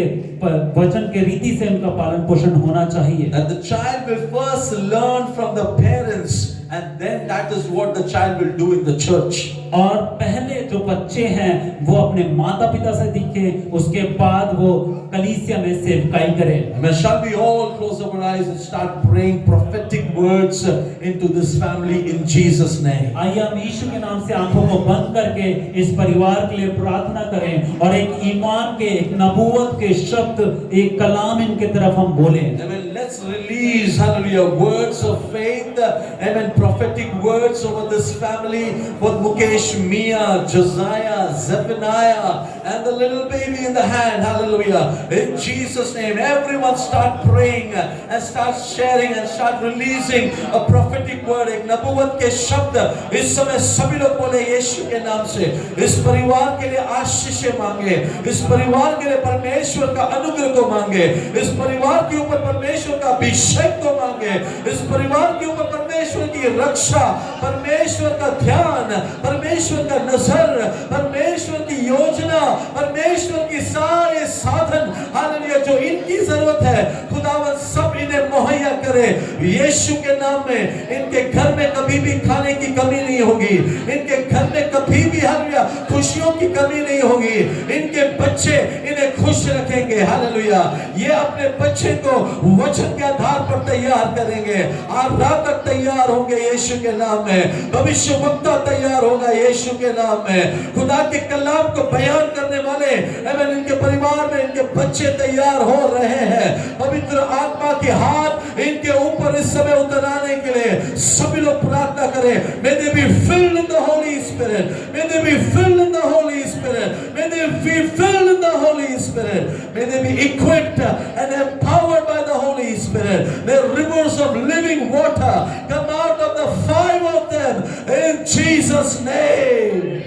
B: वचन के रीति से उनका पालन पोषण होना चाहिए।
A: And the child will first learn from the parents, and then that is what the child will do in the church.
B: और पहले जो बच्चे हैं वो अपने माता पिता से सीखे, उसके बाद वो कलीसिया में सेवकाई करें।
A: Amen. Shall we all close our eyes and start praying prophetic prophetic words into this family in Jesus' name.
B: आइए हम यीशु के नाम से आंखों को बंद करके इस परिवार के लिए प्रार्थना करें और एक ईमान के, एक नबूवत के शब्द, एक कलाम इनके तरफ हम बोलें।
A: Amen. Let's release, hallelujah, words of faith, amen, prophetic words over this family, with Mukesh, Mia, Josiah, Zephaniah, and the little baby in the hand, hallelujah. In Jesus' name, everyone start praying and start sharing and start releasing a prophetic word, एक नबूवत के शब्द इस समय सभी लोग बोले यीशु के नाम से। इस परिवार के लिए आशीष मांगे, इस परिवार के लिए परमेश्वर का अनुग्रह को मांगे, इस परिवार के ऊपर परमेश्वर का अभिषेक को मांगे, इस परिवार के ऊपर परमेश्वर की रक्षा, परमेश्वर का ध्यान, परमेश्वर का नजर, परमेश्वर की योजना, परमेश्वर की सारे साधन, हालेलुया, जो इनकी जरूरत है खुदावंद सब इन्हें मुहैया करे यीशु के नाम में। इनके घर में कभी भी खाने की कमी नहीं होगी, इनके घर में कभी भी हालेलुया खुशियों की कमी नहीं होगी, इनके बच्चे इन्हें खुश रखेंगे, हालेलुया। ये अपने बच्चे को वचन के आधार पर तैयार करेंगे, आराधक तैयार होंगे यीशु के नाम में, भविष्यवक्ता तैयार होगा यीशु के नाम में, खुदा के कलाम को बयान करने वाले एवं इनके परिवार में इनके बच्चे तैयार हो रहे हैं। पवित्र आत्मा के हाथ इनके ऊपर इस समय उतराने के लिए सभी लोग प्रार्थना करें। May they be filled in the Holy Spirit. May they be filled in the Holy Spirit. May they be filled in the Holy Spirit. May they be equipped and empowered by the Holy Spirit. May rivers of living water come out of the five of them in Jesus' name.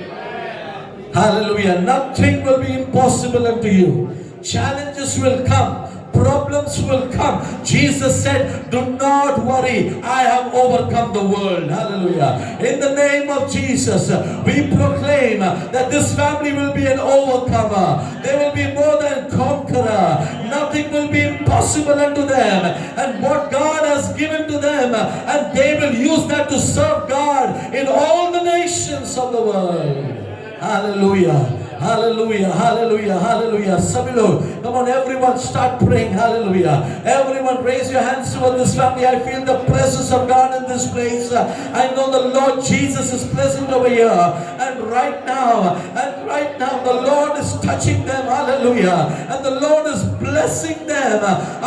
A: Hallelujah. Nothing will be impossible unto you. Challenges will come. Problems will come. Jesus said, do not worry. I have overcome the world. Hallelujah. In the name of Jesus, we proclaim that this family will be an overcomer. They will be more than conqueror. Nothing will be impossible unto them. And what God has given to them, and they will use that to serve God in all the nations of the world. Hallelujah. Hallelujah, hallelujah, hallelujah. Sami log, come on, everyone start praying. Hallelujah. Everyone raise your hands toward this family. I feel the presence of God in this place. I know the Lord Jesus is present over here. And right now, the Lord is touching them. Hallelujah. And the Lord is blessing them.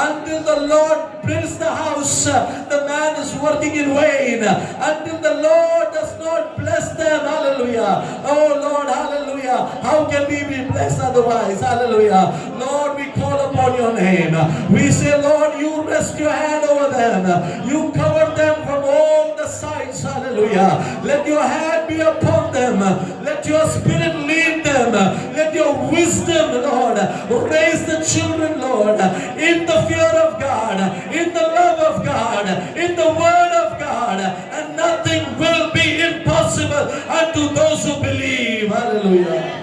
A: Until the Lord builds the house, the man is working in vain. Until the Lord does not bless them. Hallelujah. Oh Lord, hallelujah. How can we be blessed otherwise? Hallelujah. Lord, we call upon your name. We say, Lord, you rest your hand over them. You cover them from all the sides. Hallelujah. Let your hand be upon them. Let your spirit lead them. Let your wisdom, Lord, raise the children, Lord, in the fear of God, in the love of God, in the word of God, and nothing will be impossible unto those who believe. Hallelujah.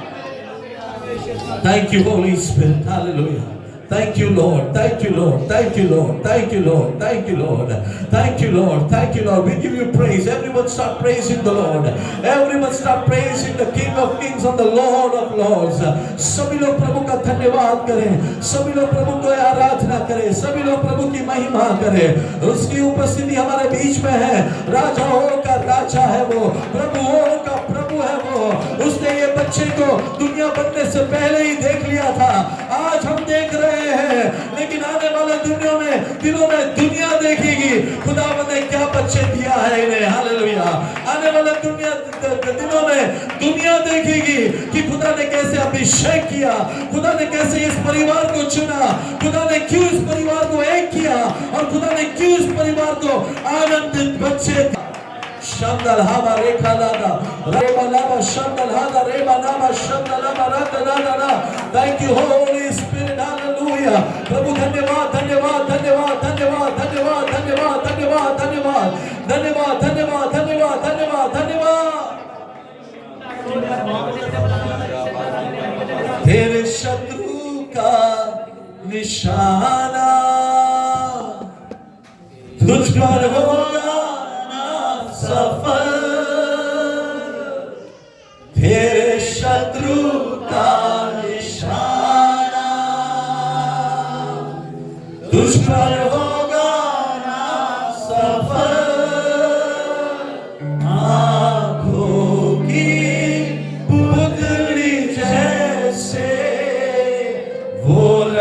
A: Thank you, Holy Spirit. Hallelujah. Thank you, Lord. Thank you, Lord. Thank you, Lord. Thank you, Lord. Thank you, Lord. Thank you, Lord. Thank you, Lord. We give you praise. Everyone start praising the Lord. Everyone start praising the King of Kings and the Lord of Lords. सभी लोग प्रभु का धन्यवाद करें. सभी लोग प्रभु को आराधना करें. सभी लोग प्रभु की महिमा करें. उसकी उपस्थिति हमारे बीच में है. राजाओं का राजा है वो. प्रभुओं का प्रभु है वो. उसने ये बच्चे को दुनिया बनने से पहले ही देख लिया था. आज हम देख रहे हैं, लेकिन आने वाले दिनों में दुनिया देखेगी खुदावंद ने क्या बच्चे दिया है इन्हें. हालेलुया. आने वाले दिनों में दुनिया देखेगी कि खुदा ने कैसे अभिषेक किया, खुदा ने कैसे इस परिवार को चुना, खुदा ने क्यों इस परिवार को एक किया, और खुदा ने क्यों इस परिवार को आनंदित बच्चे. Shandal haba rekha lada, reba laba shandal hada, reba laba shandal laba rata lada la. Thank you, Holy Spirit. Hallelujah. प्रभु धन्यवाद, धन्यवाद, धन्यवाद, धन्यवाद, धन्यवाद, धन्यवाद, धन्यवाद, धन्यवाद, धन्यवाद, धन्यवाद, धन्यवाद, धन्यवाद, धन्यवाद. तेरे शत्रु का निशाना तुझ पर होगा सफल. तेरे शत्रु का निशाना तुझ पर होगा ना सफल.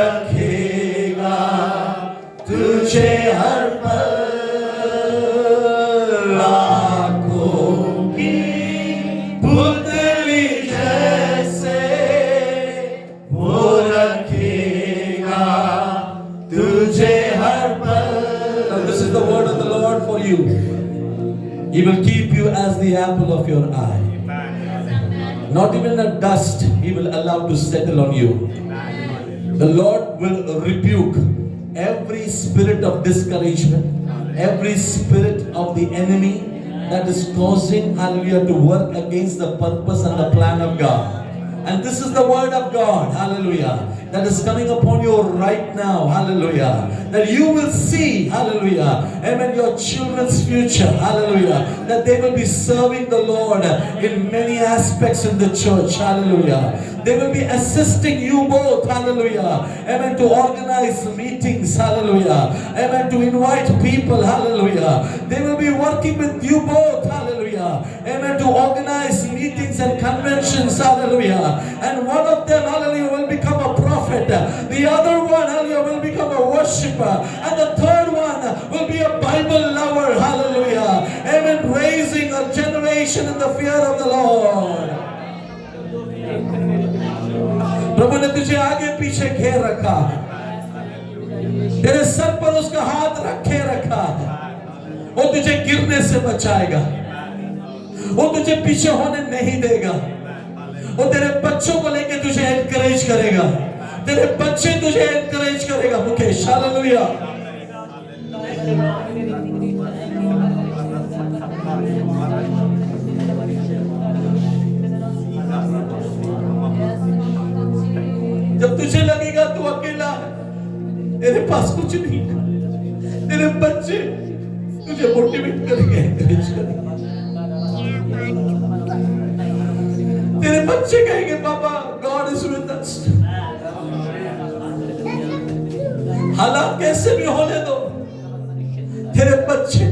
A: रखेगा तुझे हर पल, आँखों की पुतली जैसे वो रखेगा तुझे हर पल. Now this is the word of the Lord for you. He will keep you as the apple of your eye. Not even a dust He will allow to settle on you. The Lord will rebuke every spirit of discouragement, every spirit of the enemy that is causing, hallelujah, to work against the purpose and the plan of God. And this is the word of God, hallelujah, that is coming upon you right now, hallelujah, that you will see, hallelujah, amen, your children's future, hallelujah, that they will be serving the Lord in many aspects in the church, hallelujah. They will be assisting you both, hallelujah, amen, to organize meetings, hallelujah, amen, to invite people, hallelujah. They will be working with you both, hallelujah, amen, to organize meetings and conventions, hallelujah. And one of them, hallelujah, will become a prophet. The other one, hallelujah, will become a worshipper. And the third one will be a Bible lover, hallelujah, amen, raising a generation in the fear of the Lord. प्रभु ने तुझे आगे पीछे घेर रखा है, तेरे sir पर उसका हाथ रखे रखा है. वो तुझे गिरने से बचाएगा, वो तुझे पीछे होने नहीं देगा. वो तेरे बच्चों को लेके तुझे एनकरेज करेगा, तेरे बच्चे तुझे एनकरेज करेगा. मुकेश, हालेलुया. जब तुझे लगेगा तू अकेला है, तेरे पास कुछ नहीं है, तेरे बच्चे तुझे मोटिवेट करेंगे, एनकरेज करेंगे. तेरे बच्चे कहेंगे पापा गॉड इज विद अस. हालात कैसे भी होने दो, तेरे बच्चे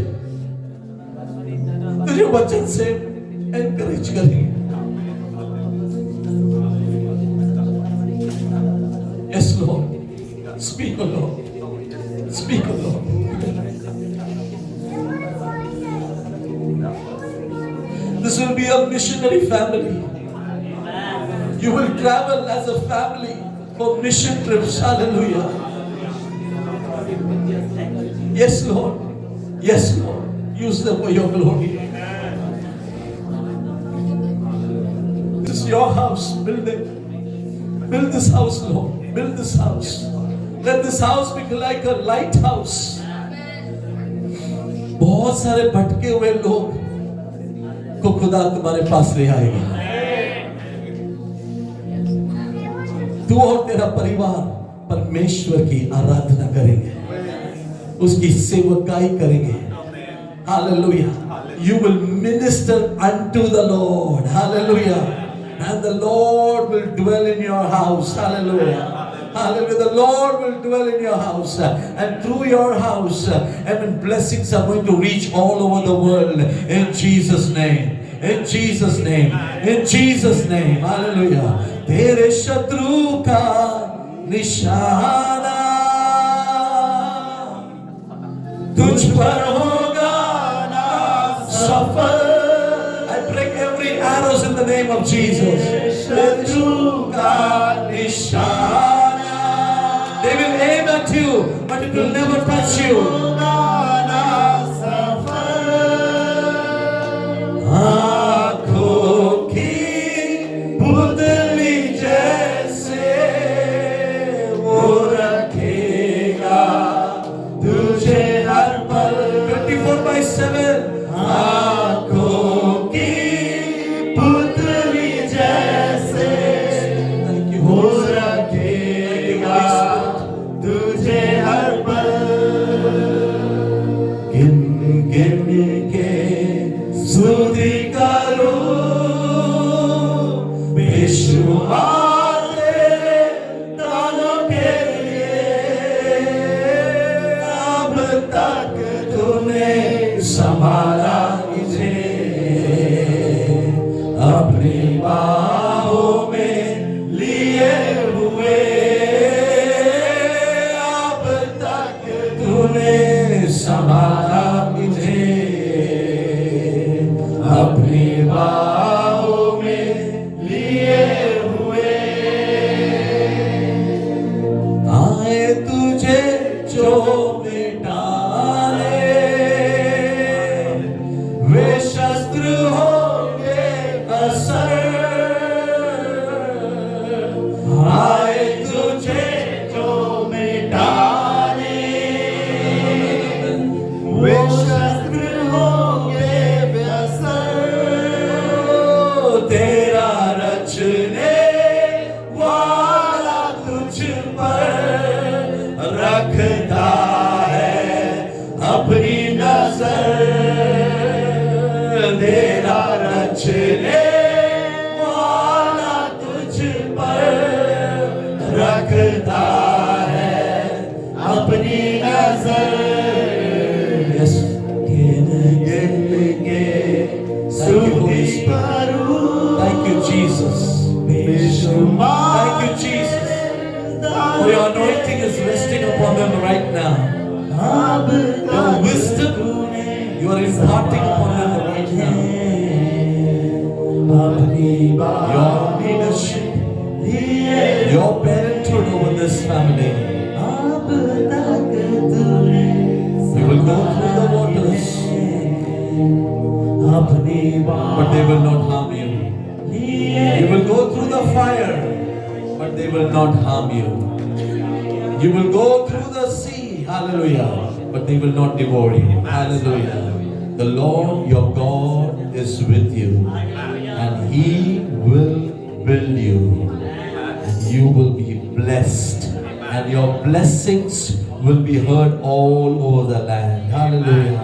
A: तुझे वचन से एनकरेज करेंगे. Yes, Lord. Speak, O Lord. Speak, O Lord. This will be a missionary family. You will travel as a family for mission trips. Hallelujah. Yes, Lord. Yes, Lord. Use them for your glory. This is your house. Build it. Build this house, Lord. Build this house. Let this house be like a lighthouse. बहुत सारे भटके हुए लोग को खुदा तुम्हारे पास ले आएगा. तू और तेरा परिवार परमेश्वर की आराधना करेंगे, उसकी सेवकाई करेंगे. Hallelujah. You will minister unto the Lord. Hallelujah. And the Lord will dwell in your house. Hallelujah. Hallelujah. The Lord will dwell in your house. And through your house, and blessings are going to reach all over the world. In Jesus' name. In Jesus' name. In Jesus' name. Hallelujah. तेरे शत्रु का निशाना तुझ पर होगा ना सफल. I break every arrows in the name of Jesus. शत्रु का निशाना, they will aim at you, but it will never touch you. आँखों की पुतली जैसे वो रखेगा तुझे हर पल. 24/7. आँखों की पुतली जैसे वो रखेगा तुझे हर पल. पर रखता है अपनी नजर, तेरा रचने वाला तुझ पर रखता है अपनी नजर। Yes. Thank you, Jesus. Thank you, Jesus. For your anointing is resting upon them right now. Your wisdom, you are imparting upon them right now. Your leadership, your parenthood over this family. You will go through the waters, but they will not harm you. You will go through the fire, but they will not harm you. You will go through the sea, hallelujah, but they will not devour you. Hallelujah. The Lord your God is with you, and He will build you, and you will be blessed, and your blessings will be heard all over the land. Hallelujah.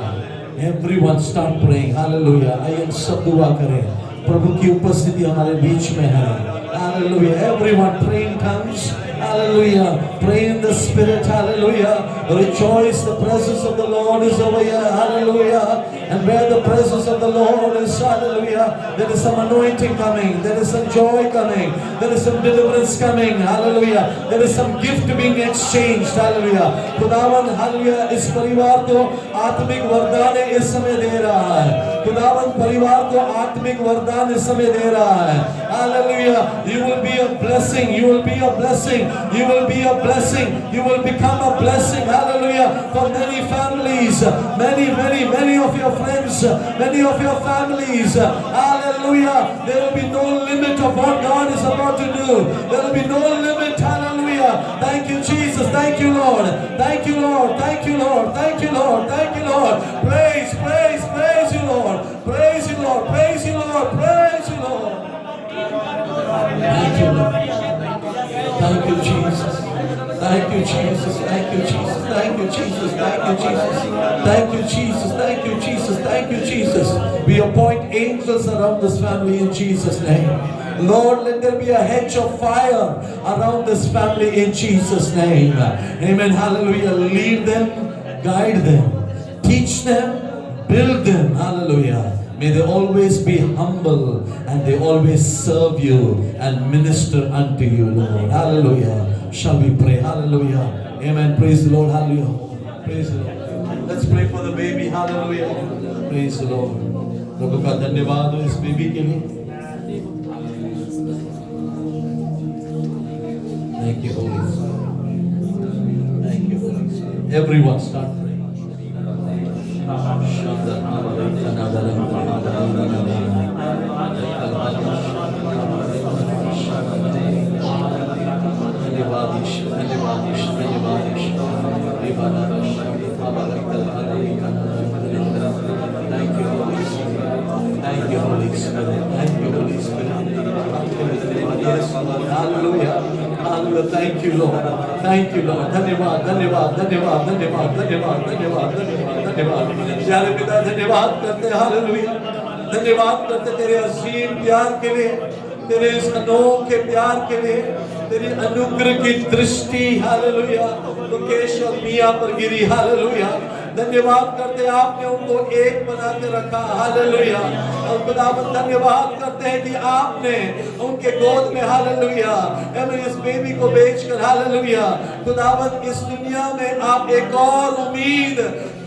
A: Everyone start praying. Hallelujah. आइए सब दुआ करें. प्रभु की उपस्थिति हमारे बीच में है. Hallelujah. Everyone pray in tongues. Hallelujah. Pray in the Spirit. Hallelujah. Rejoice. The presence of the Lord is over here. Hallelujah. And where the presence of the Lord is, hallelujah, there is some anointing coming. There is some joy coming. There is some deliverance coming. Hallelujah. There is some gift being exchanged. Hallelujah. खुदावन hallelujah इस परिवार को आत्मिक वरदान इस समय दे रहा है. खुदावन परिवार को आत्मिक वरदान इस समय दे रहा है. Hallelujah. You will be a blessing. You will be a blessing. You will be a blessing. You will become a blessing. Hallelujah. For many families, many of your friends, many of your families. Hallelujah. There will be no limit of what God is about to do. There will be no limit. Hallelujah. Thank you, Jesus. Thank you, Lord. Thank you, Lord. Thank you, Lord. Thank you, Lord. Thank you, Lord. Praise you, Lord. Praise you, Lord. Praise you, Lord. Praise you, Lord. Thank you, Lord. Thank you, Jesus. Thank you, Jesus. Thank you, Jesus. Thank you, Jesus. Thank you, Jesus. Thank you, Jesus. Thank you, Jesus. Thank you, Jesus. We appoint angels around this family in Jesus' name. Lord, let there be a hedge of fire around this family in Jesus' name. Amen. Hallelujah. Lead them, guide them, teach them, build them. Hallelujah. May they always be humble and they always serve you and minister unto you, Lord. Hallelujah. Shall we pray? Hallelujah. Amen. Praise the Lord. Hallelujah. Praise the Lord. Let's pray for the baby. Hallelujah. Praise the Lord. प्रभु का धन्यवाद हो इस baby के लिए. Thank you, Holy Spirit. Thank you, Holy Spirit. Everyone start praying. Thank you, Holy Spirit. Thank you, Holy Spirit. Yes, Lord. Hallelujah. Hallelujah. Thank you, Lord. Thank you, Lord. धन्यवाद, धन्यवाद, धन्यवाद, धन्यवाद, धन्यवाद, धन्यवाद, धन्यवाद, धन्यवाद. प्यारे पिता धन्यवाद करते हैं. हालेलुया. धन्यवाद करते तेरे असीम प्यार के लिए, तेरे इस अनोखे प्यार के लिए, तेरी अनुग्रह की दृष्टि. हालेलुया. मुकेश और मिया पर गिरी. हालेलुया. धन्यवाद करते हैं आपने उनको एक बना के रखा. हालेलुया. और खुदावंद धन्यवाद करते हैं कि आपने उनके गोद में हालेलुया इस बेबी को बेचकर हालेलुया खुदावंद इस दुनिया में आप एक और उम्मीद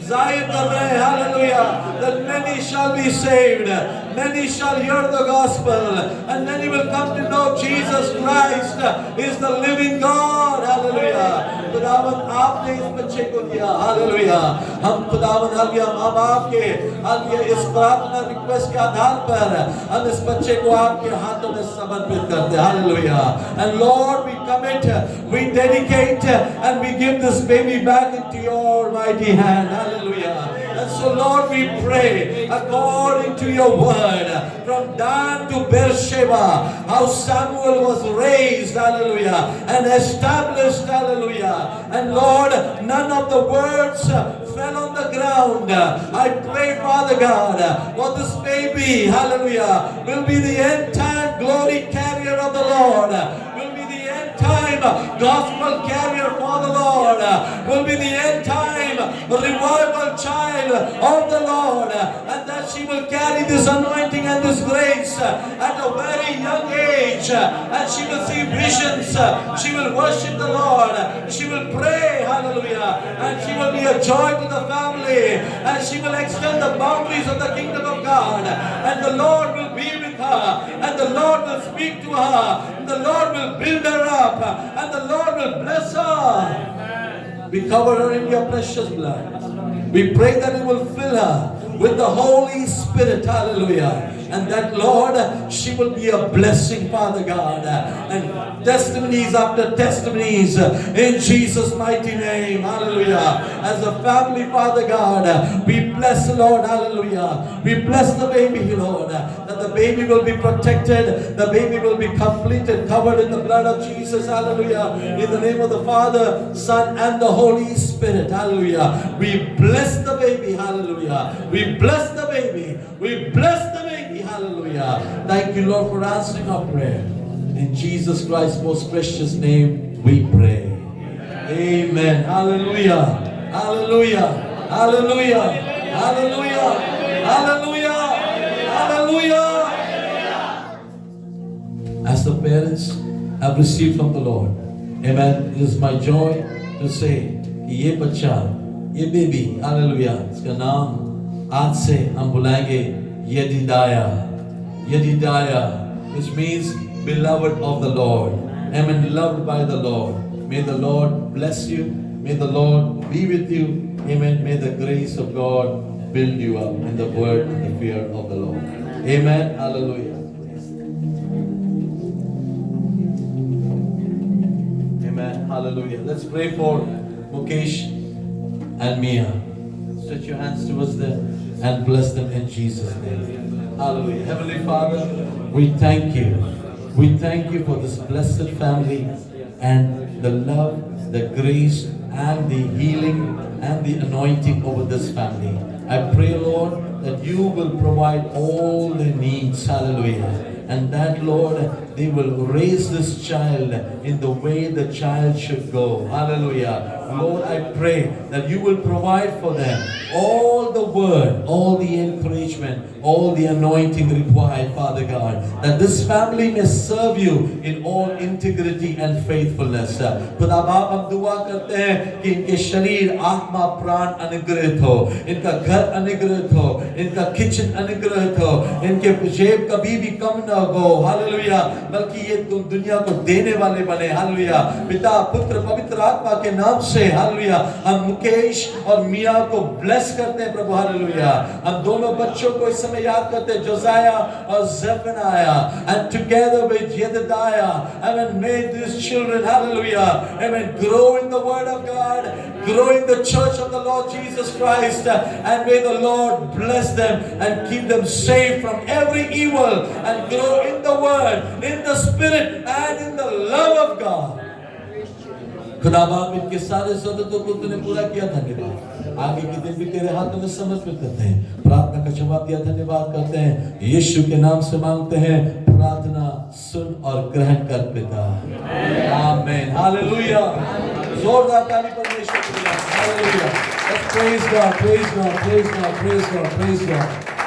A: जाहिर कर रहे हैं. Hallelujah. That many shall be saved, many shall hear the gospel, and many will come to know Jesus Christ is the living God. Hallelujah. खुदावंद आपने इस बच्चे को दिया. हालेलुया. हम खुदावंद हालेलुया माँ बाप के हालेलुया इस प्रार्थना रिक्वेस्ट के आधार पर हम इस बच्चे को आपके हाथों में समर्पित करते हैं. Hallelujah. And Lord, we commit, we dedicate, and we give this baby back into your mighty hand. Hallelujah. And So Lord, we pray according to your word from Dan to Beersheba, how Samuel was raised, hallelujah, and established, hallelujah. And Lord, none of the words fell on the ground. I pray, Father God, for this baby, hallelujah, will be the end time glory carrier of the Lord. Will be the end time gospel carrier for the Lord. Will be the end time revival child of the Lord. And that she will carry this anointing and this grace at a very young age. And she will see visions. She will worship the Lord. She will pray, hallelujah. And she will be a joy to the family. And she will extend the boundaries of the kingdom of God. And the Lord will be with her. And the Lord will speak to her. And the Lord will build her up. And the Lord will bless her. We cover her in your precious blood. We pray that it will fill her with the Holy Spirit, hallelujah. And that, Lord, she will be a blessing, Father God. And testimonies after testimonies in Jesus' mighty name, hallelujah. As a family, Father God, we bless the Lord, hallelujah. We bless the baby, Lord, that the baby will be protected, the baby will be completed, covered in the blood of Jesus, hallelujah. In the name of the Father, Son, and the Holy Spirit, hallelujah. We bless the baby, hallelujah. We bless the baby. We bless the baby, hallelujah. Thank you, Lord, for answering our prayer. In Jesus Christ's most precious name, we pray. Amen. Hallelujah. Hallelujah. Hallelujah. Hallelujah. Hallelujah. Hallelujah. As the parents have received from the Lord, amen, it is my joy to say, ये बच्चा, ये baby, hallelujah, इसका नाम आज से हम बुलाएंगे Yedidiah, which means beloved of the Lord. Amen, loved by the Lord. May the Lord bless you. May the Lord be with you. Amen. May the grace of God build you up in the word and the fear of the Lord. Amen. Hallelujah. Amen. Hallelujah. Let's pray for Mukesh and Mia. Stretch your hands towards them and bless them in Jesus' name. Hallelujah. Heavenly Father, we thank you. We thank you for this blessed family and the love, the grace, and the healing and the anointing over this family. I pray, Lord, that you will provide all their needs. Hallelujah. And that, Lord, they will raise this child in the way the child should go. Hallelujah. Lord, I pray that you will provide for them all the word, all the encouragement, all the anointing required, Father God, that this family may serve you in all integrity and faithfulness. खुदा बाप हम दुआ करते हैं कि इनके शरीर, आत्मा, प्राण अनुग्रहित हो, इनका घर अनुग्रहित हो, इनका किचन अनुग्रहित हो, इनके जेब कभी भी कम न हो, हालेलुया, बल्कि ये तुम दुनिया को देने वाले बने, हालेलुया। पिता, पुत्र, पवित्र आत्मा के नाम से, हालेलुया, हम मुकेश और मिया को ब्लेस करते हैं प्रभु, हालेलुया। हम दोनों बच्चों को इस समय याद करते हैं, जोसाया और ज़ेफनाया, and together with Yedidiah, and may these children, hallelujah, amen, grow in the word of God, grow in the church of the Lord Jesus Christ, and may the Lord bless them and keep them safe from every evil, and grow in the word, in the spirit, and in the love of God. खुदा बाप इनके सारे ज़रूरतों को तूने पूरा किया, धन्यवाद। आगे के दिन भी तेरे हाथों में समर्पित करते हैं, प्रार्थना का जवाब दिया, धन्यवाद करते हैं, यीशु के नाम से मांगते हैं, प्रार्थना सुन और ग्रहण कर पिता, आमीन, हालेलुया। जोरदार ताली परमेश्वर के लिए, hallelujah. Let's praise God, praise God, praise God, praise God, praise God.